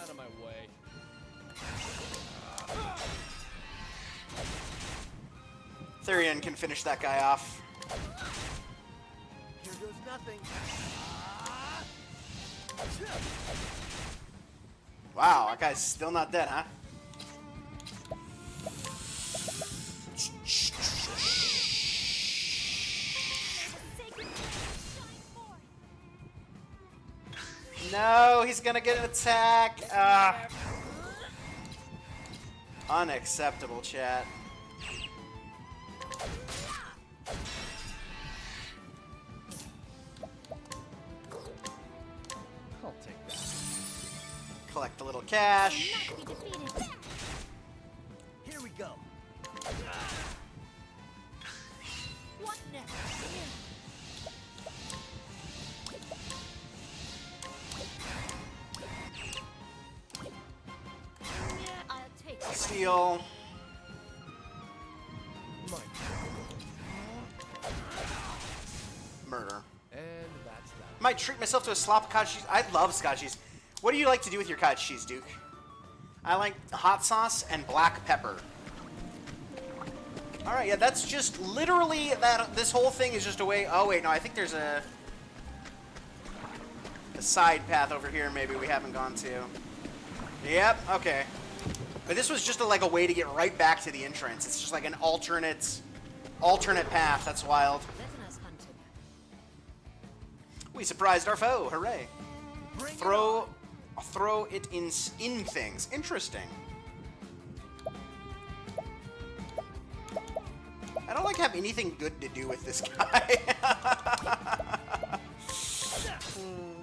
Out of my way. Therian can finish that guy off. Here goes nothing. Wow, that guy's still not dead, huh? No, he's gonna get an attack. Unacceptable, chat. I'll take that. Collect a little cash. Here we go. What next? I'll take it. Steal. Murder. And that's that. Might treat myself to a slop of cottage cheese. I love cottage cheese. What do you like to do with your cottage cheese, Duke? I like hot sauce and black pepper. All right, yeah, that's just literally that. This whole thing is just a way. Oh wait, no, I think there's a side path over here. Maybe we haven't gone to. Yep. Okay. But this was just like a way to get right back to the entrance. It's just like an alternate path. That's wild. Let us hunt him. We surprised our foe. Hooray! Bring it Throw it in things. Interesting. I don't like have anything good to do with this guy.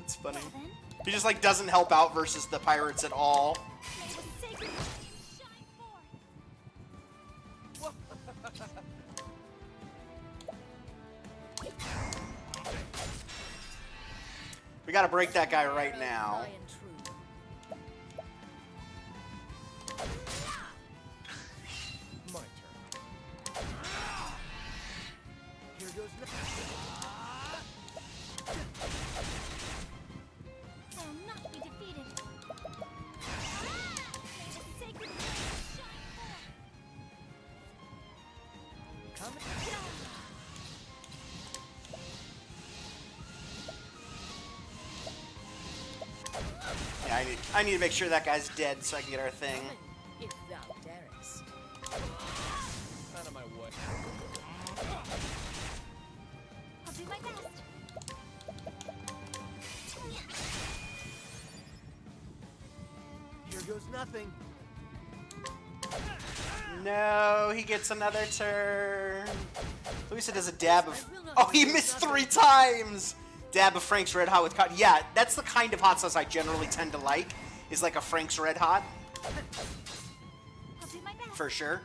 It's funny. He just like doesn't help out versus the pirates at all. We gotta break that guy right now. Fly and true. My turn. Here goes nothing. I'll not be defeated. May the sacred flame shine forth. Come in. Yeah, I need to make sure that guy's dead so I can get our thing. Come in, if thou darest. Out of my way. I'll do my best. Here goes nothing. No, he gets another turn. Luisa does a dab of. Oh, he missed 3 times. Dab of Frank's Red Hot with cotton. Yeah, that's the kind of hot sauce I generally tend to like. Is like a Frank's Red Hot. I'll do my best. For sure.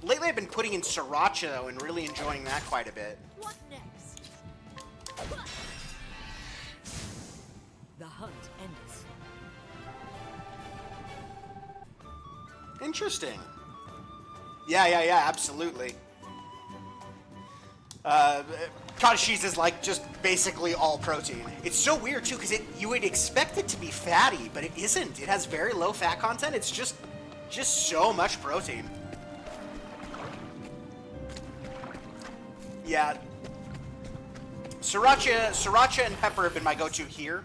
Lately I've been putting in sriracha though and really enjoying that quite a bit. What next? The hunt endeth. Interesting. Yeah, absolutely. Cottage cheese is like just basically all protein. It's so weird too because you would expect it to be fatty, but it isn't. It has very low fat content. It's just so much protein. Yeah. Sriracha and pepper have been my go-to here.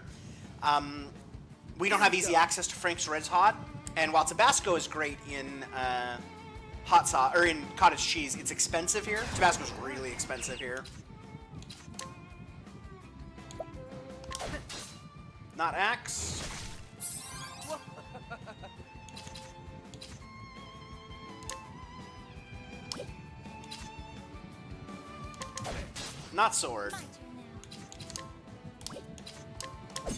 We don't have easy access to Frank's Red Hot, and while Tabasco is great in hot sauce or in cottage cheese, it's expensive here. Tabasco's really expensive here. Not axe. Not sword. My turn now.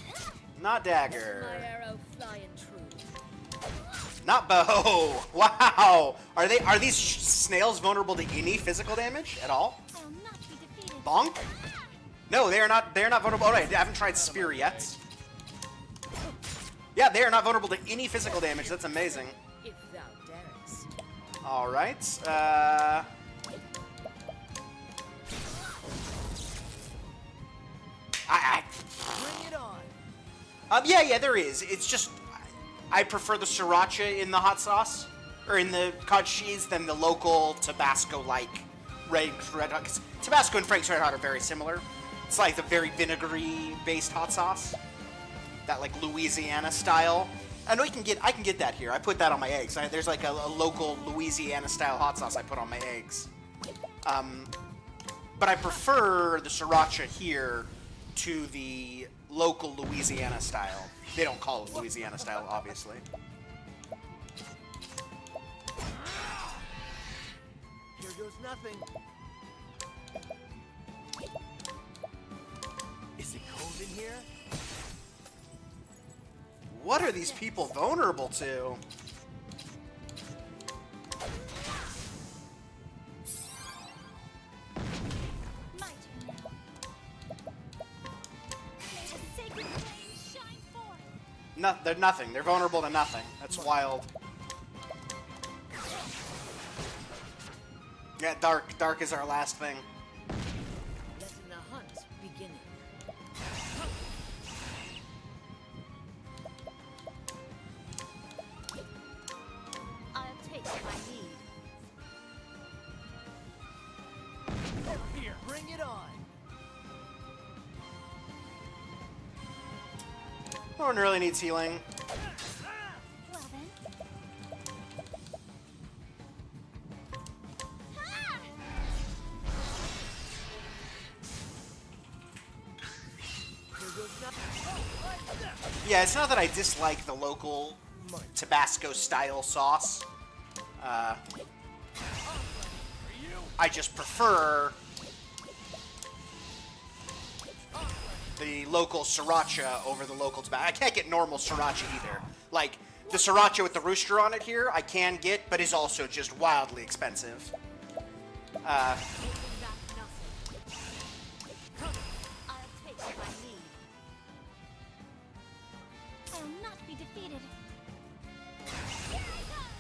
Not dagger. My arrow flying true. Not bow. Wow. Are these snails vulnerable to any physical damage at all? I will not be defeated. Bonk? No, they are not. They are not vulnerable. Oh, right, I haven't tried spear yet. Yeah, they are not vulnerable to any physical damage. That's amazing. If thou darest. All right. Bring it on. Yeah, there is. It's just I prefer the sriracha in the hot sauce or in the cottage cheese than the local Tabasco-like red hot. 'Cause Tabasco and Frank's Red Hot are very similar. It's like the very vinegary-based hot sauce, that like Louisiana style. I know I can get that here. I put that on my eggs. There's like a local Louisiana style hot sauce I put on my eggs. But I prefer the sriracha here to the local Louisiana style. They don't call it Louisiana style, obviously. Here goes nothing. Is it cold in here? What are these people vulnerable to? My turn now. May the sacred flame shine forth. No, they're nothing. They're vulnerable to nothing. That's wild. Yeah, dark is our last thing. Letting the hunt begin. I'll take what I need. Here, bring it on. No one really needs healing. Well then. Here goes nothing. Yeah, it's not that I dislike the local Tabasco style sauce. I just prefer the local sriracha over the local Tabasco. I can't get normal sriracha either. Like, the sriracha with the rooster on it here, I can get, but is also just wildly expensive. I'll take what I need. I will not be defeated. Here I come!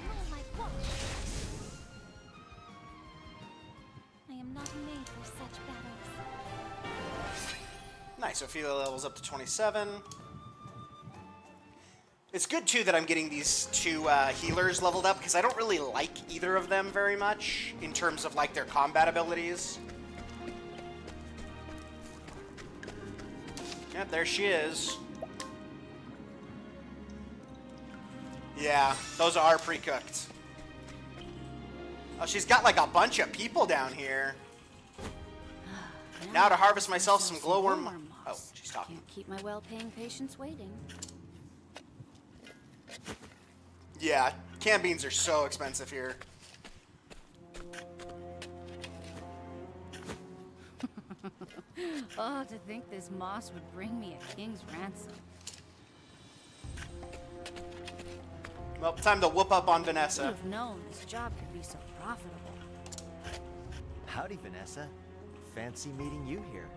Roll my quote. I am not made for such battles. Nice, Ophelia levels up to 27. It's good, too, that I'm getting these two healers leveled up, because I don't really like either of them very much in terms of, like, their combat abilities. Yep, there she is. Yeah, those are pre-cooked. Oh, she's got, like, a bunch of people down here. Now to harvest myself some glowworm... Oh, she's talking. Can't keep my well-paying patients waiting. Yeah, canned beans are so expensive here. Oh, to think this moss would bring me a king's ransom. Well, time to whoop up on Who'd Vanessa. have known this job could be so profitable? Howdy, Vanessa. Fancy meeting you here.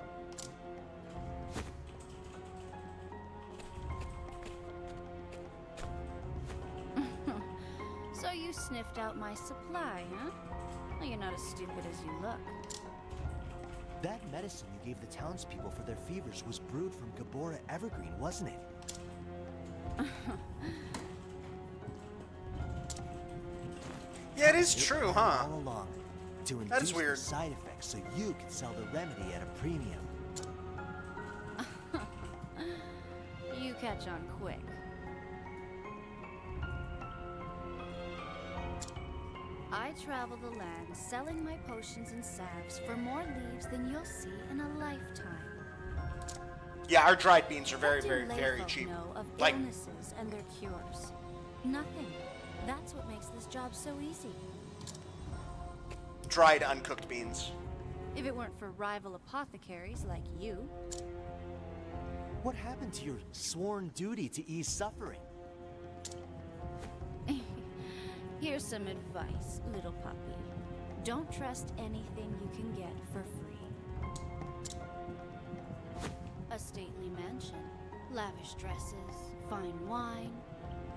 So you sniffed out my supply, huh? Well, you're not as stupid as you look. That medicine you gave the townspeople for their fevers was brewed from Gabora Evergreen, wasn't it? Yeah, it is It true, was huh? All along, to That is induce weird. the side effects so you could sell the remedy at a premium. You catch on quick. I travel the land selling my potions and salves for more leaves than you'll see in a lifetime. Yeah, our dried beans are very, What do very, lay very folk cheap. know of Like, illnesses and their cures? Nothing. That's what makes this job so easy. dried, uncooked beans. If it weren't for rival apothecaries like you. What happened to your sworn duty to ease suffering? Here's some advice, little puppy. Don't trust anything you can get for free. A stately mansion, lavish dresses, fine wine.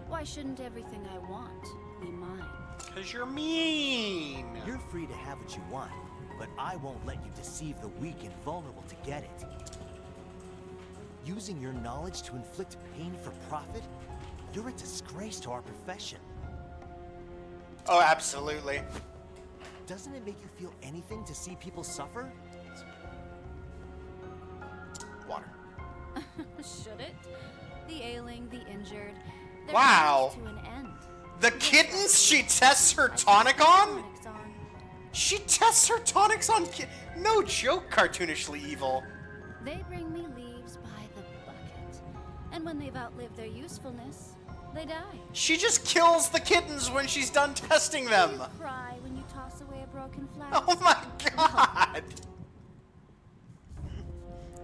Why shouldn't everything I want be mine? 'Cause you're mean. You're free to have what you want, but I won't let you deceive the weak and vulnerable to get it. Using your knowledge to inflict pain for profit? You're a disgrace to our profession. Oh, absolutely. Doesn't it make you feel anything to see people suffer? Water. Should it? The ailing, the injured. They're Wow. coming to an end. The kittens she tests her tonic on? She tests her tonics on no joke, cartoonishly evil. They bring me leaves by the bucket. And when they've outlived their usefulness, they die. She just kills the kittens when she's done testing them. You cry when you toss away a broken flower. Oh my god.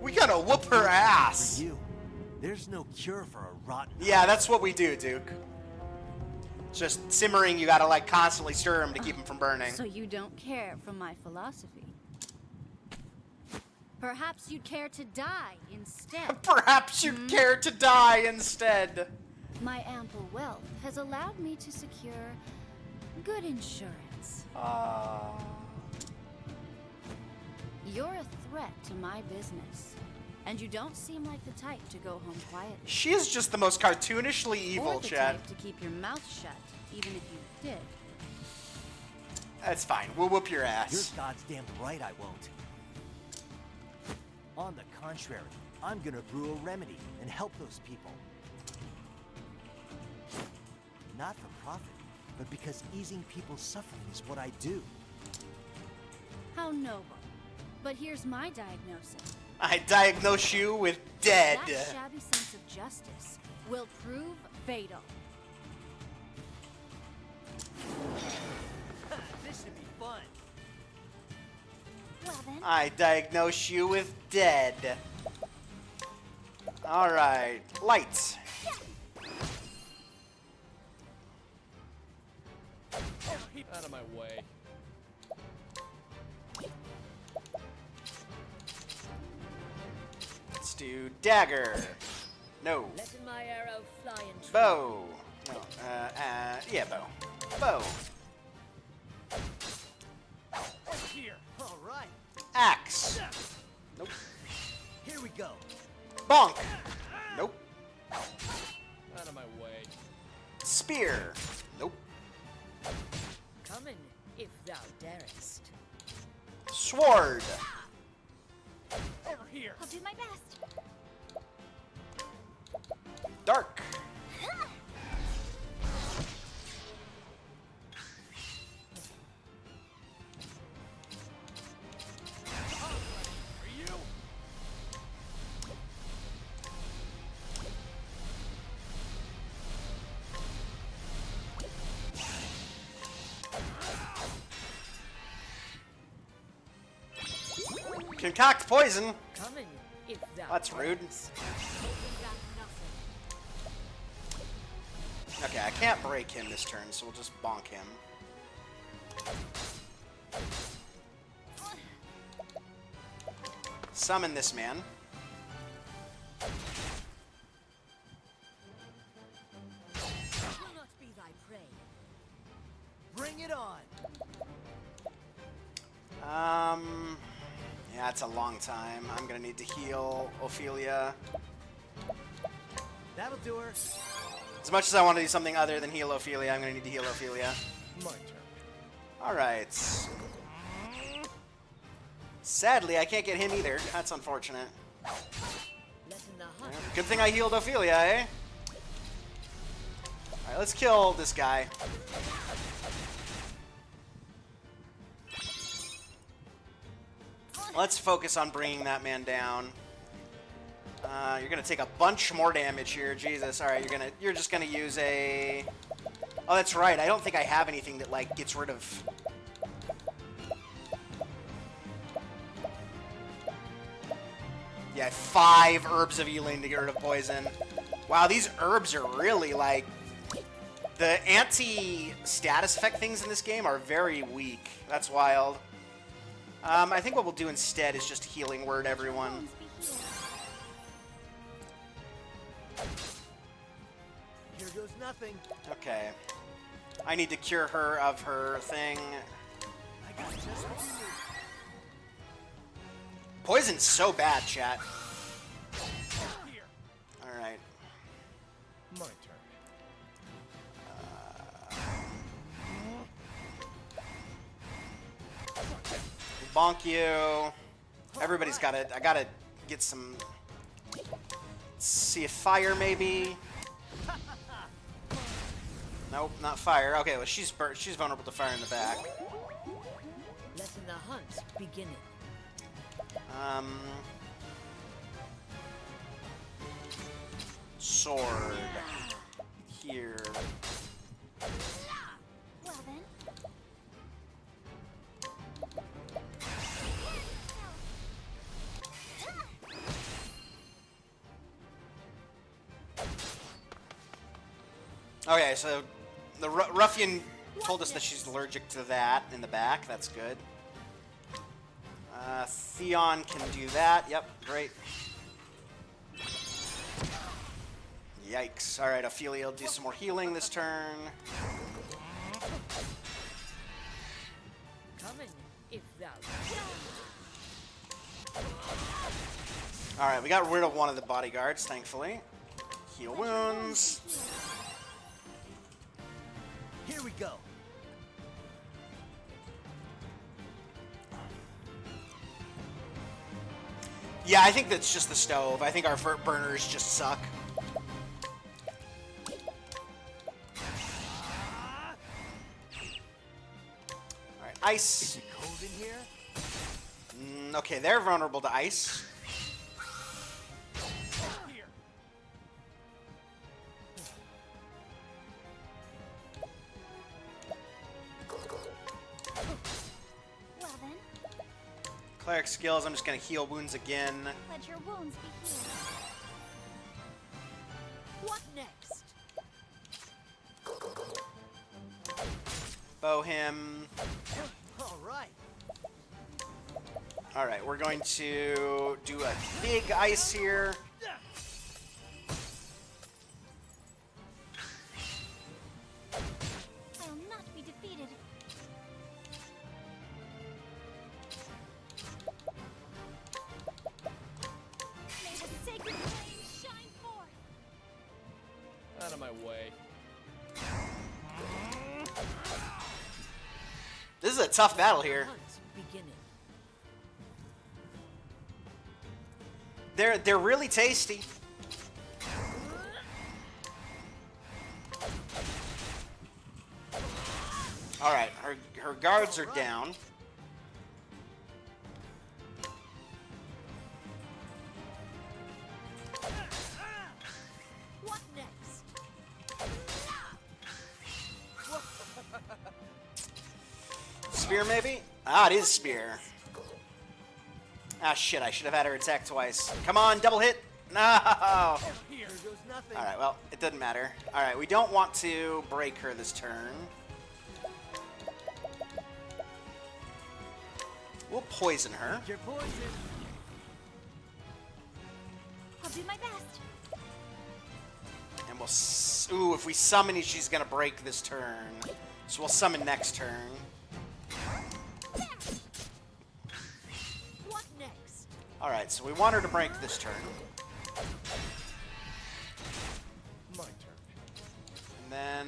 We gotta whoop her ass. For you, there's no cure for a rotten. Yeah, that's what we do, Duke. Just simmering, you gotta like constantly stir them to keep them from burning. So you don't care for my philosophy. Perhaps you'd care to die instead. Perhaps you'd care to die instead. My ample wealth has allowed me to secure good insurance. You're a threat to my business, and you don't seem like the type to go home quietly. She is just the most cartoonishly evil, or the Chad. type to keep your mouth shut, even if you did. That's fine. We'll whoop your ass. You're goddamn right I won't. On the contrary, I'm gonna brew a remedy and help those people. Not for profit, but because easing people's suffering is what I do. How noble. But here's my diagnosis. I diagnose you with dead. That shabby sense of justice will prove fatal. This should be fun. Well then. I diagnose you with dead. Alright, lights. Out of my way. Let's do dagger. No. Letting my arrow fly and true. Bow. No, yeah, bow. Bow. Over here. All right, Axe. Nope. here we go. Bonk. Nope. Out of my way. Spear. Nope. Coming, if thou darest. Sword. Over here. I'll do my best. Dark. Are you? Concoct poison. Coming, if thou That's rude. darest. Okay, I can't break him this turn, so we'll just bonk him. Summon this man. Will not be thy prey. Bring it on. Yeah, it's a long time. I'm gonna need to heal Ophelia. That'll do her. As much as I want to do something other than heal Ophelia, I'm gonna need to heal Ophelia. My turn. Alright. Sadly, I can't get him either. That's unfortunate. Letting the hunt. Good thing I healed Ophelia, eh? Alright, let's kill this guy. Let's focus on bringing that man down. You're gonna take a bunch more damage here, Jesus. All right, you're just gonna use a. Oh, that's right. I don't think I have anything that like gets rid of. Yeah, 5 herbs of healing to get rid of poison. Wow, these herbs are really, like... The anti-status effect things in this game are very weak. That's wild. I think what we'll do instead is just healing word everyone. Here goes nothing. Okay. I need to cure her of her thing. I got just what you need. Poison's so bad, chat. Alright. My turn. Bonk you. Everybody's got it. I gotta get some... Let's see if fire, maybe? Nope, not fire. Okay, well, she's vulnerable to fire in the back. Letting the hunt begin. Sword. Here. Well then. Okay, so the ruffian told us that she's allergic to that in the back. That's good. Theon can do that. Yep, great. Yikes. Alright, Ophelia will do some more healing this turn. Coming, if thou. Alright, we got rid of one of the bodyguards, thankfully. Heal wounds. Here we go. Yeah, I think that's just the stove. I think our burners just suck. Alright, ice. Is it cold in here? Okay, they're vulnerable to ice. Well then, Cleric skills, I'm just gonna heal wounds again. let your wounds be healed. What next? Bow him. All right. Alright, we're going to do a big ice here. I will not be defeated. May the sacred flame shine forth. Out of my way. This is a tough battle here. Hunt beginning. They're really tasty. Alright, her guards are down. What next? Spear, maybe? Ah, it is spear. Ah, shit, I should have had her attack twice. Come on, double hit! No! Here goes nothing. Alright, well, it doesn't matter. Alright, we don't want to break her this turn. We'll poison her. Your poison. I'll do my best. And we'll... Ooh, if we summon, she's gonna break this turn. So we'll summon next turn. What next? Alright, so we want her to break this turn. My turn. And then...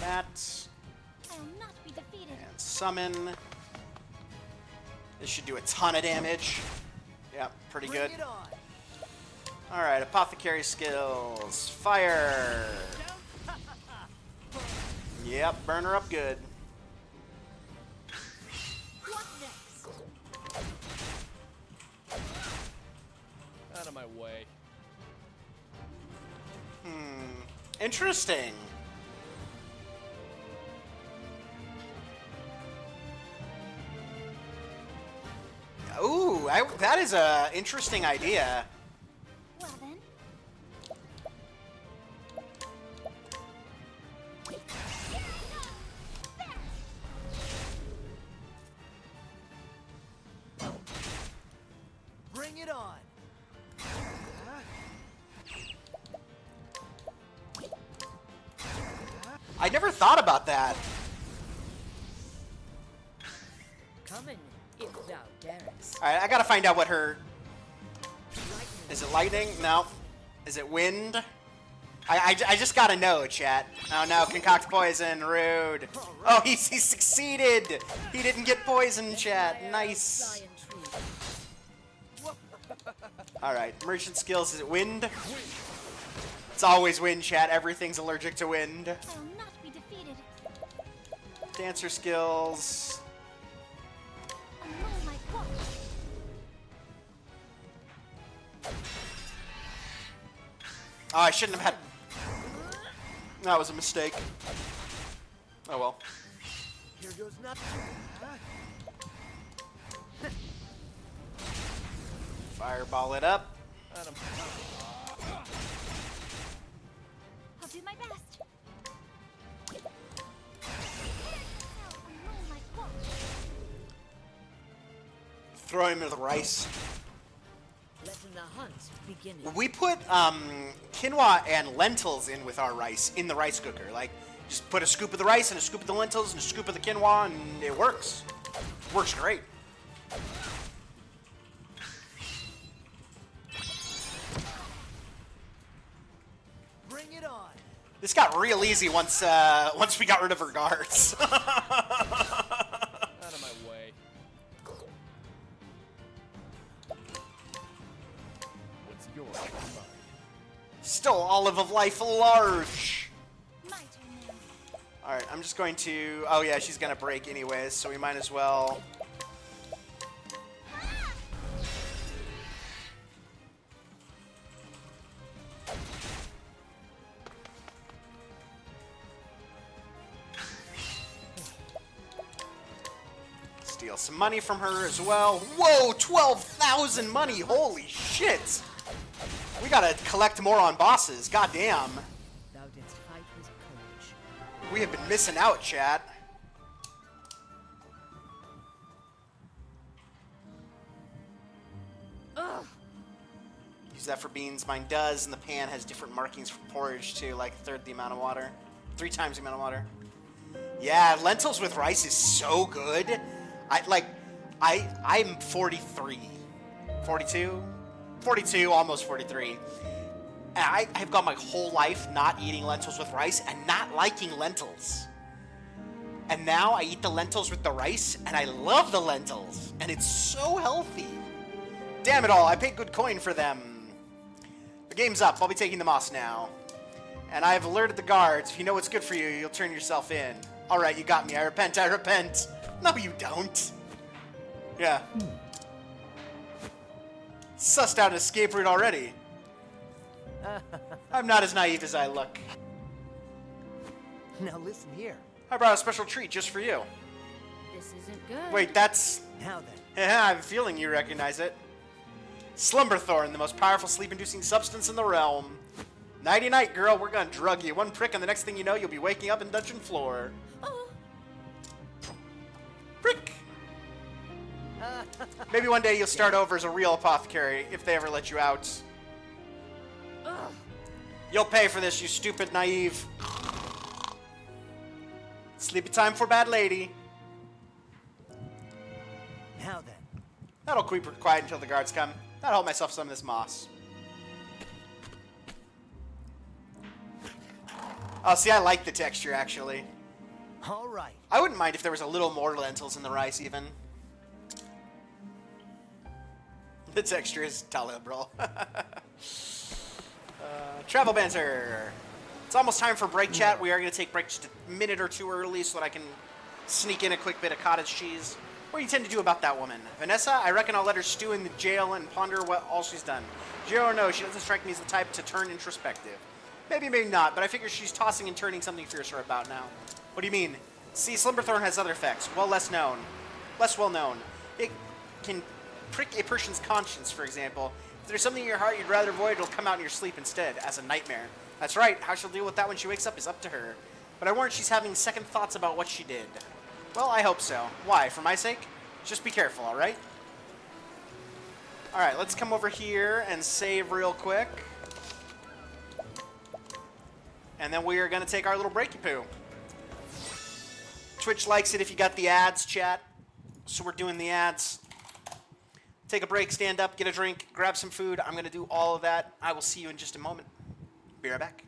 that... I will not be defeated. And summon. This should do a ton of damage. Yep, pretty Bring good. it on. Alright, apothecary skills. Fire! Yep, burn her up good. What next? Out of my way. Interesting. Ooh, That is a interesting idea. Well then. Bring it on. I never thought about that. Coming, if thou darest. Alright, I gotta find out what her... Lightning. Is it lightning? No. Is it wind? I just gotta know, chat. Oh no, concoct poison, rude. Oh, he succeeded! He didn't get poisoned, chat. Nice. Flying tree. Alright, merchant skills, is it wind? It's always wind, chat. Everything's allergic to wind. I will not be defeated. Dancer skills. Alone my watch. Oh, I shouldn't have had... That was a mistake. Oh well. Here goes nothing. Fireball it up. I'll do my best. Alone my watch. Throw him into the rice. Letting the hunt begin. We put quinoa and lentils in with our rice in the rice cooker. Like, just put a scoop of the rice and a scoop of the lentils and a scoop of the quinoa, and it works. Works great. Bring it on. This got real easy once we got rid of her guards. Out of my way. What's yours? Mine. Still olive of life large. My turn now. All right, I'm just going to. Oh yeah, she's gonna break anyways, so we might as well. Steal some money from her as well. Whoa, 12,000 money! Holy shit! We gotta collect more on bosses. Goddamn. Thou didst fight with courage. We have been missing out, chat. Ugh. Use that for beans. Mine does, and the pan has different markings for porridge too, like a third the amount of water. 3 times the amount of water. Yeah, lentils with rice is so good. I'm 43. 42? 42, almost 43. And I've gone my whole life not eating lentils with rice and not liking lentils. And now I eat the lentils with the rice, and I love the lentils. And it's so healthy. Damn it all, I paid good coin for them. The game's up. I'll be taking the moss now. And I've alerted the guards. If you know what's good for you, you'll turn yourself in. Alright, you got me. I repent, I repent. No, you don't. Yeah. Sussed out an escape route already. I'm not as naive as I look. Now listen here. I brought a special treat just for you. This isn't good. Wait, that's... Now then. I have a feeling you recognize it. Slumberthorn, the most powerful sleep-inducing substance in the realm. Nighty-night, girl. We're gonna drug you. One prick, and the next thing you know, you'll be waking up in dungeon floor. Oh. Prick. Maybe one day you'll start over as a real apothecary, if they ever let you out. Ugh. You'll pay for this, you stupid naive. Sleepy time for bad lady. Now then. That'll keep her quiet until the guards come. I'll help myself some of this moss. Oh, see, I like the texture, actually. All right. I wouldn't mind if there was a little more lentils in the rice, even. The texture is tolerable. Travel banter. It's almost time for break, chat. We are going to take break just a minute or two early so that I can sneak in a quick bit of cottage cheese. What do you tend to do about that woman? Vanessa, I reckon I'll let her stew in the jail and ponder what all she's done. Zero or no, she doesn't strike me as the type to turn introspective. Maybe, maybe not, but I figure she's tossing and turning something fiercer about now. What do you mean? See, Slumberthorn has other effects, less well known. It can prick a person's conscience, for example. If there's something in your heart you'd rather avoid, it'll come out in your sleep instead, as a nightmare. That's right, how she'll deal with that when she wakes up is up to her. But I warrant she's having second thoughts about what she did. Well, I hope so. Why? For my sake? Just be careful, alright? Alright, let's come over here and save real quick. And then we are going to take our little breaky poo. Twitch likes it if you got the ads, chat. So we're doing the ads. Take a break, stand up, get a drink, grab some food. I'm going to do all of that. I will see you in just a moment. Be right back.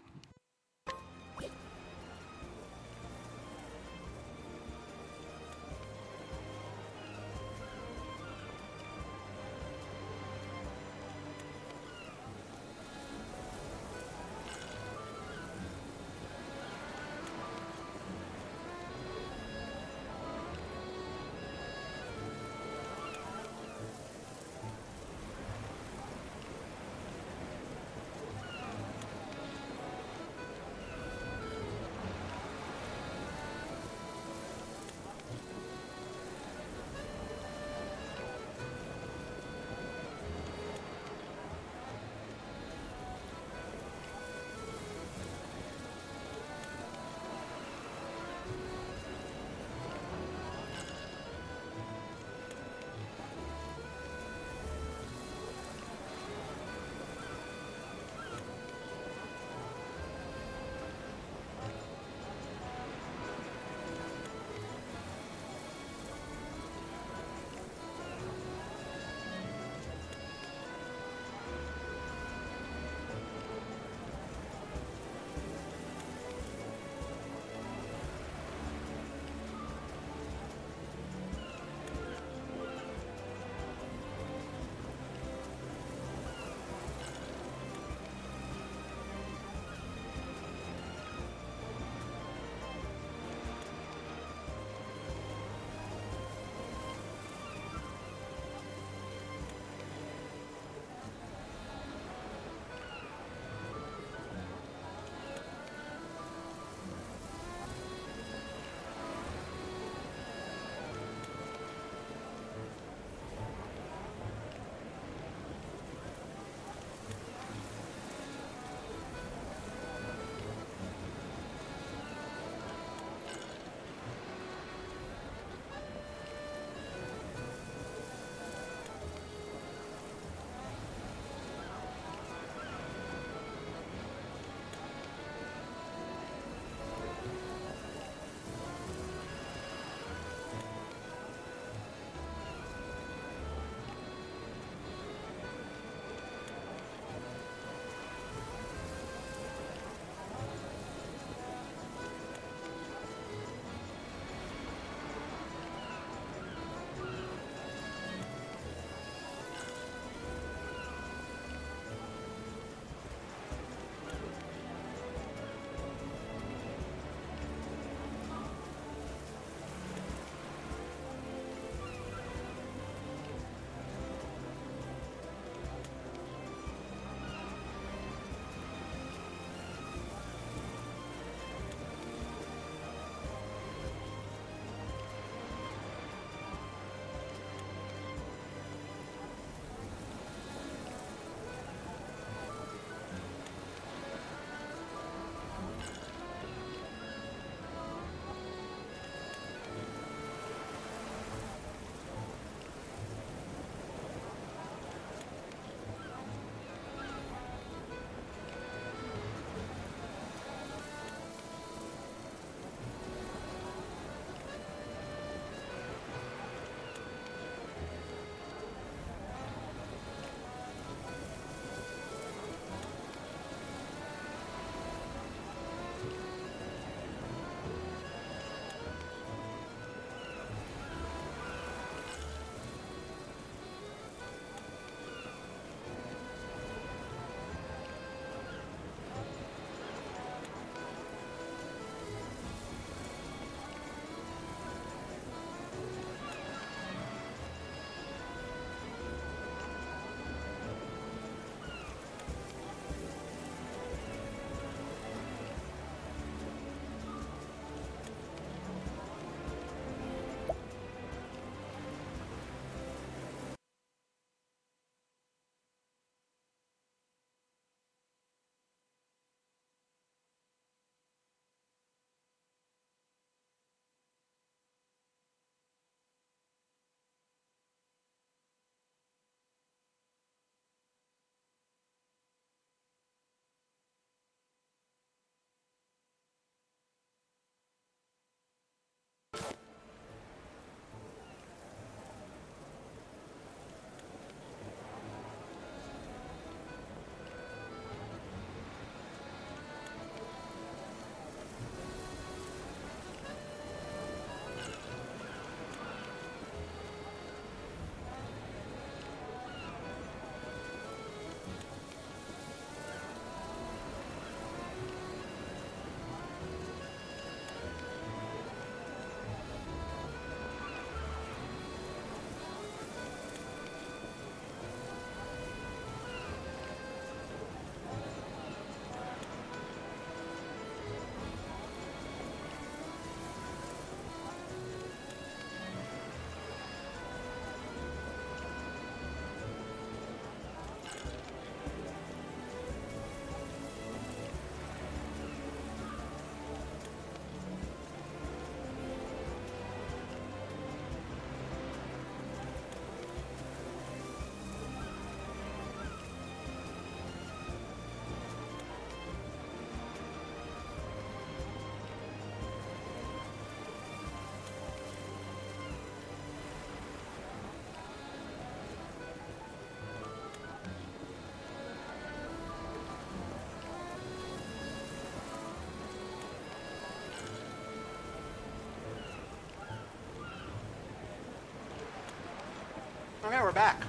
Okay, we're back.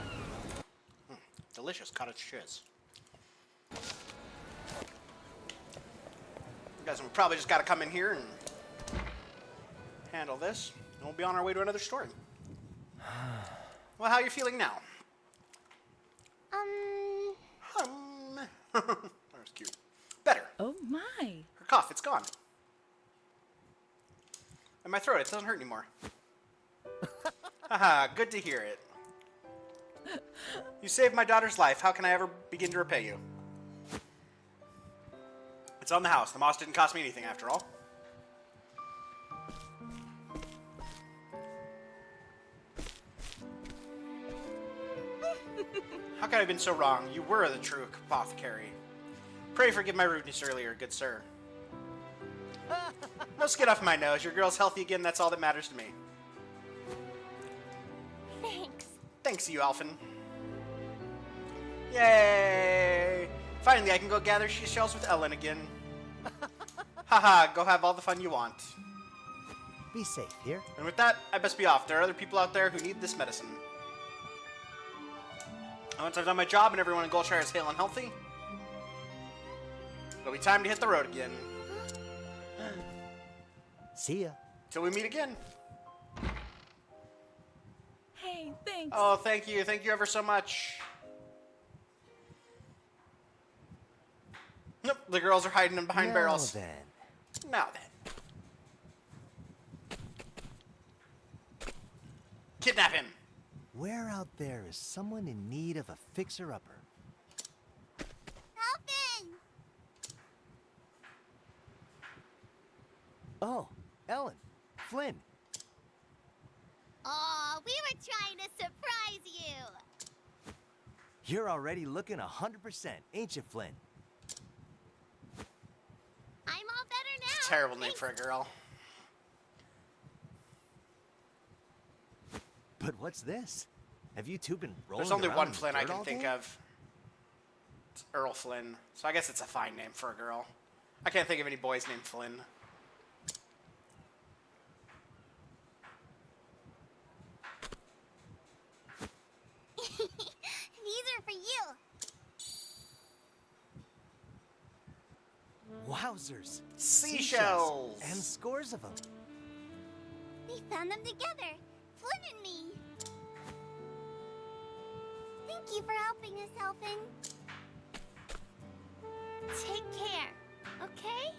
Delicious cottage cheese. You guys will probably just got to come in here and handle this, and we'll be on our way to another story. Well, how are you feeling now? That was cute. Better. Oh my. Her cough, it's gone. And my throat, it doesn't hurt anymore. Haha, good to hear it. You saved my daughter's life. How can I ever begin to repay you? It's on the house. The moss didn't cost me anything after all. How could I have been so wrong? You were the true apothecary. Pray forgive my rudeness earlier, good sir. No skin off my nose. Your girl's healthy again. That's all that matters to me. Thanks. Thanks, you, Alphen. Yay! Finally, I can go gather seashells with Ellen again. Haha, go have all the fun you want. Be safe here. And with that, I best be off. There are other people out there who need this medicine. And once I've done my job and everyone in Goldshire is hale and healthy, it'll be time to hit the road again. See ya. Till we meet again. Hey, thanks. Oh, thank you. Thank you ever so much. Nope, the girls are hiding in behind barrels. Now then. Kidnap him. Where out there is someone in need of a fixer-upper? Alvin! Oh, Ellen. Flynn. Aw, we were trying to surprise you. You're already looking 100%, ain't you, Flynn? I'm all better now. It's a terrible name for a girl. But what's this? Have you two been rolling There's only around one in Flynn I dirt can all think day? of. It's Earl Flynn. So I guess it's a fine name for a girl. I can't think of any boys named Flynn. These are for you. Wowzers. Seashells. And scores of them. We found them together. Flynn and me. Thank you for helping us, Alvin. Take care, okay?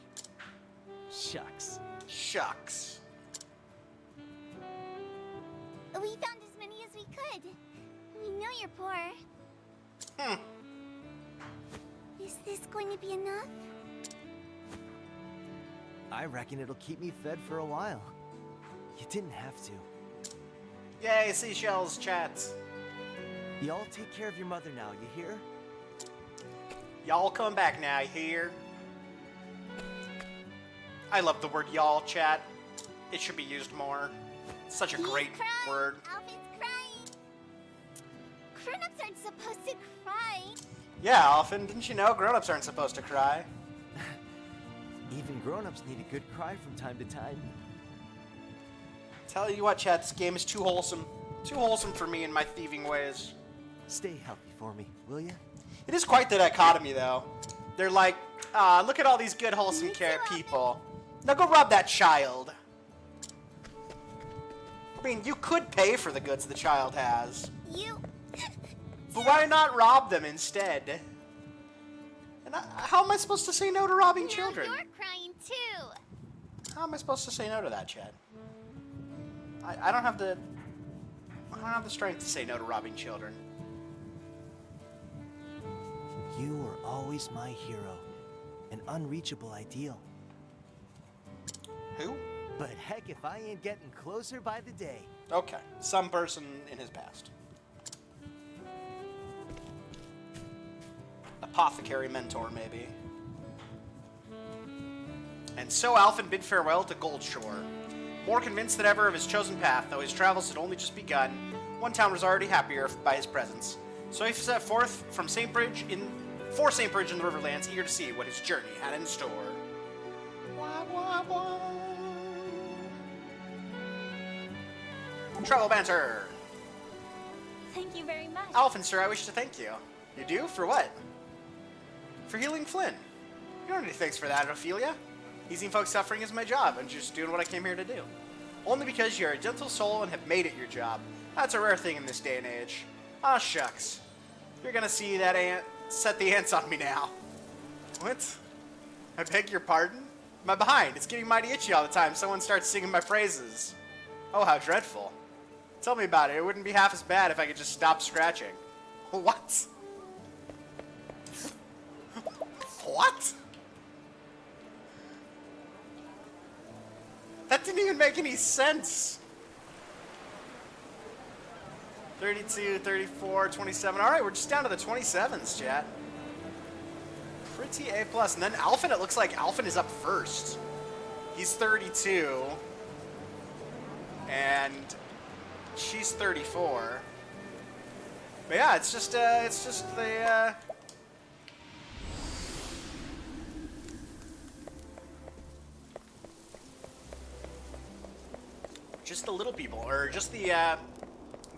Shucks. Shucks. We found as many as we could. We know you're poor. Is this going to be enough? I reckon it'll keep me fed for a while. You didn't have to. Yay, seashells, chats. Y'all take care of your mother now, you hear? Y'all come back now, you hear? I love the word y'all, chat. It should be used more. It's such a great word. Alvin's crying. Grown-ups aren't supposed to cry. Yeah, often. Didn't you know grown-ups aren't supposed to cry? Even grown-ups need a good cry from time to time. Tell you what, chat, this game is too wholesome. Too wholesome for me and my thieving ways. Stay healthy for me, will ya? It is quite the dichotomy, though. They're like, look at all these good, wholesome people. Now go rob that child. I mean, you could pay for the goods the child has. You... But why not rob them instead? And how am I supposed to say no to robbing children? You're crying too. How am I supposed to say no to that, Chad? I don't have the strength to say no to robbing children. You were always my hero. An unreachable ideal. Who? But heck if I ain't getting closer by the day. Okay, some person in his past. Apothecary mentor, maybe. And so Alphen bid farewell to Goldshore. More convinced than ever of his chosen path, though his travels had only just begun, one town was already happier by his presence. So he set forth for St. Bridge in the Riverlands, eager to see what his journey had in store. Wah, wah, wah. Travel banter. Thank you very much. Alphen, sir, I wish to thank you. You do? For what? For healing Flynn. You don't need thanks for that, Ophelia. Easing folks' suffering is my job. I'm just doing what I came here to do. Only because you're a gentle soul and have made it your job. That's a rare thing in this day and age. Ah, shucks. You're gonna see that ant set the ants on me now. What? I beg your pardon? My behind. It's getting mighty itchy all the time. Someone starts singing my praises. Oh, how dreadful. Tell me about it. It wouldn't be half as bad if I could just stop scratching. What? What? That didn't even make any sense. 32, 34, 27. All right, we're just down to the 27s, chat. Pretty A+. And then Alphen, it looks like Alphen is up first. He's 32. And she's 34. But yeah, it's just the, just the little people, or just the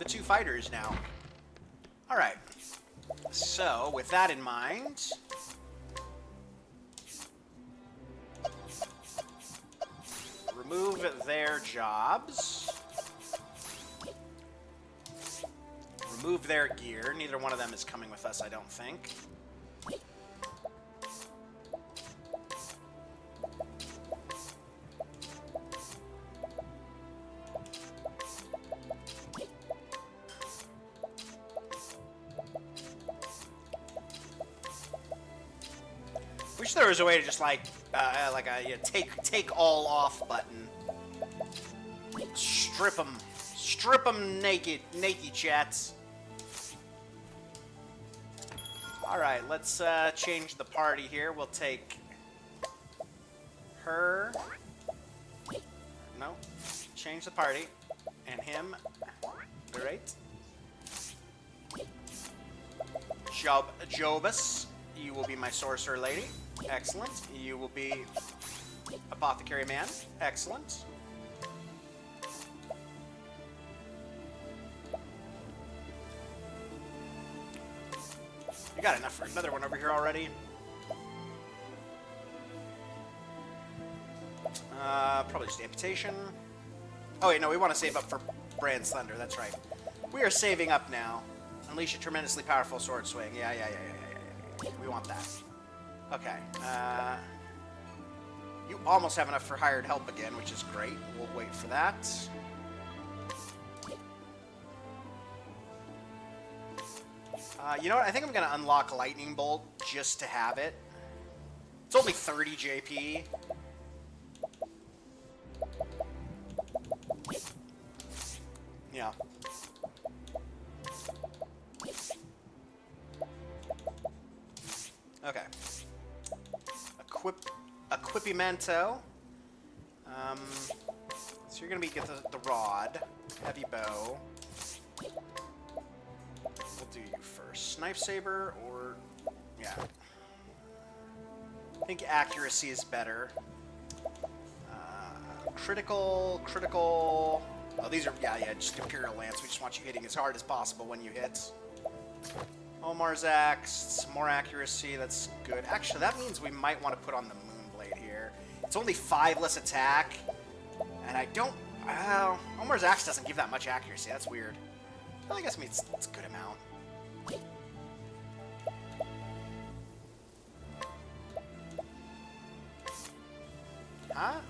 two fighters now. All right. So, with that in mind, remove their jobs. Remove their gear. Neither one of them is coming with us, I don't think. Wish there was a way to just like a take all off button. Strip them naked, chats. All right, let's change the party here. We'll take her. No, change the party, and him. Great. Jobus, you will be my sorcerer lady. Excellent. You will be apothecary man. Excellent. You got enough for another one over here already. Probably just amputation. Oh wait, no, we want to save up for Brand Slender. That's right. We are saving up now. Unleash a tremendously powerful sword swing. Yeah. We want that. Okay. You almost have enough for hired help again, which is great. We'll wait for that. You know what? I think I'm going to unlock Lightning Bolt just to have it. It's only 30 JP. Yeah. Okay. Equipimento. So you're going to get the rod. Heavy bow. We'll do you first. Snipe saber or... yeah. I think accuracy is better. Critical... Oh, these are... yeah, just Imperial Lance. We just want you hitting as hard as possible when you hit. Omar's Axe. More accuracy. That's good. Actually, that means we might want to put on the Moonblade here. It's only 5 less attack. And I don't... Omar's Axe doesn't give that much accuracy. That's weird. Well, I guess it's a good amount. Huh?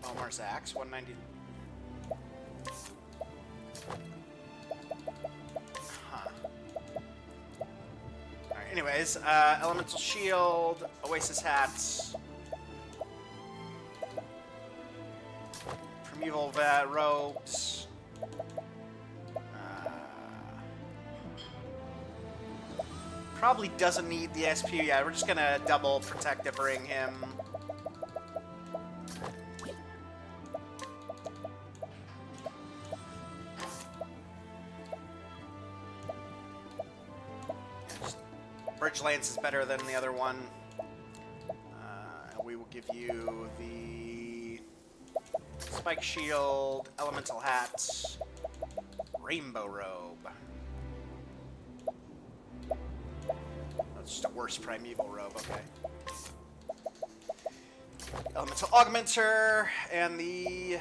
Omar's Axe, 190. Anyways, Elemental Shield, Oasis Hats, Primeval Robes, probably doesn't need the SP. Yeah, we're just gonna double Protective Ring him. Lance is better than the other one. We will give you the Spike Shield, Elemental Hat, Rainbow Robe. That's just a worse Primeval Robe, okay. Elemental Augmenter, and the...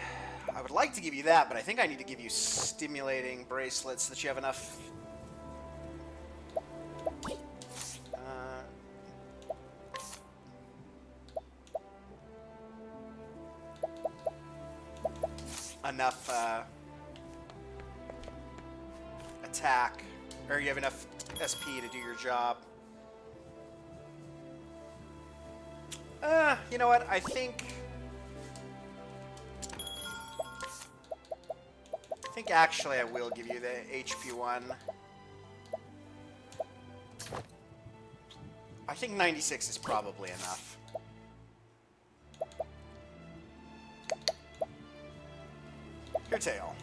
I would like to give you that, but I think I need to give you Stimulating Bracelets so that you have enough... enough attack, or you have enough SP to do your job. You know what? I think actually I will give you the HP one. I think 96 is probably enough. Your tale.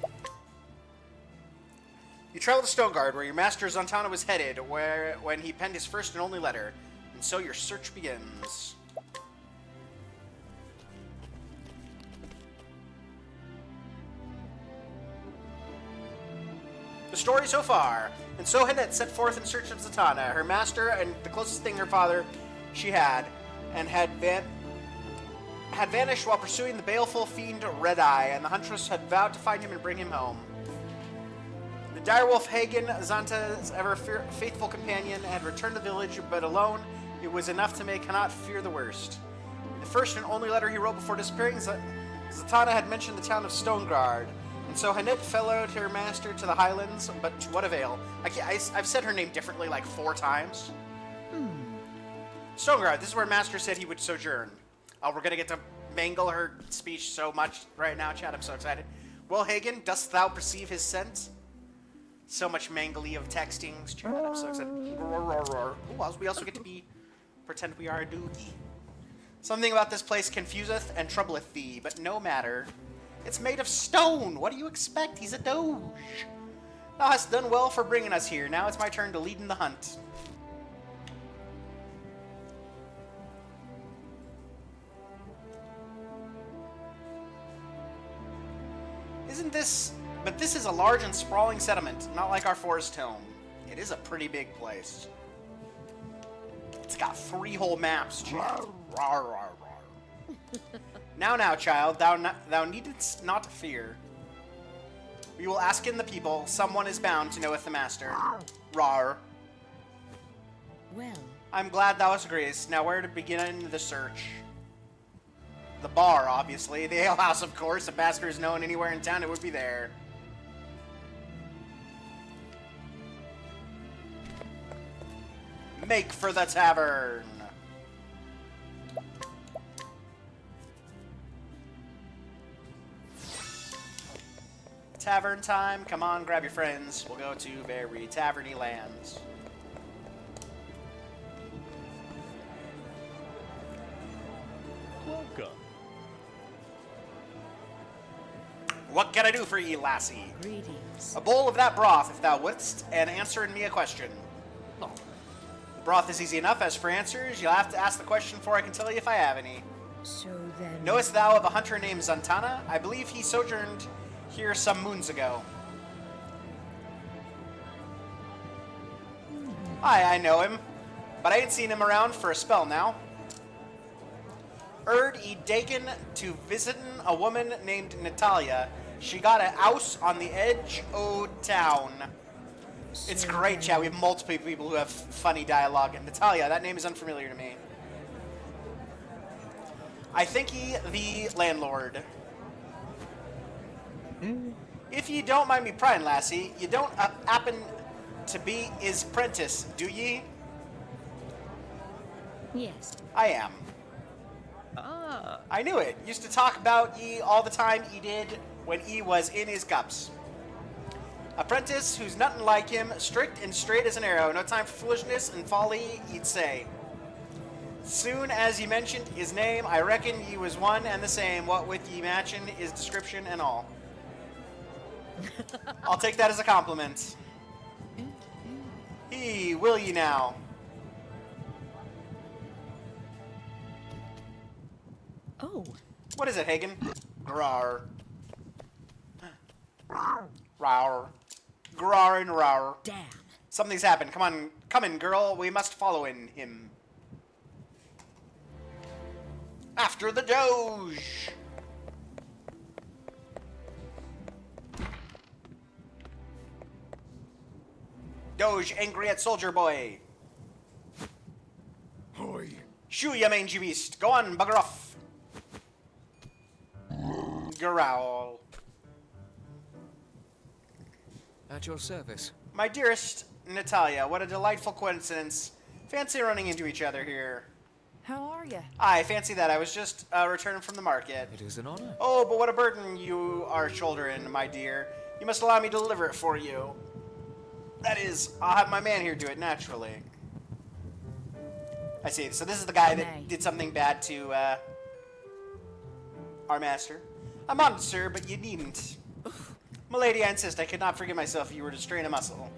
You travel to Stoneguard, where your master Zantana was headed, when he penned his first and only letter, and so your search begins. The story so far. And so Hannett set forth in search of Zatanna, her master and the closest thing her father she had, and had vanished while pursuing the baleful fiend Red Eye, and the huntress had vowed to find him and bring him home. The direwolf Hagen, Zanta's ever faithful companion, had returned to the village, but alone it was enough to make Hannat fear the worst. In the first and only letter he wrote before disappearing, Zatanna had mentioned the town of Stoneguard, and so Hannett followed her master to the highlands, but to what avail? I've said her name differently like 4 times. Stoneguard, this is where master said he would sojourn. Oh, we're gonna get to mangle her speech so much right now, Chad. I'm so excited. Well, Hagen, dost thou perceive his scent? So much mangly of textings, Chad. I'm so excited. Ooh, we also get to pretend we are a doogie. Something about this place confuseth and troubleth thee, but no matter. It's made of stone. What do you expect? He's a doge. Thou hast done well for bringing us here. Now it's my turn to lead in the hunt. Isn't this... But this is a large and sprawling settlement, not like our forest home. It is a pretty big place. It's got 3 whole maps, Chad. Rawr, rawr, rawr. Now, child, thou needest not fear. We will ask in the people. Someone is bound to knoweth the master. Rawr. Well, I'm glad thou hast agrees. Now where to begin the search? The bar, obviously. The alehouse, of course. If Basker is known anywhere in town, it would be there. Make for the tavern. Tavern time. Come on, grab your friends. We'll go to very taverny lands. Welcome. What can I do for ye, lassie? greetings. A bowl of that broth, if thou wouldst, and answering me a question. The broth is easy enough. As for answers, you'll have to ask the question before I can tell you if I have any. So then... Knowest thou of a hunter named Zantana? I believe he sojourned here some moons ago. Aye, I know him, but I ain't seen him around for a spell now. E Dagan to visitin' a woman named Natalia. She got a house on the edge o' town. It's great, chat. We have multiple people who have funny dialogue. And Natalia, that name is unfamiliar to me. I think he the landlord. If ye don't mind me prying, lassie, you don't happen to be his apprentice, do ye? Yes. I am. Ah. I knew it. Used to talk about ye all the time he did when he was in his cups. Apprentice who's nothing like him, strict and straight as an arrow, no time for foolishness and folly, he'd say. Soon as ye mentioned his name, I reckon ye was one and the same, what with ye matching his description and all. I'll take that as a compliment. Will ye now? Oh. What is it, Hagen? Grar. Rawr. Grar and rawr. Damn. Something's happened. Come in, girl. We must follow in him. After the Doge. Doge angry at Soldier Boy. Hoi. Shoo, you mangy beast. Go on, bugger off. Growl. At your service. My dearest Natalia, what a delightful coincidence. Fancy running into each other here. How are you? I fancy that. I was just returning from the market. It is an honor. Oh, but what a burden you are shouldering, my dear. You must allow me to deliver it for you. That is, I'll have my man here do it naturally. I see. So this is the guy that did something bad to our master. I'm honored, sir, but you needn't. Milady, I insist. I could not forgive myself if you were to strain a muscle.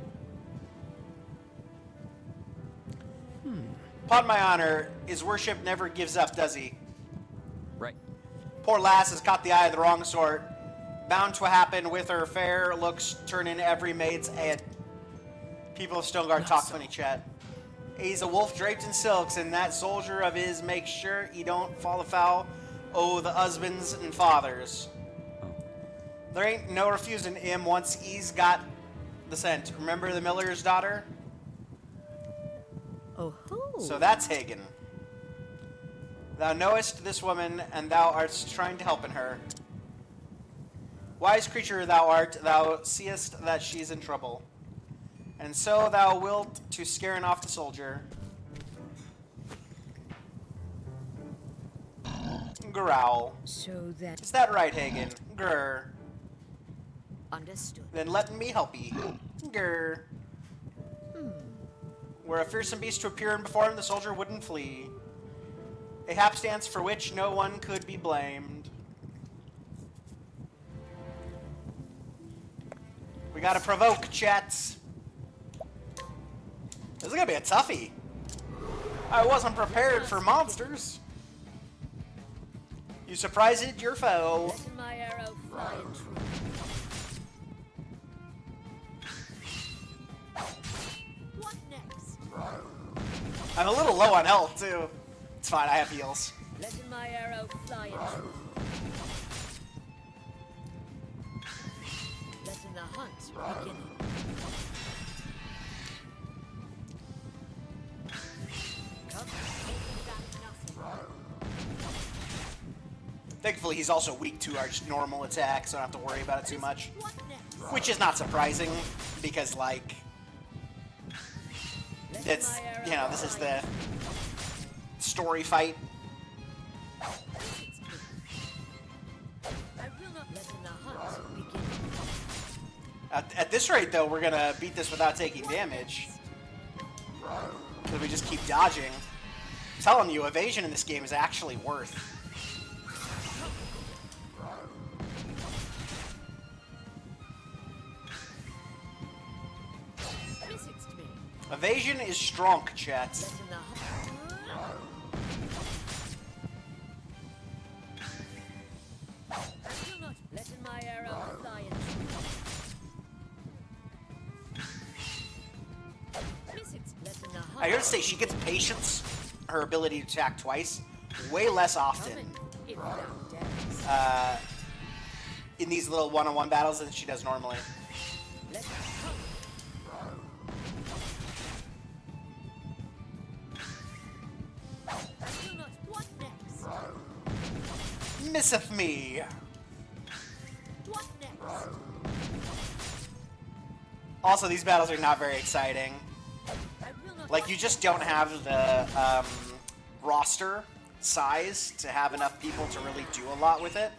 Upon my honor, his worship never gives up, does he? Right. Poor lass has caught the eye of the wrong sort. Bound to happen with her fair looks turning every maid's head. People of Stoneguard talk funny chat. He's a wolf draped in silks, and that soldier of his makes sure he don't fall afoul o' the husbands and fathers. There ain't no refusing him once he's got the scent. Remember the miller's daughter? Oh ho. So that's Hagen. Thou knowest this woman, and thou art trying to help in her. Wise creature thou art, thou seest that she's in trouble. And so thou wilt to scaring off the soldier. Growl. So that Is that right, Hagen? Grr. understood. Then let me help ye. Grr. Were a fearsome beast to appear in before him, the soldier wouldn't flee. A hapstance for which no one could be blamed. We gotta provoke, chats. This is gonna be a toughie. I wasn't prepared for monsters. You surprised your foe. Let my arrow fly true. What next? I'm a little low on health, too. It's fine, I have heals. Let my arrow fly true. Let the hunt begin. Come, taking back nothing. Thankfully, he's also weak to our just normal attacks, so I don't have to worry about it too much. What next? Which is not surprising, because, like, it's, you know, this is the story fight. I will not let the hunt begin. At this rate, though, we're gonna beat this without taking damage. Because we just keep dodging. I'm telling you, evasion in this game is actually worth. Evasion is strong, chat. Letting my arrow fly I gotta say, she gets patience, her ability to attack twice, way less often in these little one-on-one battles than she does normally. Misseth me. Also, these battles are not very exciting. Like, you just don't have the roster size to have enough people to really do a lot with it.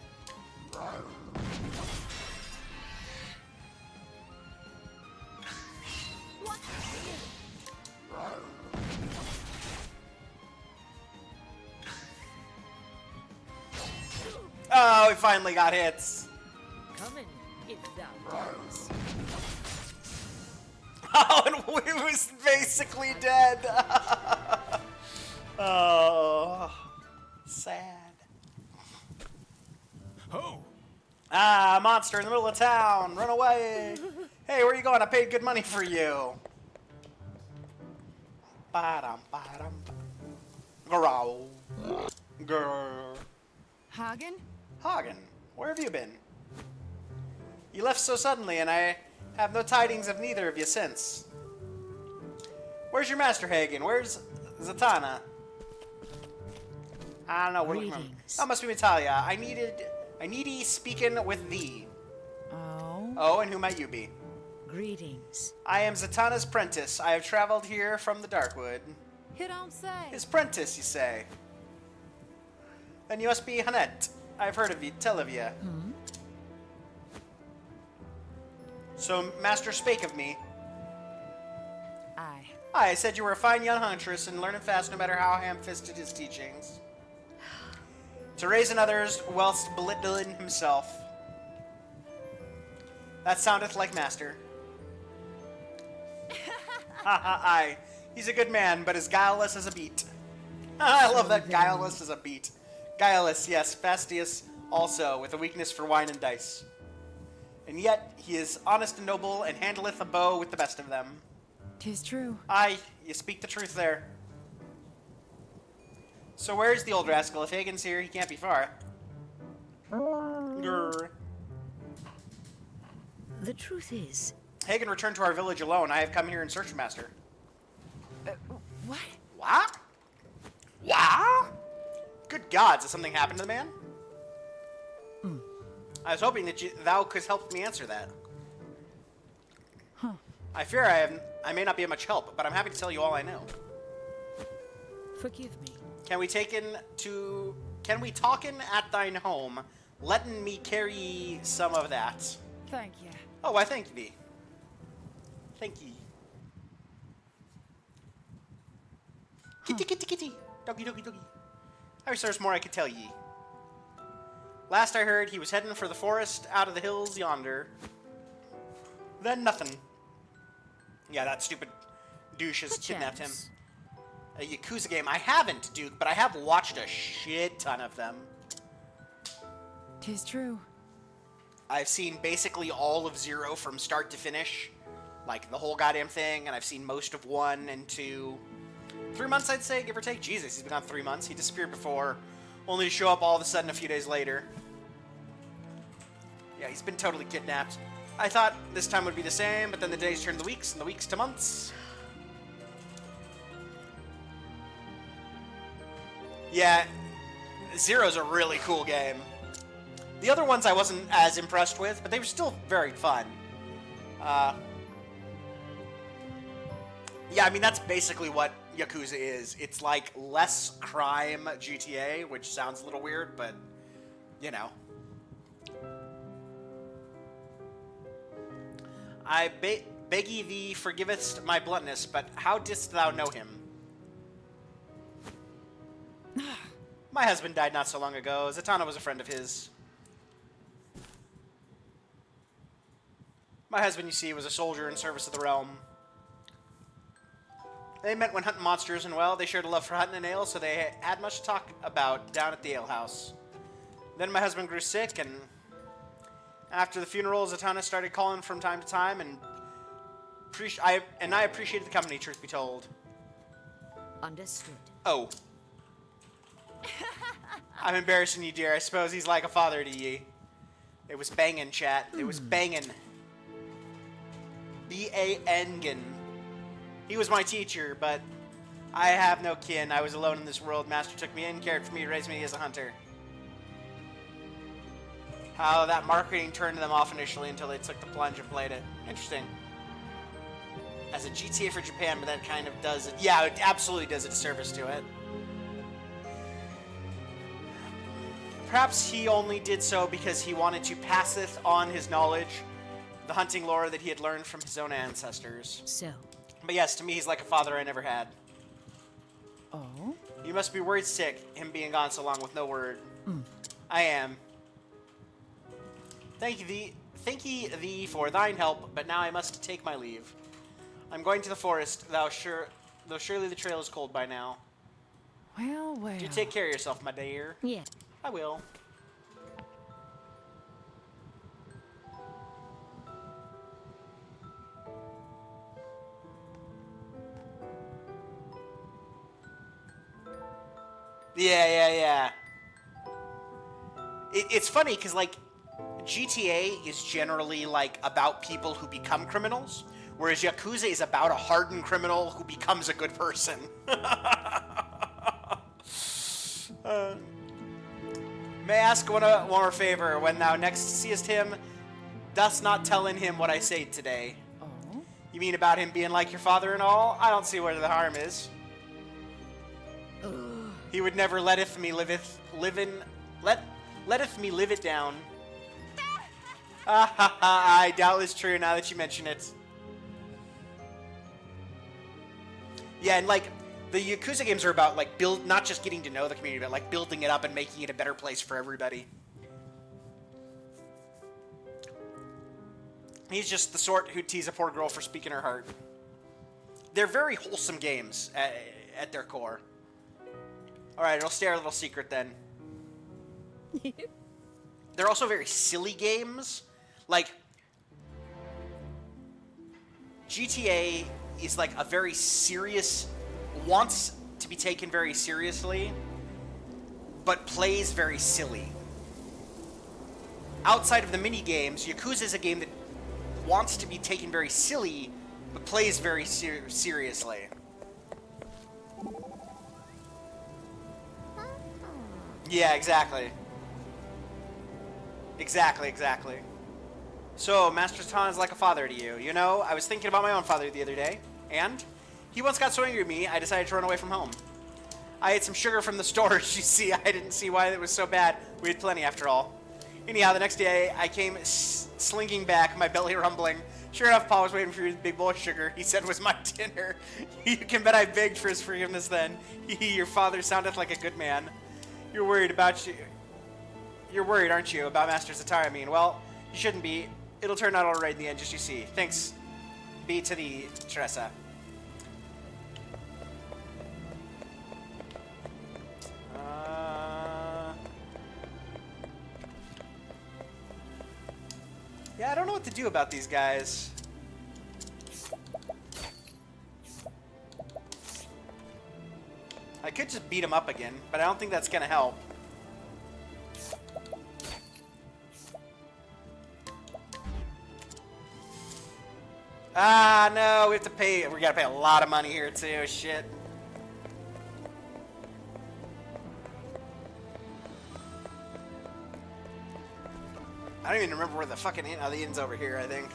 Oh, we finally got hits. Coming, if thou does. Oh, and we was basically dead. Oh, sad. Oh! Ah, a monster in the middle of town! Run away! Hey, where are you going? I paid good money for you! Ba-dum, ba-dum. Growl. Grr. Hagen? Hagen, where have you been? You left so suddenly, and I have no tidings of neither of you since. Where's your master, Hagen? Where's Zatanna? I don't know. Greetings. Oh, must be Natalia. I needy speaking with thee. Oh? Oh, and who might you be? Greetings. I am Zatanna's prentice. I have traveled here from the Darkwood. You don't say. His prentice, you say? Then you must be Hanette. I've heard of you, tell of you. So, master spake of me. Aye. I said you were a fine young huntress and learning fast no matter how ham-fisted his teachings. To raise in others whilst belittling himself. That soundeth like master. Haha, aye. He's a good man, but as guileless as a beet. I love that, guileless as a beet. Guileless, yes, fastidious also, with a weakness for wine and dice. And yet, he is honest and noble, and handleth a bow with the best of them. 'Tis true. Aye, you speak the truth there. So where's the old rascal? If Hagen's here, he can't be far. Grr. The truth is, Hagen returned to our village alone. I have come here in search of master. What? What? What? Good gods, has something happened to the man? I was hoping that thou couldst help me answer that. Huh. I fear I may not be of much help, but I'm happy to tell you all I know. forgive me. Can we talkin at thine home, letting me carry some of that? Thank you. Oh, I thank thee. Thank ye. Kitty, kitty, kitty. Doggy, doggy, doggy. I wish there was more I could tell ye. Last I heard, he was heading for the forest out of the hills yonder. Then nothing. Yeah, that stupid douche has kidnapped him. A Yakuza game. I haven't, Duke, but I have watched a shit ton of them. 'Tis true. I've seen basically all of Zero from start to finish. Like, the whole goddamn thing, and I've seen most of 1 and 2. 3 months, I'd say, give or take. Jesus, he's been on 3 months. He disappeared before, only to show up all of a sudden a few days later. Yeah, he's been totally kidnapped. I thought this time would be the same, but then the days turned to weeks, and the weeks to months. Yeah, Zero's a really cool game. The other ones I wasn't as impressed with, but they were still very fun. Yeah, I mean, that's basically what Yakuza is. It's like less crime GTA, which sounds a little weird, but, you know. I beg thee forgivest my bluntness, but how didst thou know him? My husband died not so long ago. Zatanna was a friend of his. My husband, you see, was a soldier in service of the realm. They met when hunting monsters, and well, they shared a love for hunting and ale, so they had much to talk about down at the alehouse. Then my husband grew sick, and after the funeral, Zatanna started calling from time to time, and I appreciated the company, truth be told. Understood. Oh. I'm embarrassing you, dear. I suppose he's like a father to ye. It was bangin', chat. It was bangin'. B-A-N-gin. He was my teacher, but I have no kin. I was alone in this world. Master took me in, cared for me, raised me as a hunter. How that marketing turned them off initially until they took the plunge and played it. Interesting. As a GTA for Japan, but that kind of does it. Yeah, it absolutely does a disservice to it. Perhaps he only did so because he wanted to passeth on his knowledge, the hunting lore that he had learned from his own ancestors. So. But yes, to me, he's like a father I never had. Oh? You must be worried sick, him being gone so long with no word. I am. Thank ye thee for thine help, but now I must take my leave. I'm going to the forest, though surely the trail is cold by now. Well, well. Do take care of yourself, my dear. Yeah. I will. Yeah. It's funny because, like, GTA is generally, like, about people who become criminals, whereas Yakuza is about a hardened criminal who becomes a good person. May I ask one more favor? When thou next seest him, dost not tell in him what I say today. Oh? You mean about him being like your father and all? I don't see where the harm is. He would never letteth me letteth me live it down. I doubtless true now that you mention it. Yeah, and like the Yakuza games are about like not just getting to know the community, but like building it up and making it a better place for everybody. He's just the sort who'd tease a poor girl for speaking her heart. They're very wholesome games at their core. Alright, it'll stay our little secret then. They're also very silly games. Like, GTA is like a very serious, wants to be taken very seriously, but plays very silly. Outside of the mini games, Yakuza is a game that wants to be taken very silly, but plays very seriously. Yeah, exactly. Exactly. So, Master Tan is like a father to you. You know, I was thinking about my own father the other day, and he once got so angry at me, I decided to run away from home. I ate some sugar from the stores, you see. I didn't see why it was so bad. We had plenty after all. Anyhow, the next day, I came slinking back, my belly rumbling. Sure enough, Pa was waiting for his big bowl of sugar. He said it was my dinner. You can bet I begged for his forgiveness then. Your father soundeth like a good man. You're worried, aren't you, about Master Zatara? I mean, well, you shouldn't be. It'll turn out all right in the end, just you see. Thanks. Be to thee, Teresa. Yeah, I don't know what to do about these guys. I could just beat them up again, but I don't think that's gonna help. Ah, no, we have to pay. We gotta pay a lot of money here too. Shit. I don't even remember where the fucking inn. Oh, the inn's over here, I think.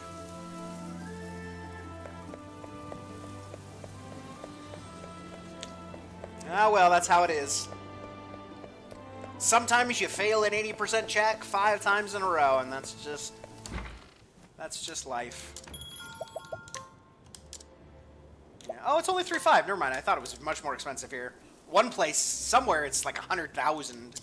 Ah, well, that's how it is. Sometimes you fail an 80% check 5 times in a row, and that's just life. Yeah. Oh, it's only 3.5. Never mind. I thought it was much more expensive here. One place, somewhere, it's like 100,000.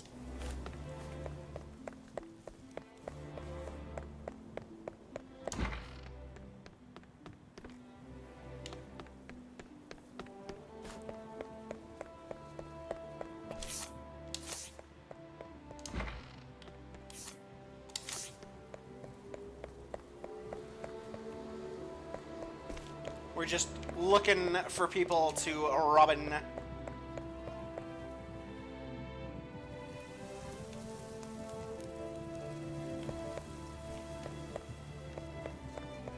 We're just looking for people to robin.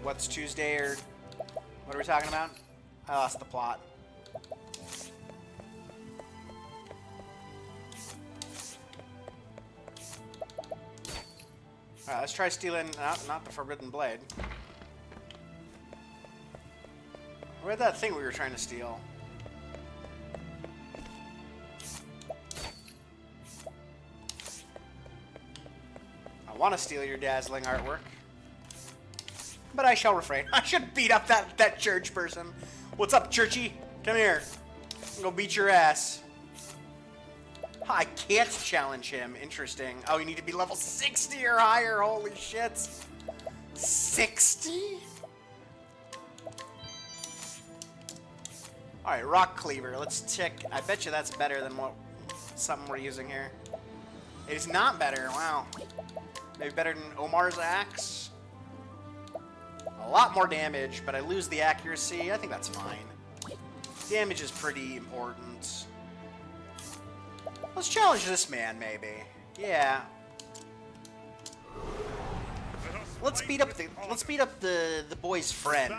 What's Tuesday, or what are we talking about? I lost the plot. Alright, let's try stealing, not the Forbidden Blade. Where'd that thing we were trying to steal? I want to steal your dazzling artwork, but I shall refrain. I should beat up that church person. What's up, churchy? Come here. I'm gonna beat your ass. I can't challenge him. Interesting. Oh, you need to be level 60 or higher. Holy shit. 60? Alright, Rock Cleaver. Let's check. I bet you that's better than something we're using here. It is not better. Wow. Maybe better than Omar's axe. A lot more damage, but I lose the accuracy. I think that's fine. Damage is pretty important. Let's challenge this man, maybe. Yeah. Let's beat up the boy's friend.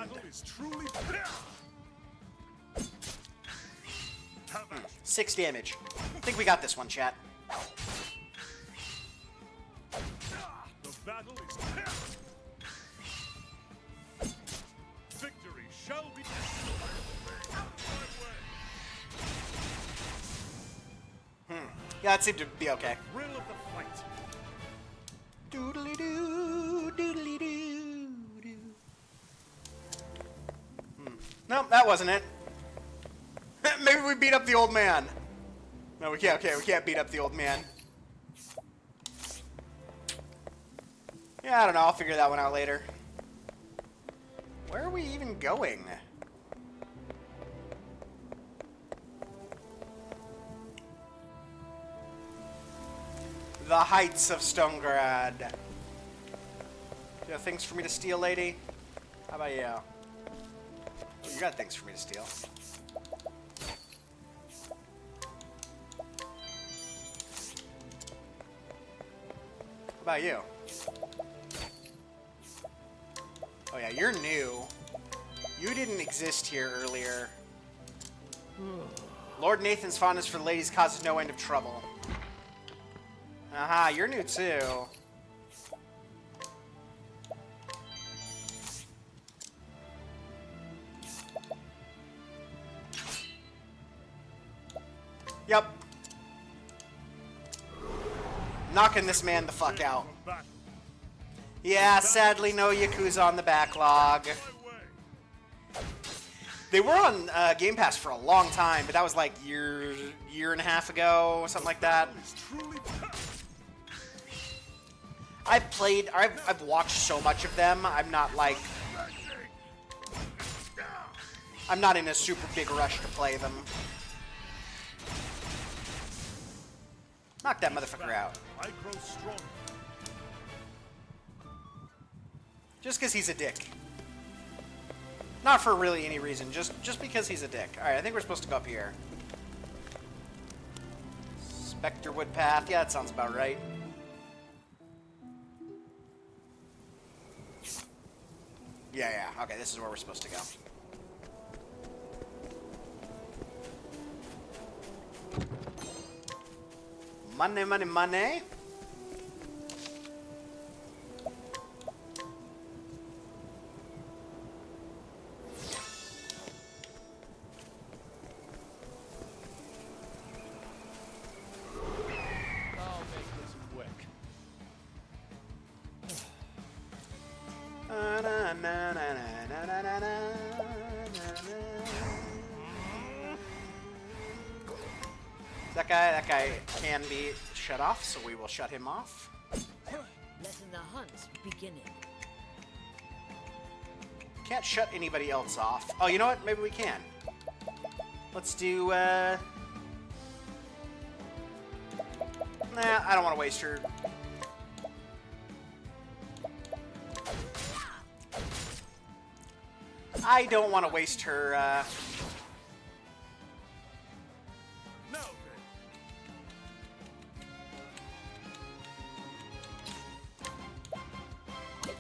6 damage. I think we got this one, chat. The battle is victory shall be. Yeah, it seemed to be okay. Thrill of the fight. Doodly doo, doodly doo doo. No, that wasn't it. Maybe we beat up the old man. No, we can't. Okay, we can't beat up the old man. Yeah, I don't know. I'll figure that one out later. Where are we even going? The heights of Stonograd. Do you have things for me to steal, lady? How about you? Oh, you got things for me to steal. How about you? Oh yeah, you're new. You didn't exist here earlier. Lord Nathan's fondness for the ladies causes no end of trouble. Aha, you're new too. Yep. Knocking this man the fuck out. Yeah, sadly no Yakuza on the backlog. They were on Game Pass for a long time, but that was like year and a half ago, something like that. I've watched so much of them. I'm not in a super big rush to play them. Knock that motherfucker out. I grow strong. Just because he's a dick. Not for really any reason, just because he's a dick. Alright, I think we're supposed to go up here. Specterwood Path. Yeah, that sounds about right. Yeah. Okay, this is where we're supposed to go. Money, money, money. I'll make this quick. That guy can be shut off, so we will shut him off. Letting the hunt beginning. Can't shut anybody else off. Oh, you know what? Maybe we can. Let's do, Nah, I don't want to waste her. I don't want to waste her, No.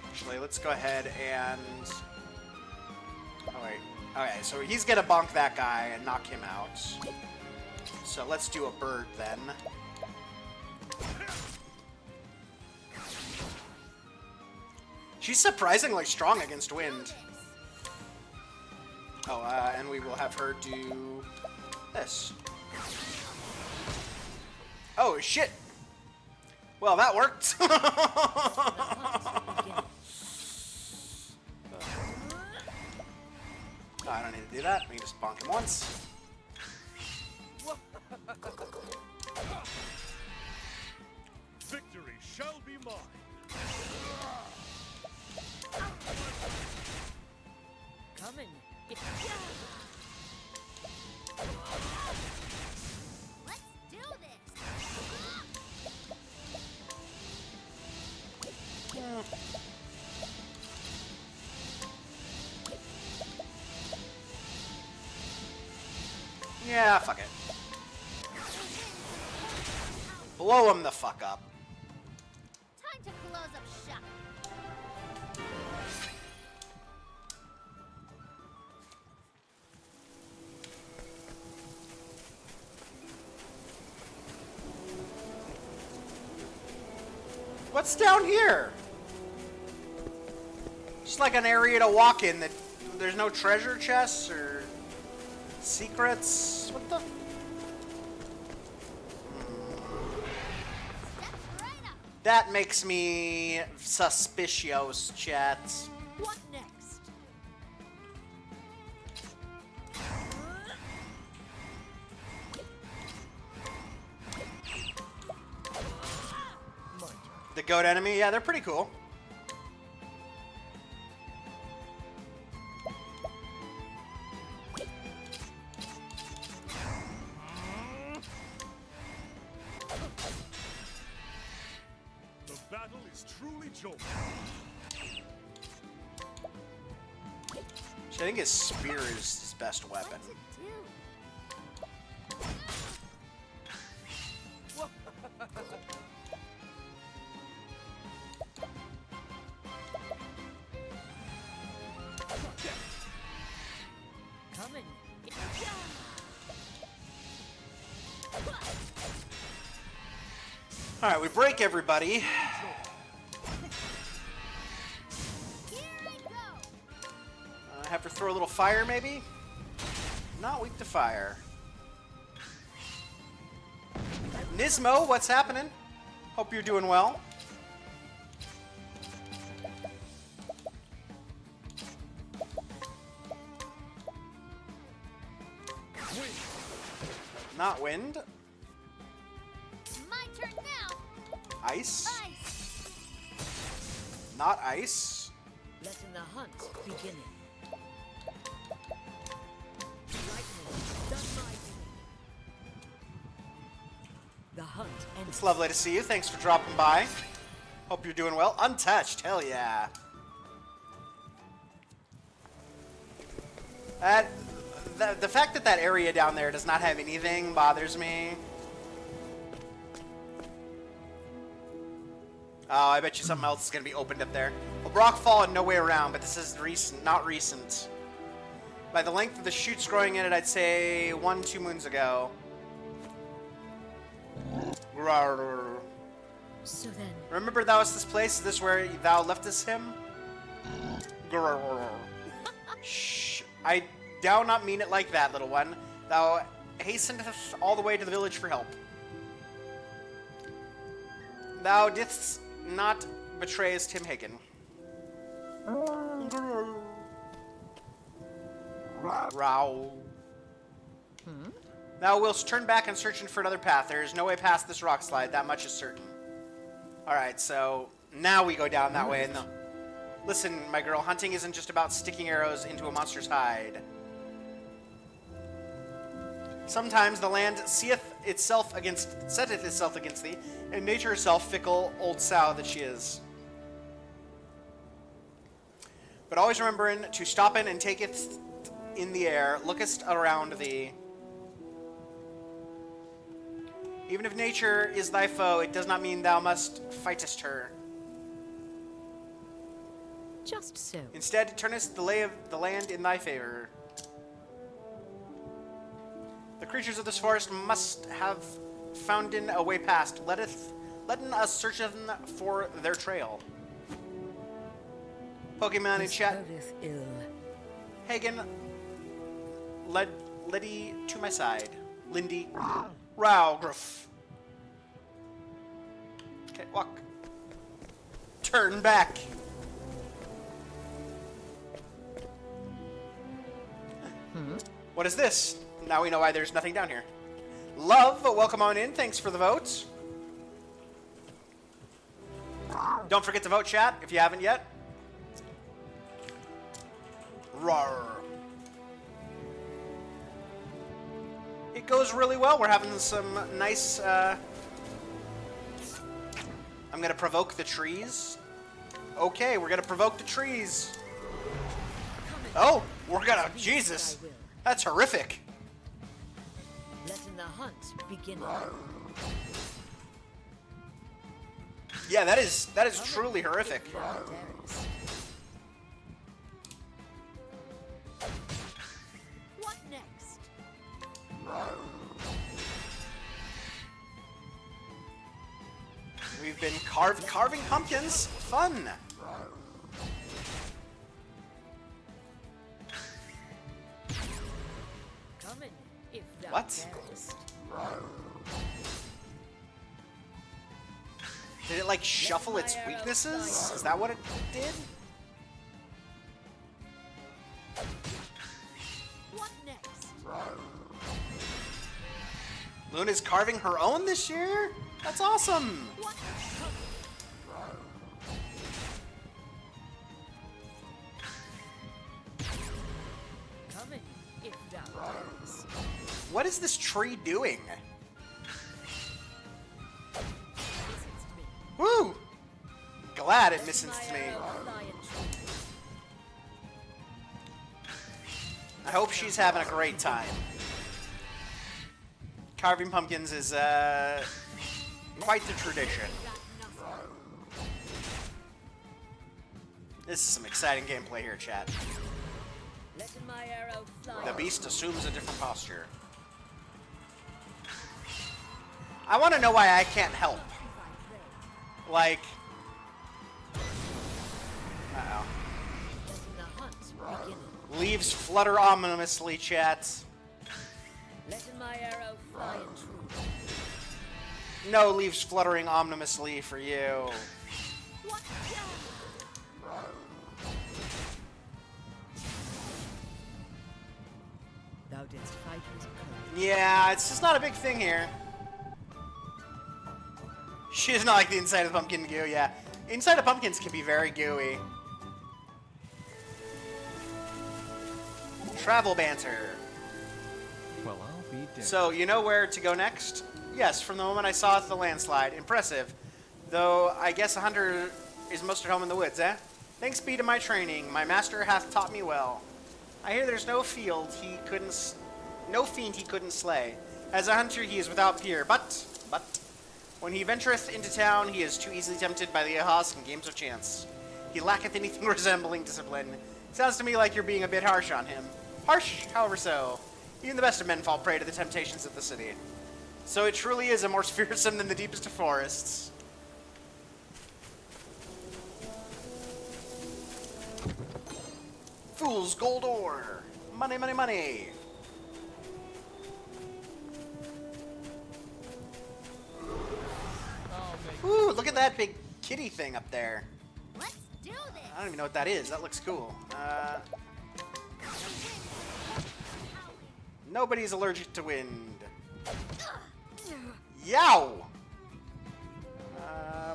Actually, let's go ahead and... Oh, wait. Okay, so he's gonna bonk that guy and knock him out. So let's do a bird, then. She's surprisingly strong against wind. Oh, and we will have her do this. Oh, shit! Well, that worked! Oh, I don't need to do that. We can just bonk him once. Victory shall be mine. Coming. Let's do this. Yeah, fuck it. Blow him the fuck up. Time to close up shop. What's down here? Just like an area to walk in that there's no treasure chests or secrets. What the? That makes me suspicious, chat. What next? The goat enemy? Yeah, they're pretty cool. The battle is truly joyful. I think his spear is his best weapon. Coming. Alright, we break everybody. Have her throw a little fire, maybe? Not weak to fire. Nismo, what's happening? Hope you're doing well. Not wind. My turn now. Ice. Ice. Not ice. Letting the hunt begin. Lightning, done my thing. The hunt ends. It's lovely to see you. Thanks for dropping by. Hope you're doing well. Untouched. Hell yeah. The fact that that area down there does not have anything bothers me. Oh, I bet you something else is going to be opened up there. Well, Brockfall and No Way Around, but this is recent, not recent. By the length of the shoots growing in it, I'd say 1-2 moons ago. So then, Remember thou was this place, this where thou leftest him? Shh. I do not mean it like that, little one. Thou hasteneth all the way to the village for help. Thou didst not betrayest Tim Hagen. Row. Thou wilt turn back and searching for another path. There is no way past this rock slide, that much is certain. Alright, so now we go down that way. No. Listen, my girl, hunting isn't just about sticking arrows into a monster's hide. Sometimes the land setteth itself against thee, and nature herself, fickle old sow that she is. But always remembering to stop in and take it in the air, lookest around thee. Even if nature is thy foe, it does not mean thou must fightest her. just so. Instead, turnest the lay of the land in thy favor. The creatures of this forest must have found a way past. Letten us search them for their trail. Pokemon in chat. Ill. Hagen, Letty to my side. Lindy, Rowgruff. Okay, walk. Turn back. What is this? Now we know why there's nothing down here. Love, welcome on in. Thanks for the votes. Don't forget to vote, chat, if you haven't yet. Rawr. It goes really well. We're having some nice... I'm going to provoke the trees. Okay, we're going to provoke the trees. Oh, we're going to... Jesus. That's horrific. Letting the hunt begin. Yeah, that is truly horrific. What next? We've been carving pumpkins. Fun. Coming, if thou What? darest. Did it like shuffle its weaknesses? Is that what it did? What next? Luna's carving her own this year? That's awesome. What? Coming, if thou darest. What is this tree doing? Listens to me. Woo! Glad it Let listens my to me. arrow fly and true. I hope she's having a great time. Carving pumpkins is quite the tradition. This is some exciting gameplay here, chat. Letting my arrow fly. The beast assumes a different posture. I want to know why I can't help. Like... Uh-oh. Letting the hunt begin. Leaves flutter ominously, chat. Letting my arrow fly and true. No leaves fluttering ominously for you. What? Thou didst fight with courage. Yeah, it's just not a big thing here. She does not like the inside of the pumpkin goo, yeah. Inside of pumpkins can be very gooey. Travel banter. Well, I'll be damned. So, you know where to go next? Yes, from the moment I saw the landslide. Impressive. Though, I guess a hunter is most at home in the woods, eh? Thanks be to my training, my master hath taught me well. I hear there's no fiend he couldn't slay. As a hunter he is without peer, but, when he ventureth into town, he is too easily tempted by the ahas and games of chance. He lacketh anything resembling discipline. Sounds to me like you're being a bit harsh on him. Harsh, however so. Even the best of men fall prey to the temptations of the city. So it truly is a more fearsome than the deepest of forests. Fool's gold ore. Money, money, money. Ooh, look at that big kitty thing up there. Let's do this. I don't even know what that is. That looks cool. Nobody's allergic to wind. Yow!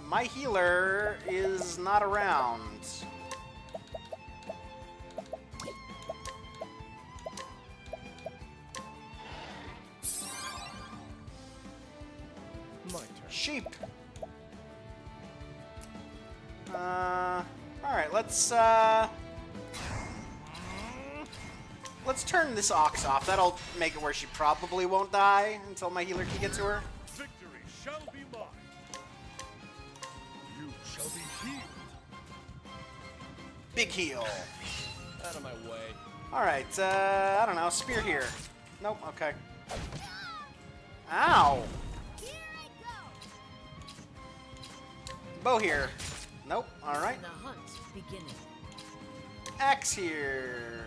My healer is not around. My turn. Sheep. Alright, let's turn this ox off. That'll make it where she probably won't die until my healer can get to her. Victory shall be mine. You shall be healed. Big heal. Out of my way. Alright, I don't know. Spear here. Nope, okay. Ow! Here I go. Bow here. Nope, alright. And the hunt beginning. Axe here.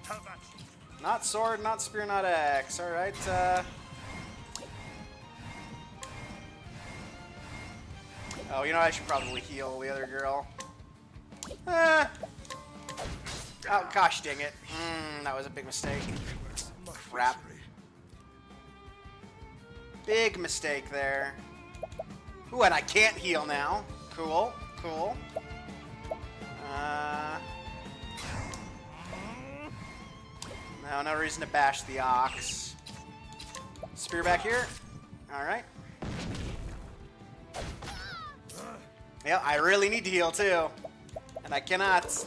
Have at you. Not sword, not spear, not axe. Alright, Oh, you know, I should probably heal the other girl. Oh, gosh dang it. That was a big mistake. Crap. Big mistake there. Ooh, and I can't heal now. Cool, cool. No reason to bash the ox. Spear back here. Alright. Yeah, I really need to heal too. And I cannot.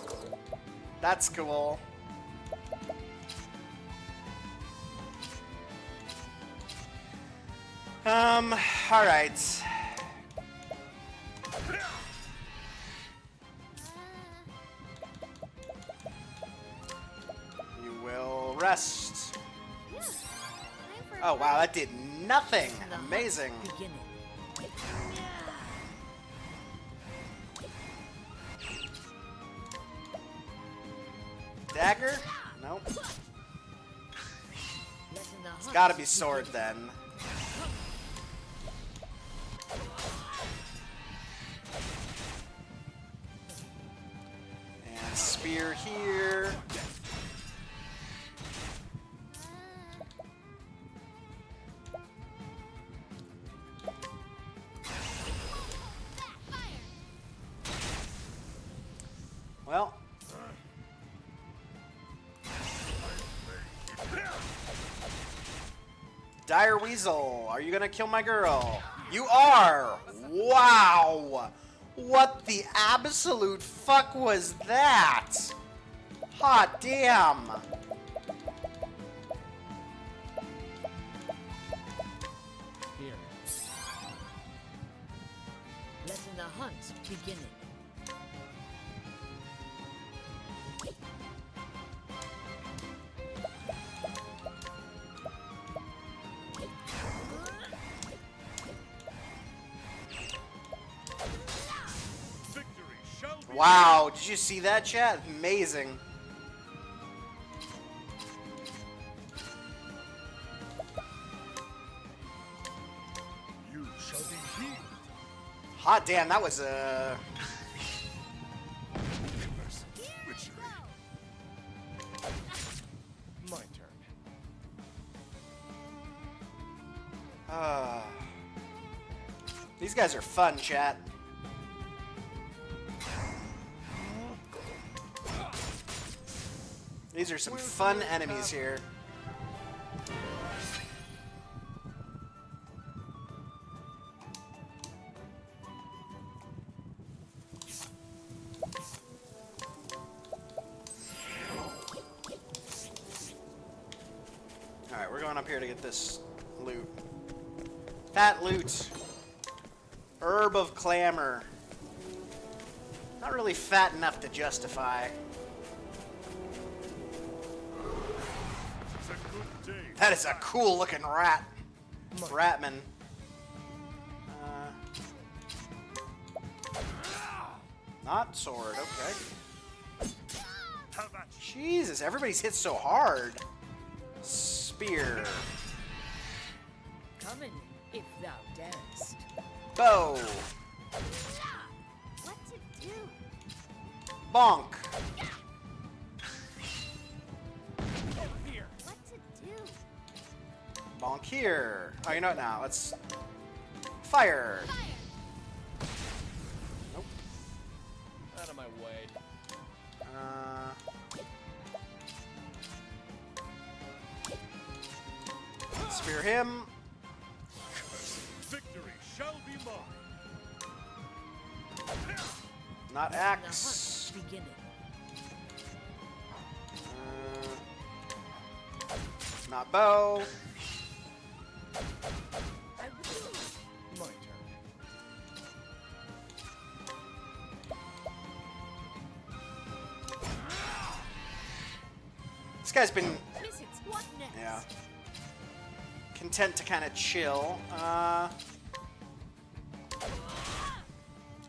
That's cool. All right. You will rest. Oh wow, that did nothing. Amazing. Dagger? Nope. It's gotta be sword then. And spear here. Well. Dire Weasel, are you gonna kill my girl? You are! Wow! What the absolute fuck was that? Hot damn! Here. Letting the hunt beginning. Wow, did you see that, chat? Amazing. You shall be healed. Hot damn, that was a... My turn. These guys are fun, chat. These are some fun enemies here. Alright, we're going up here to get this loot. Fat loot. Herb of Clamor. Not really fat enough to justify. That is a cool looking rat. Ratman. Not sword, okay. Jesus, everybody's hit so hard. Spear. Come in, if thou darest. Bow. What to do? Bonk. What to do? Bonk here. Oh, you know what now? Let's... Fire. Nope. Out of my way. Spear him. Victory shall be mine. Not axe. Beginning. Not bow. My turn. This guy's been, What next? yeah, content to kind of chill.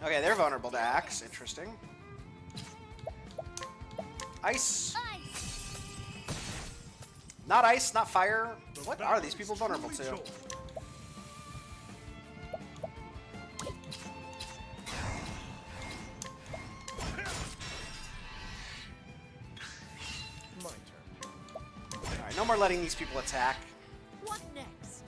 Okay, they're vulnerable to axe. Interesting. Ice. Not ice, not fire. What are these people vulnerable to? My turn. Alright, no more letting these people attack. What next?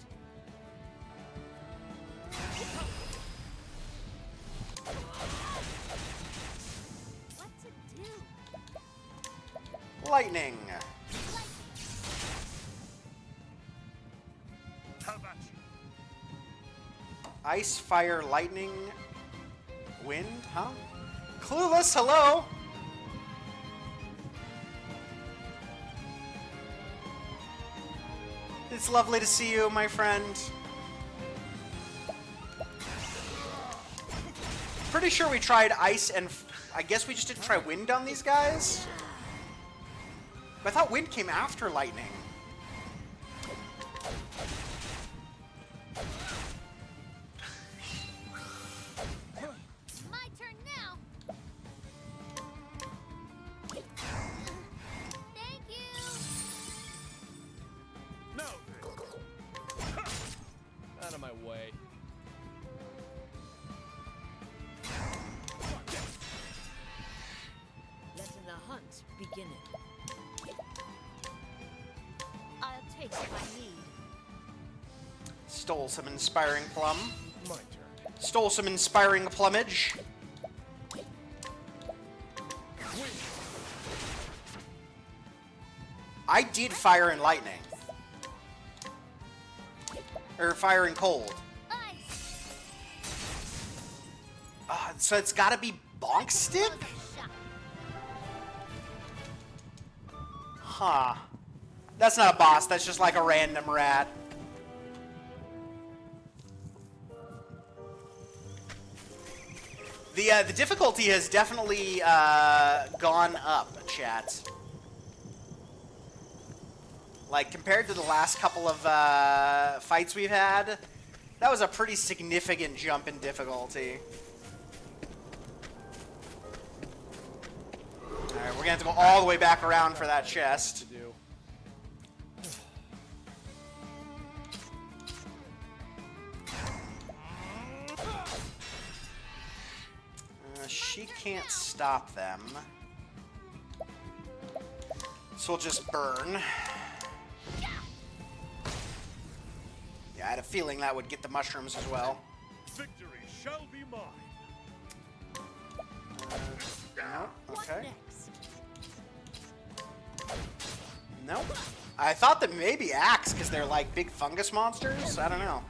What to do? Lightning. How about you? Ice, fire, lightning, wind, huh? Clueless, hello? It's lovely to see you, my friend. pretty sure we tried ice and... I guess we just didn't try wind on these guys? But I thought wind came after lightning. My turn now. Thank you. No. Out of my way. Letting the hunt begin. I'll take what I need. Stole some inspiring plum. My turn. Stole some inspiring plumage. I did fire and lightning. Or fire and cold. So it's gotta be bonk stick? Huh. That's not a boss, that's just like a random rat. The difficulty has definitely gone up, chat. Like, compared to the last couple of fights we've had, that was a pretty significant jump in difficulty. Alright, we're gonna have to go all the way back around for that chest. She can't stop them. So we'll just burn. Yeah, I had a feeling that would get the mushrooms as well. Victory shall be mine. No, okay. Nope. I thought that maybe axe, because they're like big fungus monsters. I don't know.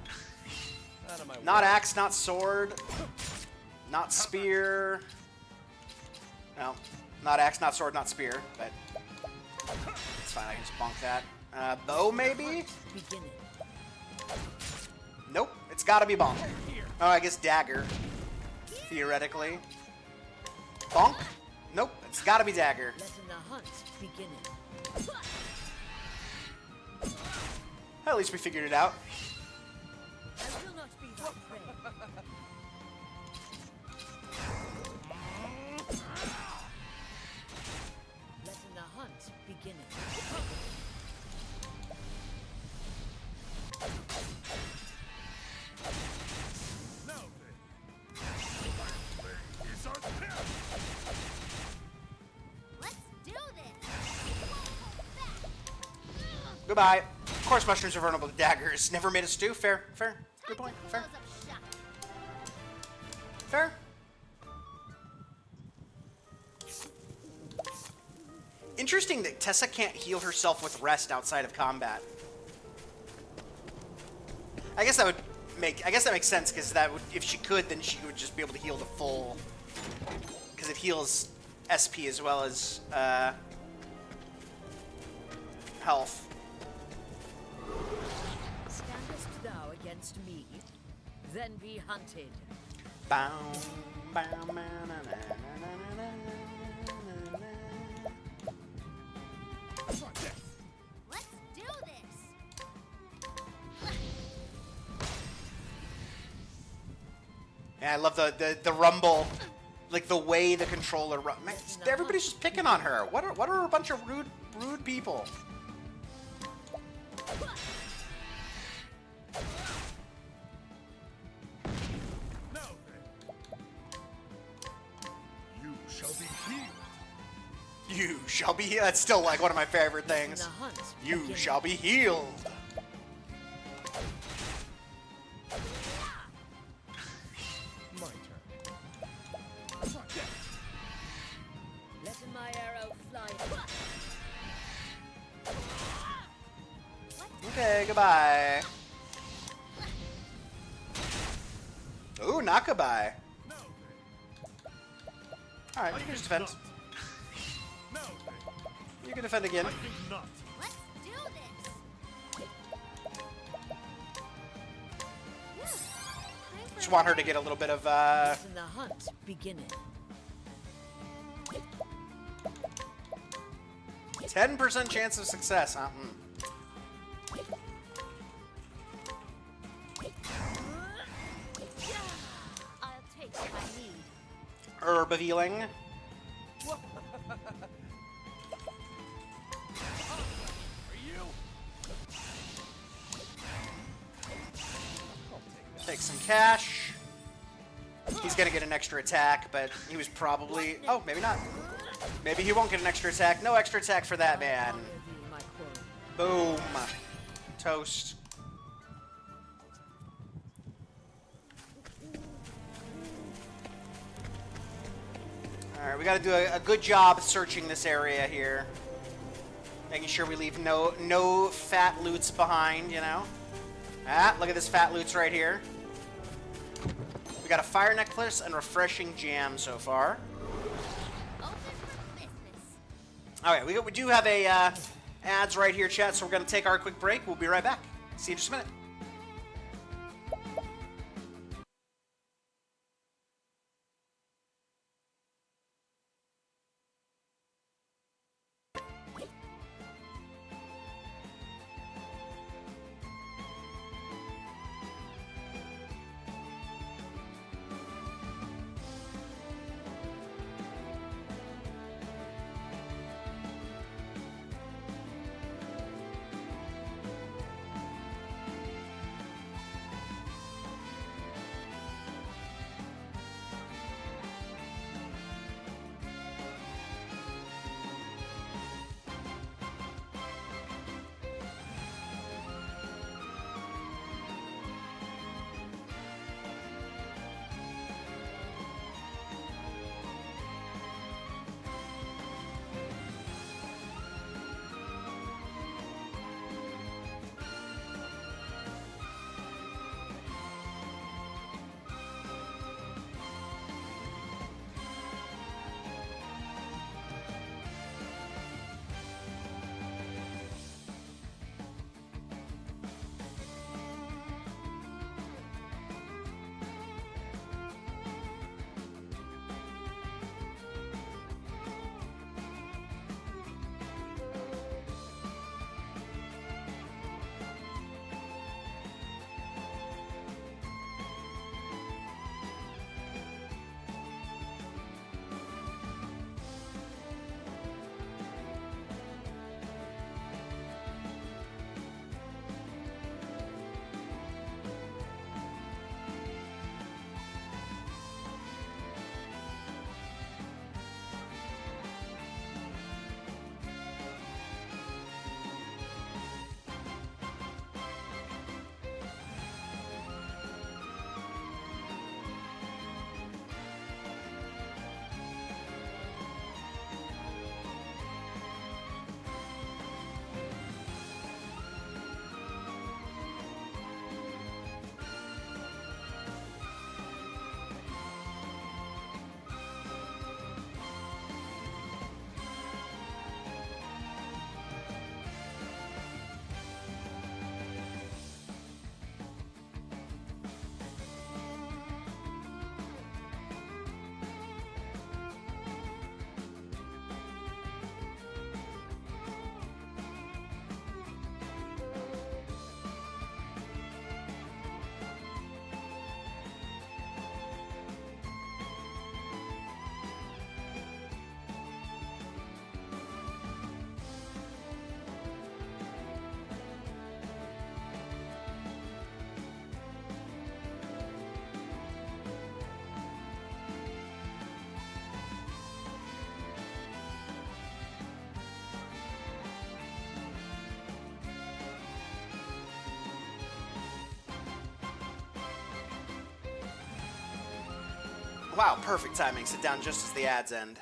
Not axe, not sword. Not spear. No, not axe, not sword, not spear, but it's fine, I can just bonk that. Bow, maybe? Nope, it's gotta be bonk. Oh, I guess dagger, theoretically. Bonk? Nope, it's gotta be dagger. Letting the hunt begin. At least we figured it out. I will not be thy prey. Letting the hunt begin. Now then. Is our path. Let's do this. Goodbye. Of course mushrooms are vulnerable to daggers. Never made a stew. Fair, fair. Good point. Fair. Fair. Interesting that Tessa can't heal herself with rest outside of combat. I guess that makes sense, because that would, if she could, then she would just be able to heal the full, because it heals SP as well as health. Standest thou against me? Then be hunted. Bow, bow, na, na, na, na, na, na. Let's do this. Yeah, I love the rumble, like the way the controller everybody's just picking on her. What are a bunch of rude people? Now then. You shall be healed. You shall be healed. That's still like one of my favorite things. You shall be healed. My turn. Letting my arrow fly. Okay, goodbye. Ooh, not goodbye. Alright, you can just defend. You can defend again. Let's do this. Just want her to get a little bit of, Listen, the hunt beginneth. 10% chance of success, huh? I'll take what I need. Herb-healing. Take some cash. He's gonna get an extra attack, but he was probably... Oh, maybe not. Maybe he won't get an extra attack. No extra attack for that man. Boom. Toast. Alright, we gotta do a good job searching this area here. Making sure we leave no fat loots behind, you know? Ah, look at this fat loots right here. We got a fire necklace and refreshing jam so far. Alright, we do have a ads right here, chat, so we're going to take our quick break. We'll be right back. See you in just a minute. Wow, perfect timing. Sit down just as the ads end.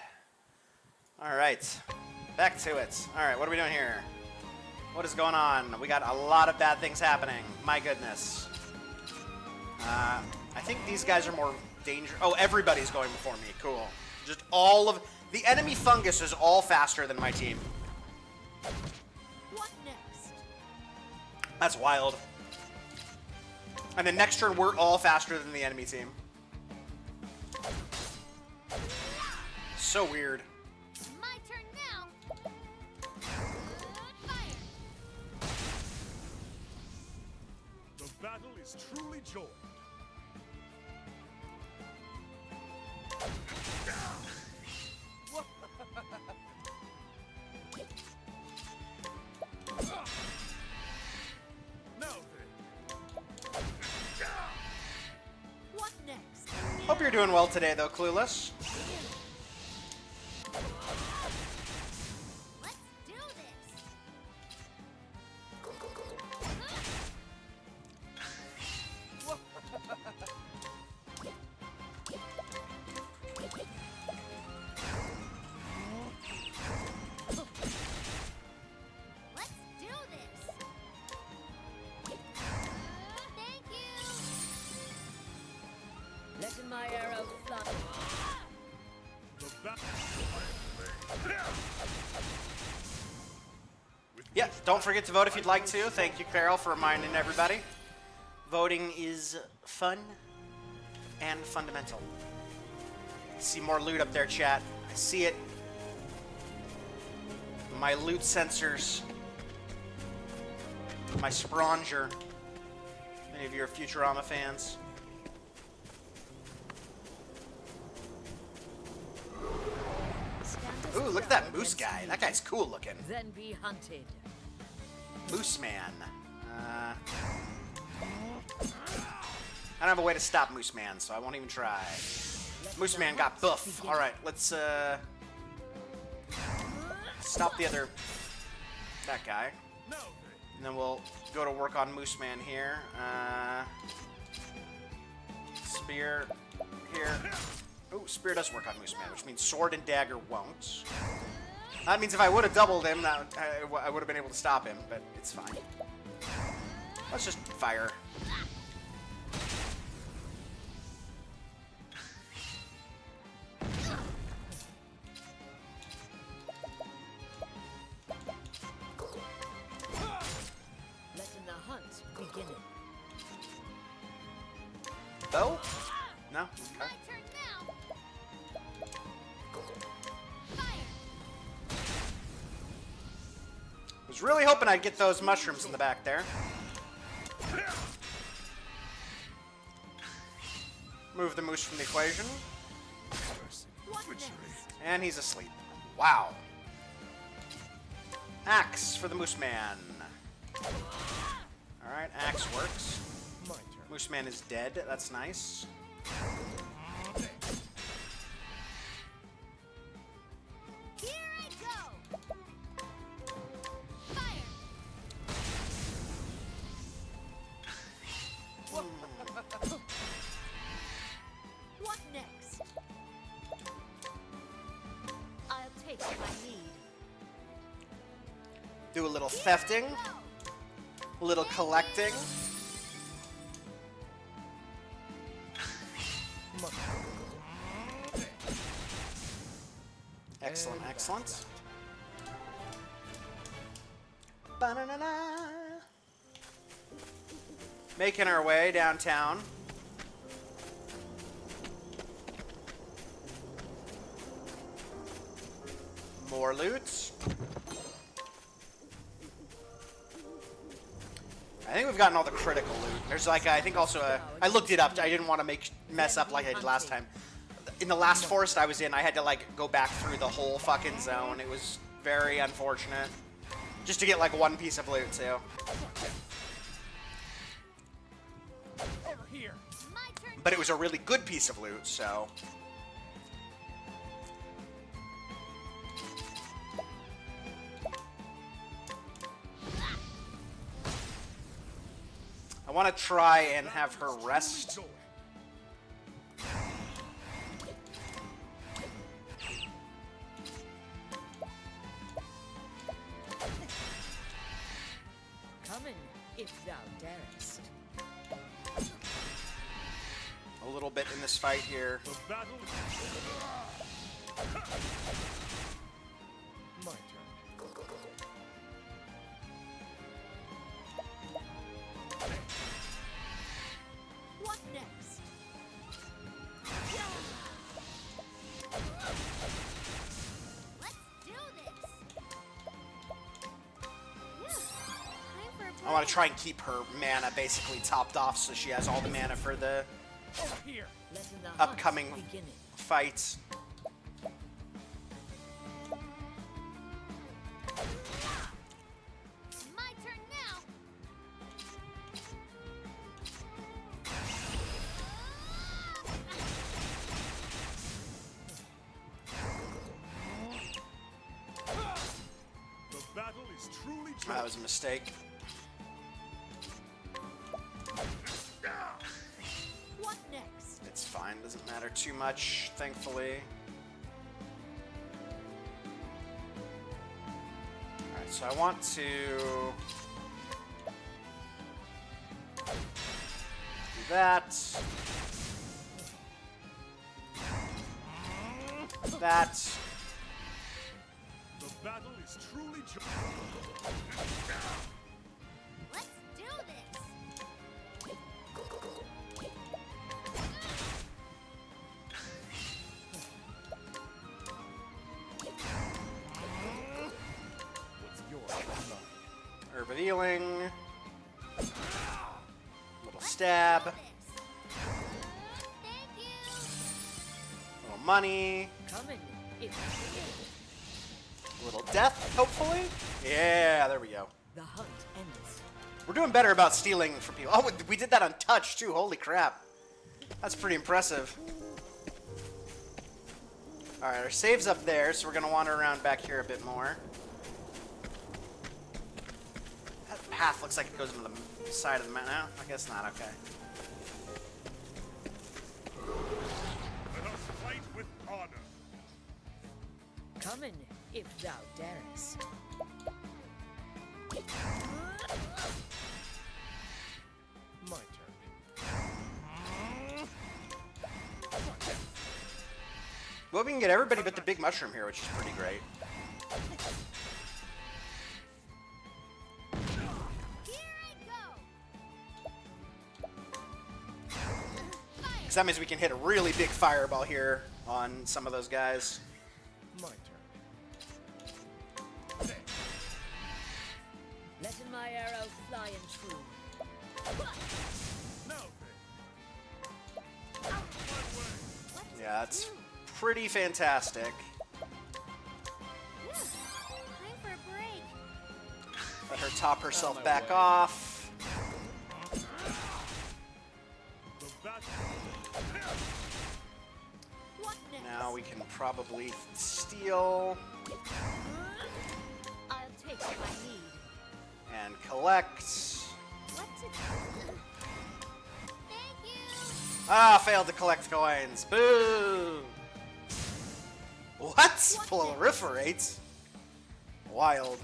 All right, back to it. All right, what are we doing here? What is going on? We got a lot of bad things happening. My goodness. I think these guys are more dangerous. Oh, everybody's going before me. Cool. Just all of... The enemy fungus is all faster than my team. What next? That's wild. And then next turn, we're all faster than the enemy team. So weird. My turn now. Fire. The battle is truly joined. Now then. What next? Hope you're doing well today, though, Clueless. Let's do this. Let's do this. Thank you. Letting my arrow fly. The battle. Yeah, don't forget to vote if you'd like to. Thank you, Carol, for reminding everybody. Voting is fun and fundamental. See more loot up there, chat. I see it. My loot sensors. My Spranger. Many of you are Futurama fans. Ooh, look at that moose guy. That guy's cool looking. Then be hunted. Moose Man. I don't have a way to stop Moose Man, so I won't even try. Moose Man got buff. Alright, let's stop the other... that guy. And then we'll go to work on Moose Man here. Spear here. Oh, Spear does work on Moose Man, which means Sword and Dagger won't. That means if I would have doubled him, I would have been able to stop him, but it's fine. Let's just fire. Letting the hunt begin. Bow? No? Okay. My turn now. Fire. Was really hoping I'd get those mushrooms in the back there. Move the moose from the equation. And he's asleep. Wow. Axe for the Moose Man. Alright, axe works. Moose Man is dead. That's nice. Here I go. Fire. What next? I'll take what I need. Do a little thefting. A little collecting. Excellent, excellent. Ba-na-na-na. Making our way downtown. More loot. I think we've gotten all the critical loot. There's like, I think also I looked it up. I didn't want to mess up like I did last time. In the last forest I was in, I had to like go back through the whole fucking zone. It was very unfortunate. Just to get like one piece of loot too. Over here. My turn. But it was a really good piece of loot, so. I want to try and have her rest. Coming, if thou darest. A little bit in this fight here. The battle. My turn. want to try and keep her mana basically topped off so she has all the mana for the Over here. Letting the hunt upcoming begin. fights. My turn now. The battle is truly That was a mistake. What next? It's fine, doesn't matter too much, thankfully. Alright, so I want to do that. That. The battle is truly Let's do this. What's yours is mine. Herb of Healing. Little stab. Thank you. Little money. Coming. If Little death, hopefully. Yeah, there we go. the hunt ends. We're doing better about stealing from people. Oh, we did that on touch, too. Holy crap. That's pretty impressive. Alright, our save's up there, so we're going to wander around back here a bit more. That path looks like it goes into the side of the mountain. No, I guess not. Okay. Let us fight with honor. Coming, if thou darest. My turn. Well, we can get everybody but the big mushroom here, which is pretty great. Here I go. Because that means we can hit a really big fireball here on some of those guys. My turn. Letting my arrow fly and true. Now then. Yeah, that's pretty fantastic. Time for a break. Let her top herself my back way. off. The battle. What next? Now we can probably steal I'll take what I need. and collect. What to do? Thank you. Ah, failed to collect coins. Boo! What? Proliferates? Wild.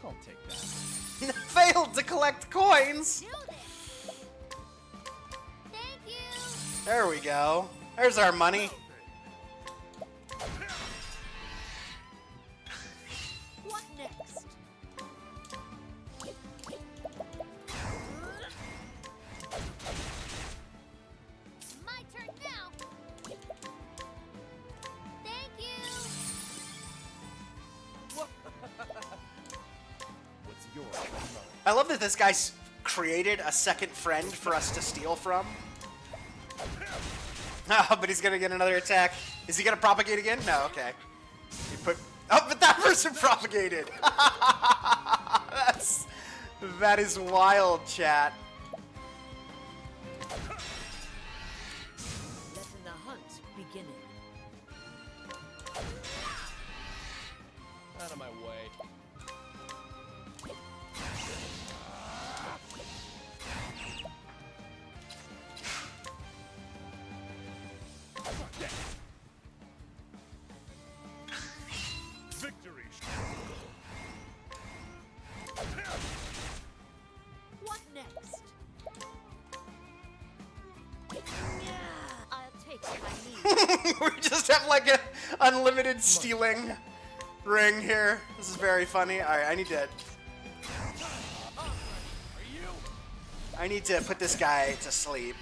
I'll take that. Failed to collect coins? Do this. Thank you. There we go. There's our money. What next? My turn now. Thank you. What's yours is mine. I love that this guy's created a second friend for us to steal from. Oh, but he's gonna get another attack. Is he gonna propagate again? No, okay. He put. Oh, but that person propagated. That is wild, chat. Letting the hunt begin. Out of my way. Victory. What next? I'll take what I need. We just have like an unlimited stealing ring here. This is very funny. All right, I need to put this guy to sleep.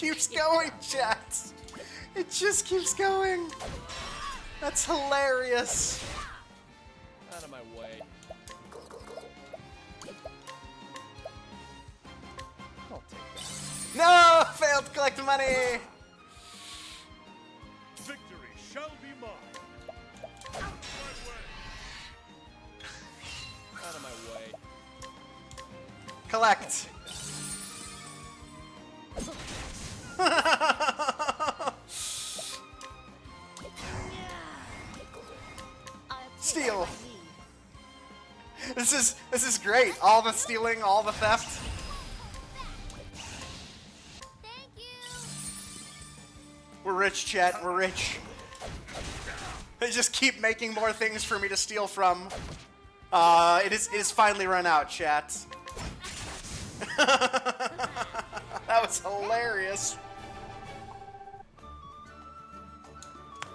keeps going, chat. It just keeps going. That's hilarious. Out of my way. I'll take that. No! Failed to collect the money! Victory shall be mine. Out of my way. Collect. Steal. This is great. All the stealing, all the theft. Thank you. We're rich, chat. We're rich. They just keep making more things for me to steal from. It is finally run out, chat. That was hilarious.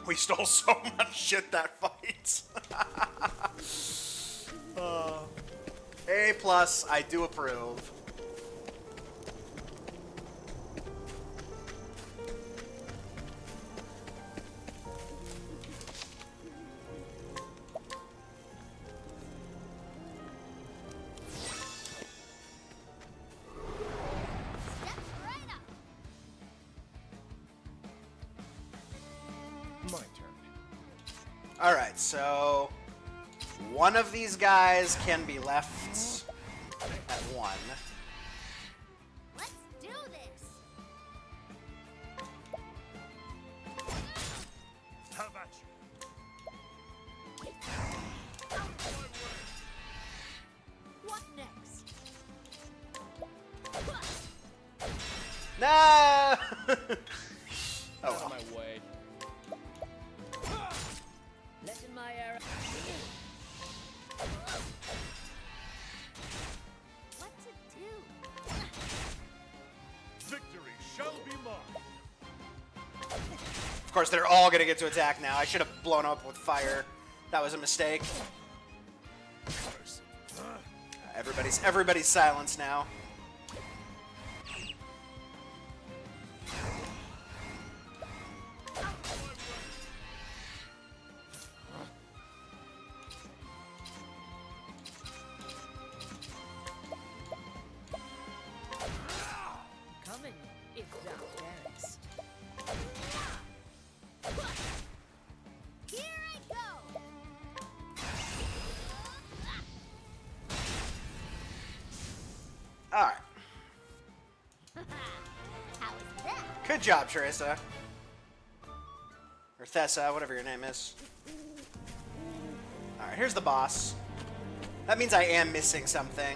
We stole so much shit that fight. A+, I do approve. My turn. Alright, so one of these guys can be left at 1. Let's do this. How about you? What next? No! Out of my way. Letting my arrow. What to do? Victory shall be mine. Of course, they're all gonna get to attack now. I should have blown up with fire. That was a mistake. Everybody's silenced now. Coming if thou darest. Here I go. All right. How's that? Good job, Teresa. Or Thessa, whatever your name is. Alright, here's the boss. That means I am missing something.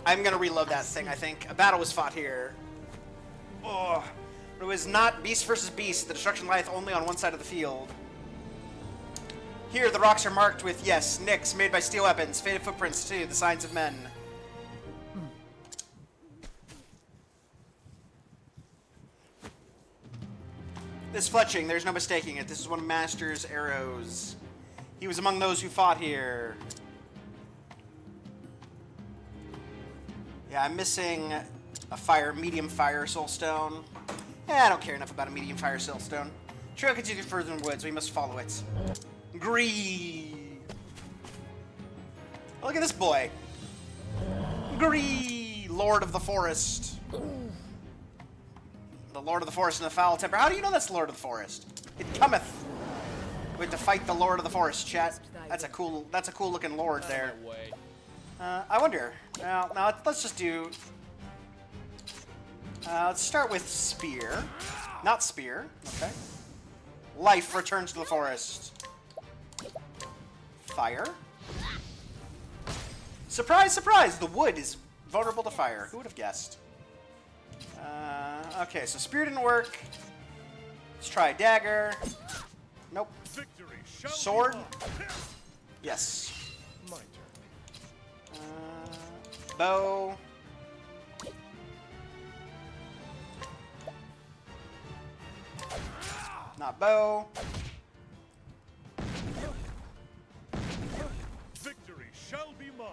I'm gonna reload that thing, I think. A battle was fought here. Oh. It was not beast versus beast. The destruction lieth only on one side of the field. Here, the rocks are marked with, yes, nicks made by steel weapons, faded footprints too, the signs of men. This fletching, there's no mistaking it. This is one of Master's arrows. He was among those who fought here. Yeah, I'm missing a medium fire soulstone. I don't care enough about a medium fire soulstone. Trail continues further in the woods. We must follow it. Gree. Oh, look at this boy. Gree, Lord of the Forest. The Lord of the Forest and the Foul Temper. How do you know that's the Lord of the Forest? It cometh. We have to fight the Lord of the Forest, chat. That's a cool looking lord there. Out of my way. I wonder. Now let's just do. Let's start with spear, not spear. Okay. Life returns to the forest. Fire. Surprise, surprise! The wood is vulnerable to fire. Who would have guessed? Okay, so spear didn't work. Let's try dagger. Nope. Victory shall Sword. be mine. Yes. My turn. Bow. Not bow. Victory shall be mine.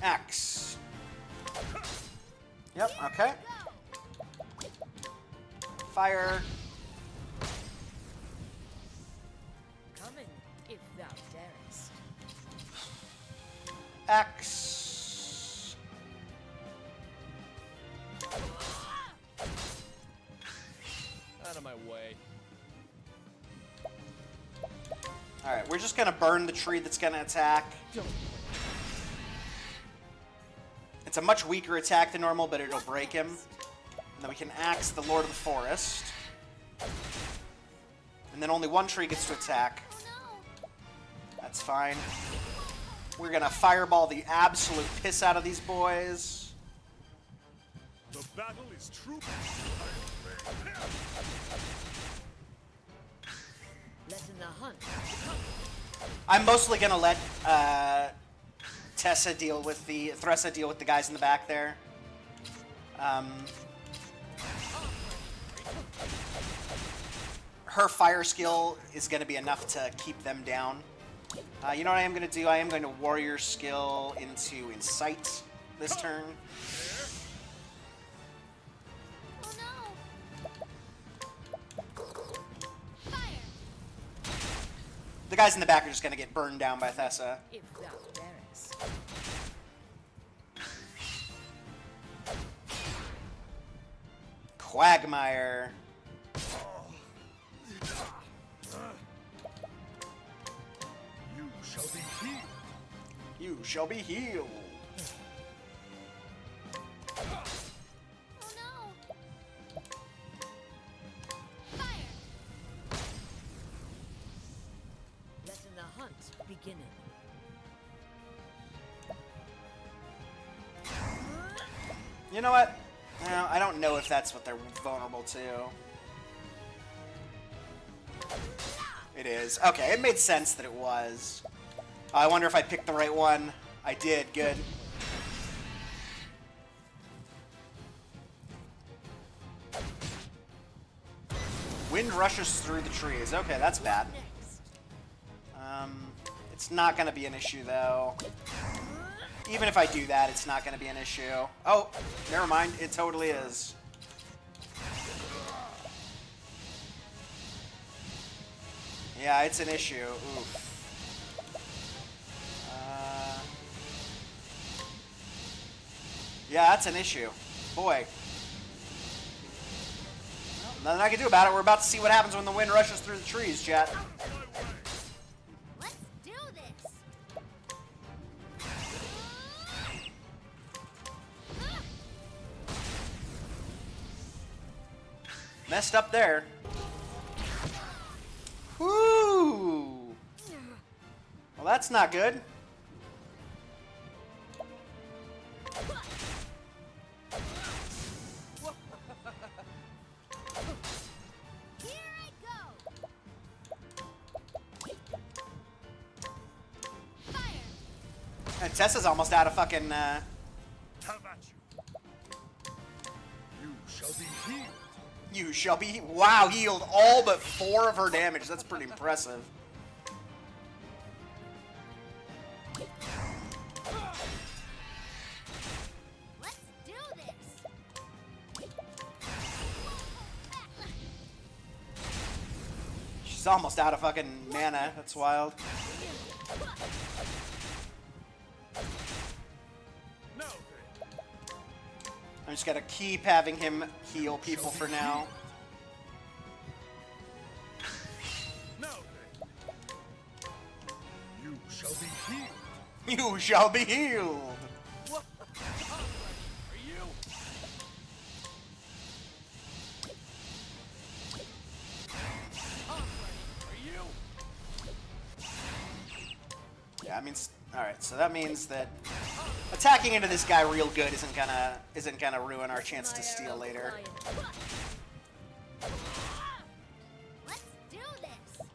Axe. Yep, okay. Fire. Come in, if thou darest. X. Out of my way. Alright, we're just gonna burn the tree that's gonna attack. It's a much weaker attack than normal, but it'll break him. And then we can axe the Lord of the Forest. And then only one tree gets to attack. That's fine. We're gonna fireball the absolute piss out of these boys. The battle is true. Lessen the hunt. I'm mostly gonna let Tressa deal with the guys in the back there. Her fire skill is gonna be enough to keep them down. You know what I am gonna do? I am going to warrior skill into Incite this turn. The guys in the back are just gonna get burned down by Tressa. If thou darest. Quagmire. You shall be healed. You shall be healed. Lessen the hunt beginning. You know what? No, I don't know if that's what they're vulnerable to. It is. Okay, it made sense that it was. I wonder if I picked the right one. I did. Good. Wind rushes through the trees. Okay, that's bad. It's not going to be an issue, though. Even if I do that, it's not going to be an issue. Oh, never mind. It totally is. Yeah, it's an issue. Oof. Yeah, that's an issue. Boy. Well, nothing I can do about it. We're about to see what happens when the wind rushes through the trees, chat. Let's do this. Messed up there. Whoo! Well, that's not good. Here I go. Fire. And Tessa's almost out of fucking, Have at you. You shall be healed. You shall be... Wow, healed all but 4 of her damage. That's pretty impressive. Let's do this. She's almost out of fucking mana. That's wild. Now I'm just gonna keep having him heal people for now. then. You shall be healed. You shall be healed. Are you? Are you? Yeah, I mean, all right. So that means that attacking into this guy real good isn't gonna ruin our chance to steal later. Let's do this.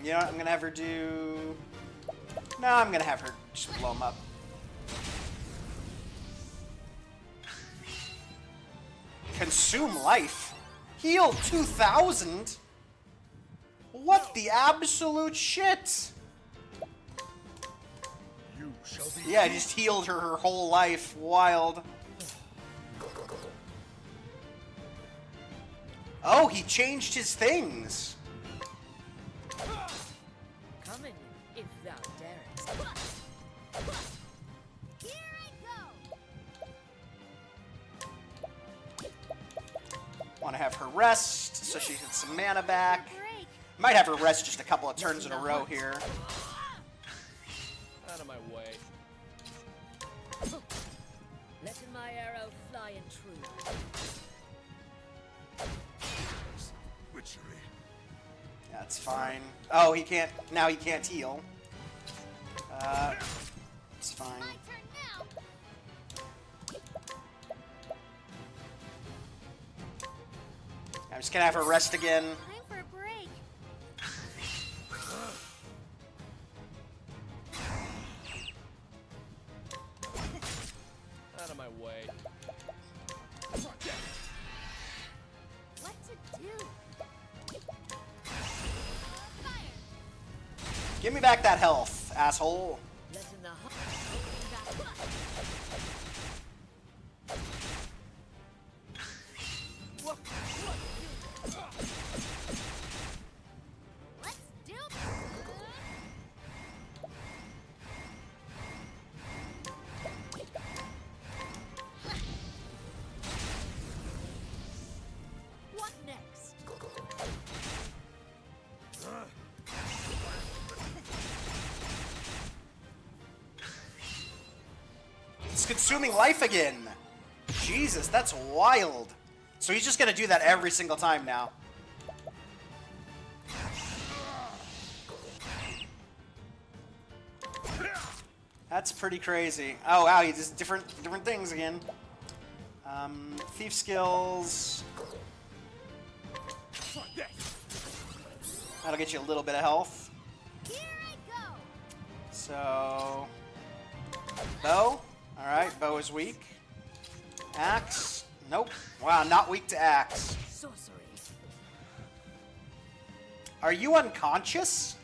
You know what? I'm gonna have her do. No, I'm gonna have her just blow him up. Consume life. Heal 2,000. What the absolute shit? You shall be. Yeah, I just healed her whole life. Wild. Oh, he changed his things. Come in, if thou darest. Here I go. Want to have her rest so she gets some mana back. Break. Might have her rest just a couple of turns in a row here. Out of my way. Letting my arrow fly in true. Witchery. That's fine. Oh, he can't. Now he can't heal. It's fine. My turn now. I'm just gonna have her rest again. Time for a break. Out of my way. What to do? Fire. Give me back that health, asshole. Letting the Let's do. What next? It's consuming life again. Jesus, that's wild. So he's just gonna do that every single time now. That's pretty crazy. Oh wow, he does different things again. Thief skills. That'll get you a little bit of health. Here I go. So, bow. All right, bow is weak. Axe. Nope. Wow, not weak to axe. Sorcery. Are you unconscious?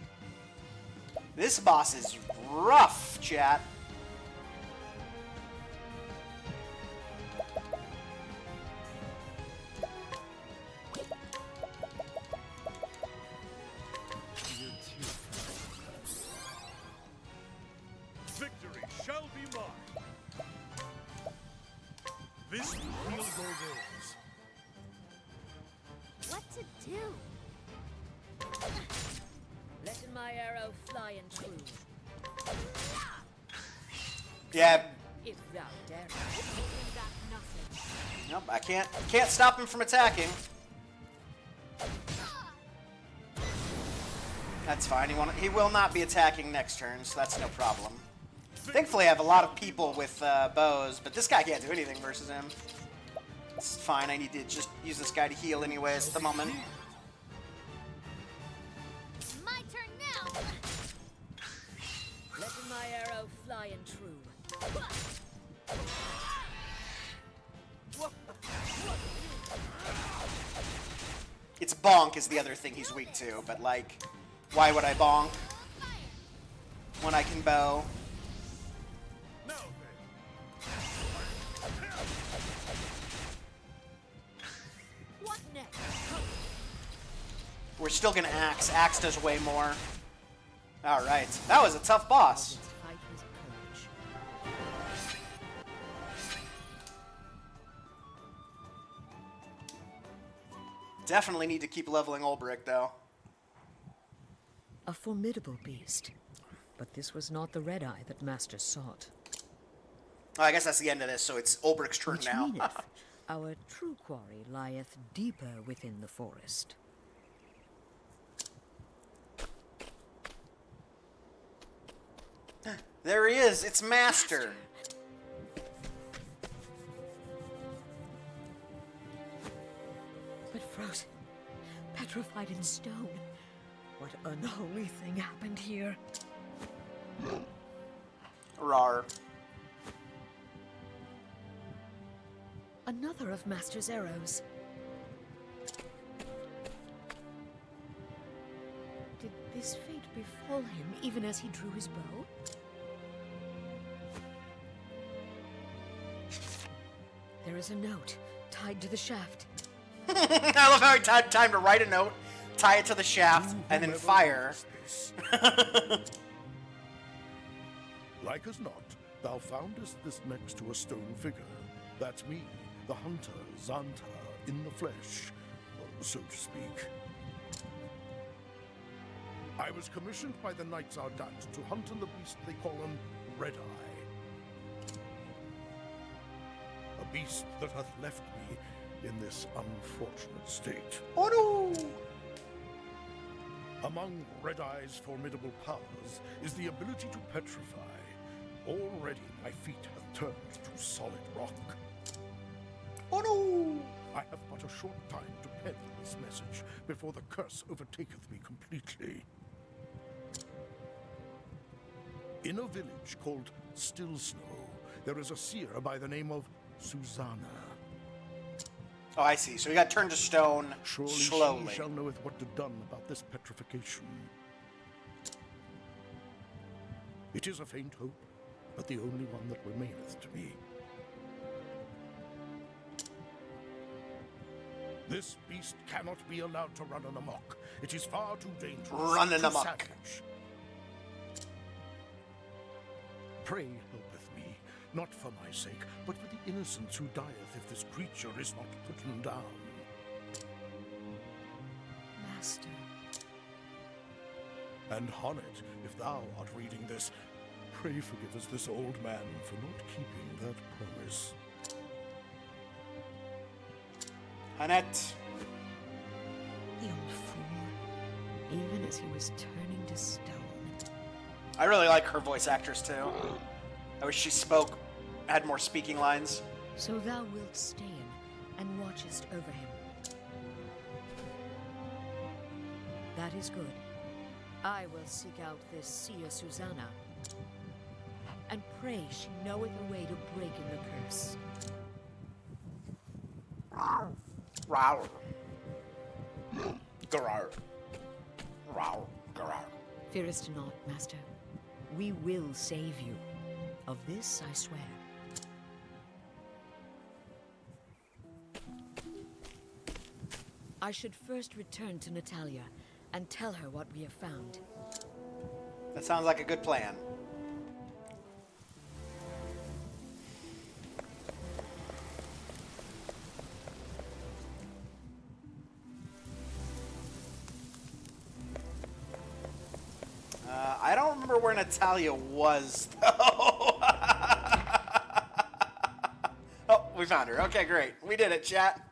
This boss is rough, chat. Victory shall be mine. This will heal your wounds. What to do? Letting my arrow fly in true. Yeah. If thou darest. Nope. I can't stop him from attacking. That's fine. He will not be attacking next turn, so that's no problem. Thankfully, I have a lot of people with bows, but this guy can't do anything versus him. It's fine. I need to just use this guy to heal anyways at the moment. My turn now. Letting my arrow fly in true. It's bonk is the other thing he's weak to, but like, why would I bonk when I can bow? Now What next? We're still gonna axe. Axe does way more. Alright. That was a tough boss. Fight his purge. Definitely need to keep leveling Ulbrich, though. A formidable beast. But this was not the red eye that Master sought. Oh, I guess that's the end of this, so it's Ulbrich's turn Which now. meaneth our true quarry lieth deeper within the forest. There he is. It's Master. But frozen, petrified in stone. What unholy thing happened here? Rar. Another of Master's arrows. Did this fate befall him even as he drew his bow? There is a note tied to the shaft. I love how he had time to write a note, tie it to the shaft, and then fire. Like as not, thou foundest this next to a stone figure. That's me, the hunter, Xanta, in the flesh, so to speak. I was commissioned by the Knights Ardent to hunt in the beast they call an Red Eye. A beast that hath left me in this unfortunate state. Oh no! Among Red Eye's formidable powers is the ability to petrify. Already my feet have turned to solid rock. Oh no! I have but a short time to pen this message before the curse overtaketh me completely. In a village called Still Snow, there is a seer by the name of Susanna. Oh, I see. So he got turned to stone Surely slowly. she shall knoweth what to done about this petrification. It is a faint hope, but the only one that remaineth to me. This beast cannot be allowed to run amok. It is far too dangerous. Running too amok. savage. Pray helpeth me, not for my sake, but for the innocents who dieth if this creature is not put down. Master. And Honnet, if thou art reading this, pray forgive us this old man for not keeping that promise. Annette. The old fool. Even as he was turning to stone. I really like her voice actress too. I wish she had more speaking lines. So thou wilt stay in and watchest over him. That is good. I will seek out this seer Susanna, and pray she knoweth a way to break in the curse. Rawr. Garar. Rawr. Garar. Fearest not, Master. We will save you. Of this I swear. I should first return to Natalia and tell her what we have found. That sounds like a good plan. I don't remember where Natalia was, though. Oh, we found her. Okay, great. We did it, chat.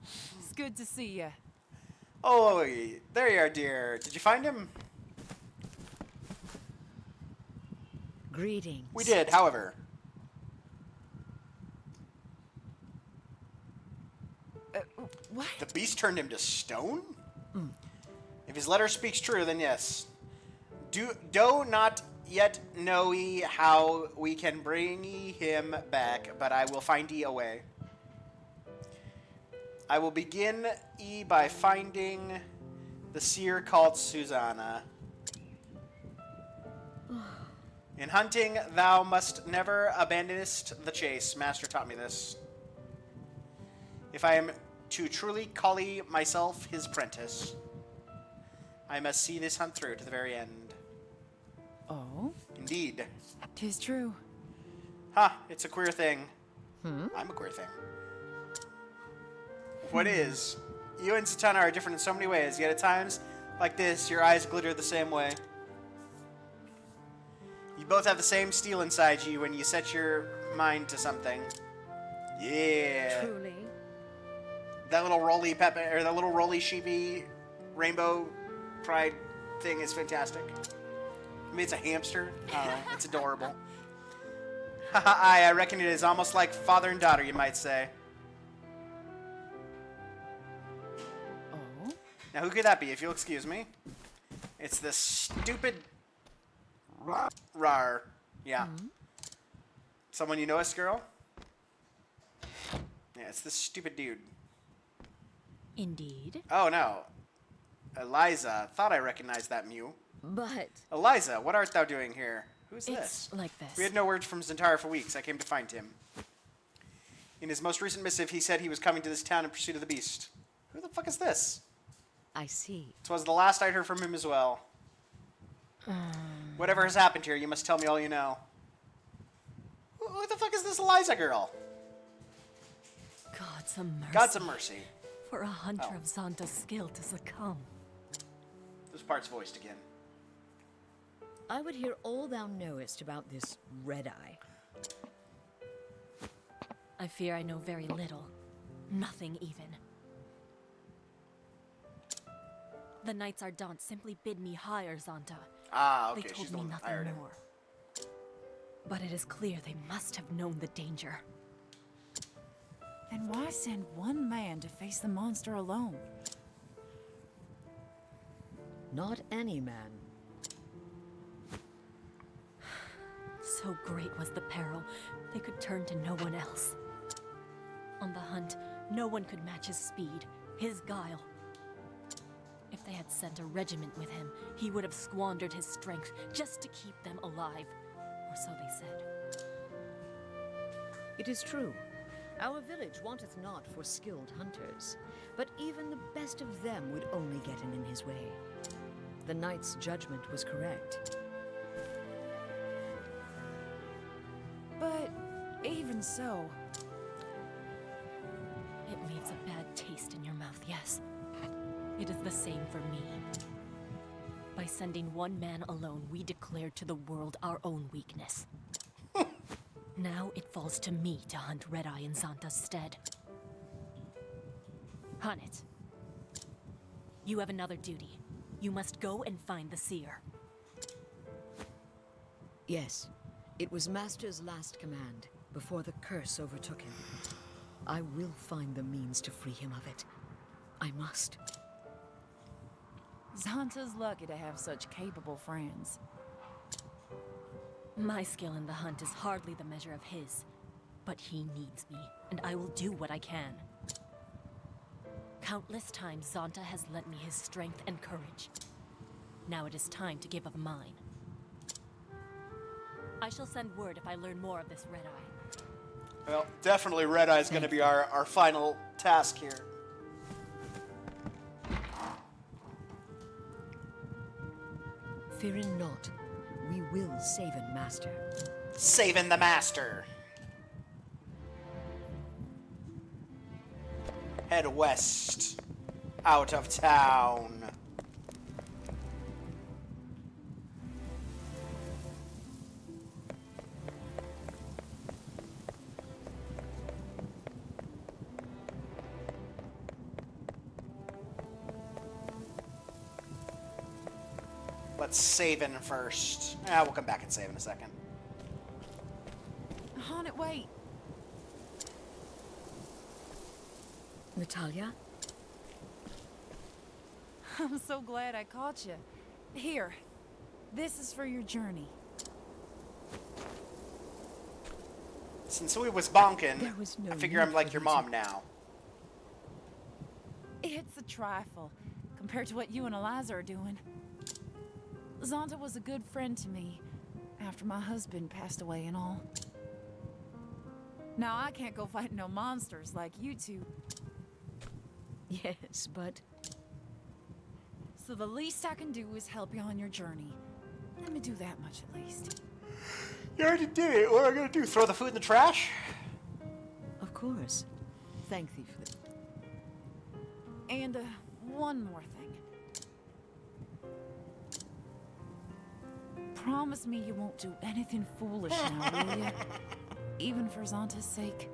It's good to see you. Oh, there you are, dear. Did you find him? Greetings. We did, however. What? The beast turned him to stone? If his letter speaks true, then yes. Do not yet know how we can bring him back, but I will find a way. I will begin by finding the seer called Susanna. In hunting, thou must never abandonest the chase. Master taught me this. If I am to truly call myself his apprentice, I must see this hunt through to the very end. Oh? Indeed. 'Tis true. It's a queer thing. I'm a queer thing. What is? You and Zatanna are different in so many ways, yet at times like this, your eyes glitter the same way. You both have the same steel inside you when you set your mind to something. Yeah. Truly. That little roly pepper, or that little roly sheepy rainbow pride thing is fantastic. Maybe it's a hamster. I don't know. It's adorable. I reckon it is almost like father and daughter, you might say. Oh? Now, who could that be, if you'll excuse me? It's this stupid... Rar. Yeah. Someone you know us, girl? Yeah, it's this stupid dude. Indeed. Oh, no. Eliza. Thought I recognized that Mew. But... Eliza, what art thou doing here? Who's it's this? like this. We had no word from Zentara for weeks. I came to find him. In his most recent missive, he said he was coming to this town in pursuit of the beast. Who the fuck is this? I see. It was the last I'd heard from him as well. Whatever has happened here, you must tell me all you know. Who the fuck is this Eliza girl? God's a mercy. God's a mercy. For a hunter of Zanta's skill to succumb. This part's voiced again. I would hear all thou knowest about this red-eye. I fear I know very little. Nothing even. The Knights Ardent simply bid me hire Zanta. Ah, okay, They told she's the me one that nothing hired him. more. But it is clear they must have known the danger. Then why send one man to face the monster alone? Not any man. So great was the peril, they could turn to no one else. On the hunt, no one could match his speed, his guile. If they had sent a regiment with him, he would have squandered his strength just to keep them alive. Or so they said. It is true. Our village wanteth not for skilled hunters, but even the best of them would only get in his way. The knight's judgment was correct. But even so... It leaves a bad taste in your mouth, yes. It is the same for me. By sending one man alone, we declared to the world our own weakness. Now it falls to me to hunt Red-Eye in Zanta's stead. Hunnet, you have another duty. You must go and find the seer. Yes, it was Master's last command, before the curse overtook him. I will find the means to free him of it. I must. Zanta's lucky to have such capable friends. My skill in the hunt is hardly the measure of his, but he needs me, and I will do what I can. Countless times Zanta has lent me his strength and courage. Now it is time to give of mine. I shall send word if I learn more of this Red-Eye. Well, definitely Red-Eye is going to be our final task here. Fearing not, we will save him, Master. Saving the Master. Head west. Out of town. Let's save in first. We'll come back and save in a second. Hunnet, wait. Natalia? I'm so glad I caught you. Here, this is for your journey. Since we was bonking, There was no I figure need I'm like for your these- mom now. It's a trifle, compared to what you and Eliza are doing. Zanta was a good friend to me, after my husband passed away and all. Now I can't go fight no monsters like you two. Yes, but... So the least I can do is help you on your journey. Let me do that much at least. You already did it. What are we going to do? Throw the food in the trash? Of course. Thank thee for that. And, one more thing. Promise me you won't do anything foolish now, will you? Even for Zanta's sake.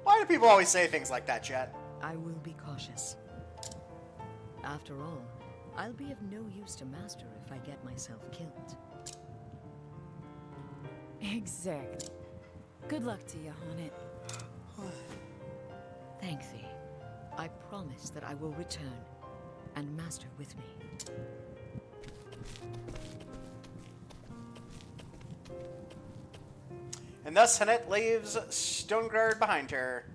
Why do people always say things like that, Jet? I will be cautious. After all, I'll be of no use to Master if I get myself killed. Exactly. Good luck to you, Hunnet. Thank thee. I promise that I will return, and Master with me. And thus Hanette leaves Stoneguard behind her.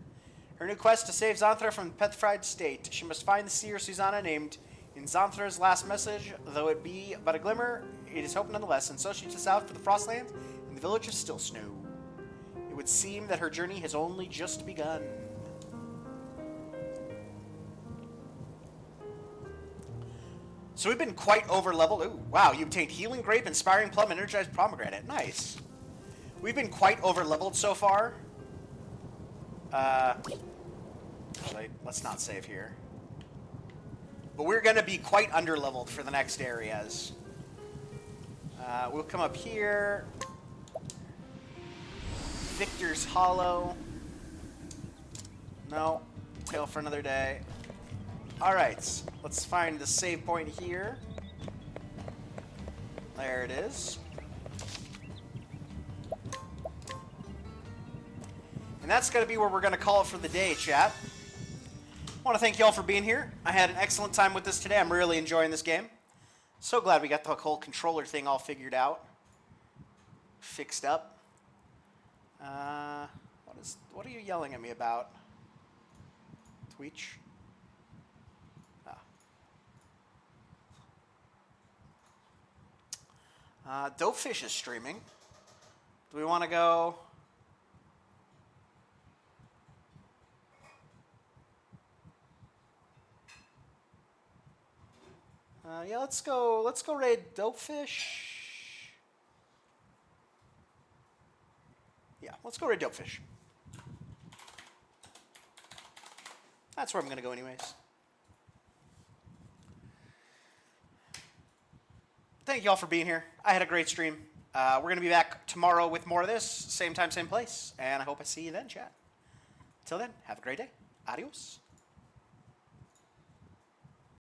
Her new quest to save Xanthra from the petrified state. She must find the seer Susanna named in Xanthra's last message. Though it be but a glimmer, it is hope nonetheless. And so she sets out for the Frostlands in the village of Still Snow. It would seem that her journey has only just begun. So we've been quite over-leveled. Ooh, wow, you obtained Healing Grape, Inspiring Plum, and Energized Pomegranate. Nice. We've been quite over-leveled so far. Actually, let's not save here. But we're going to be quite under-leveled for the next areas. We'll come up here. Victor's Hollow. No. Tale for another day. Alright, let's find the save point here. There it is. And that's going to be where we're going to call it for the day, chat. I want to thank you all for being here. I had an excellent time with this today. I'm really enjoying this game. So glad we got the whole controller thing all figured out. Fixed up. What are you yelling at me about? Tweech? Dopefish is streaming. Do we want to go? Yeah, let's go raid Dopefish. Yeah, let's go raid Dopefish. That's where I'm going to go anyways. Thank you all for being here. I had a great stream. We're going to be back tomorrow with more of this. Same time, same place. And I hope I see you then, chat. Till then, have a great day. Adios.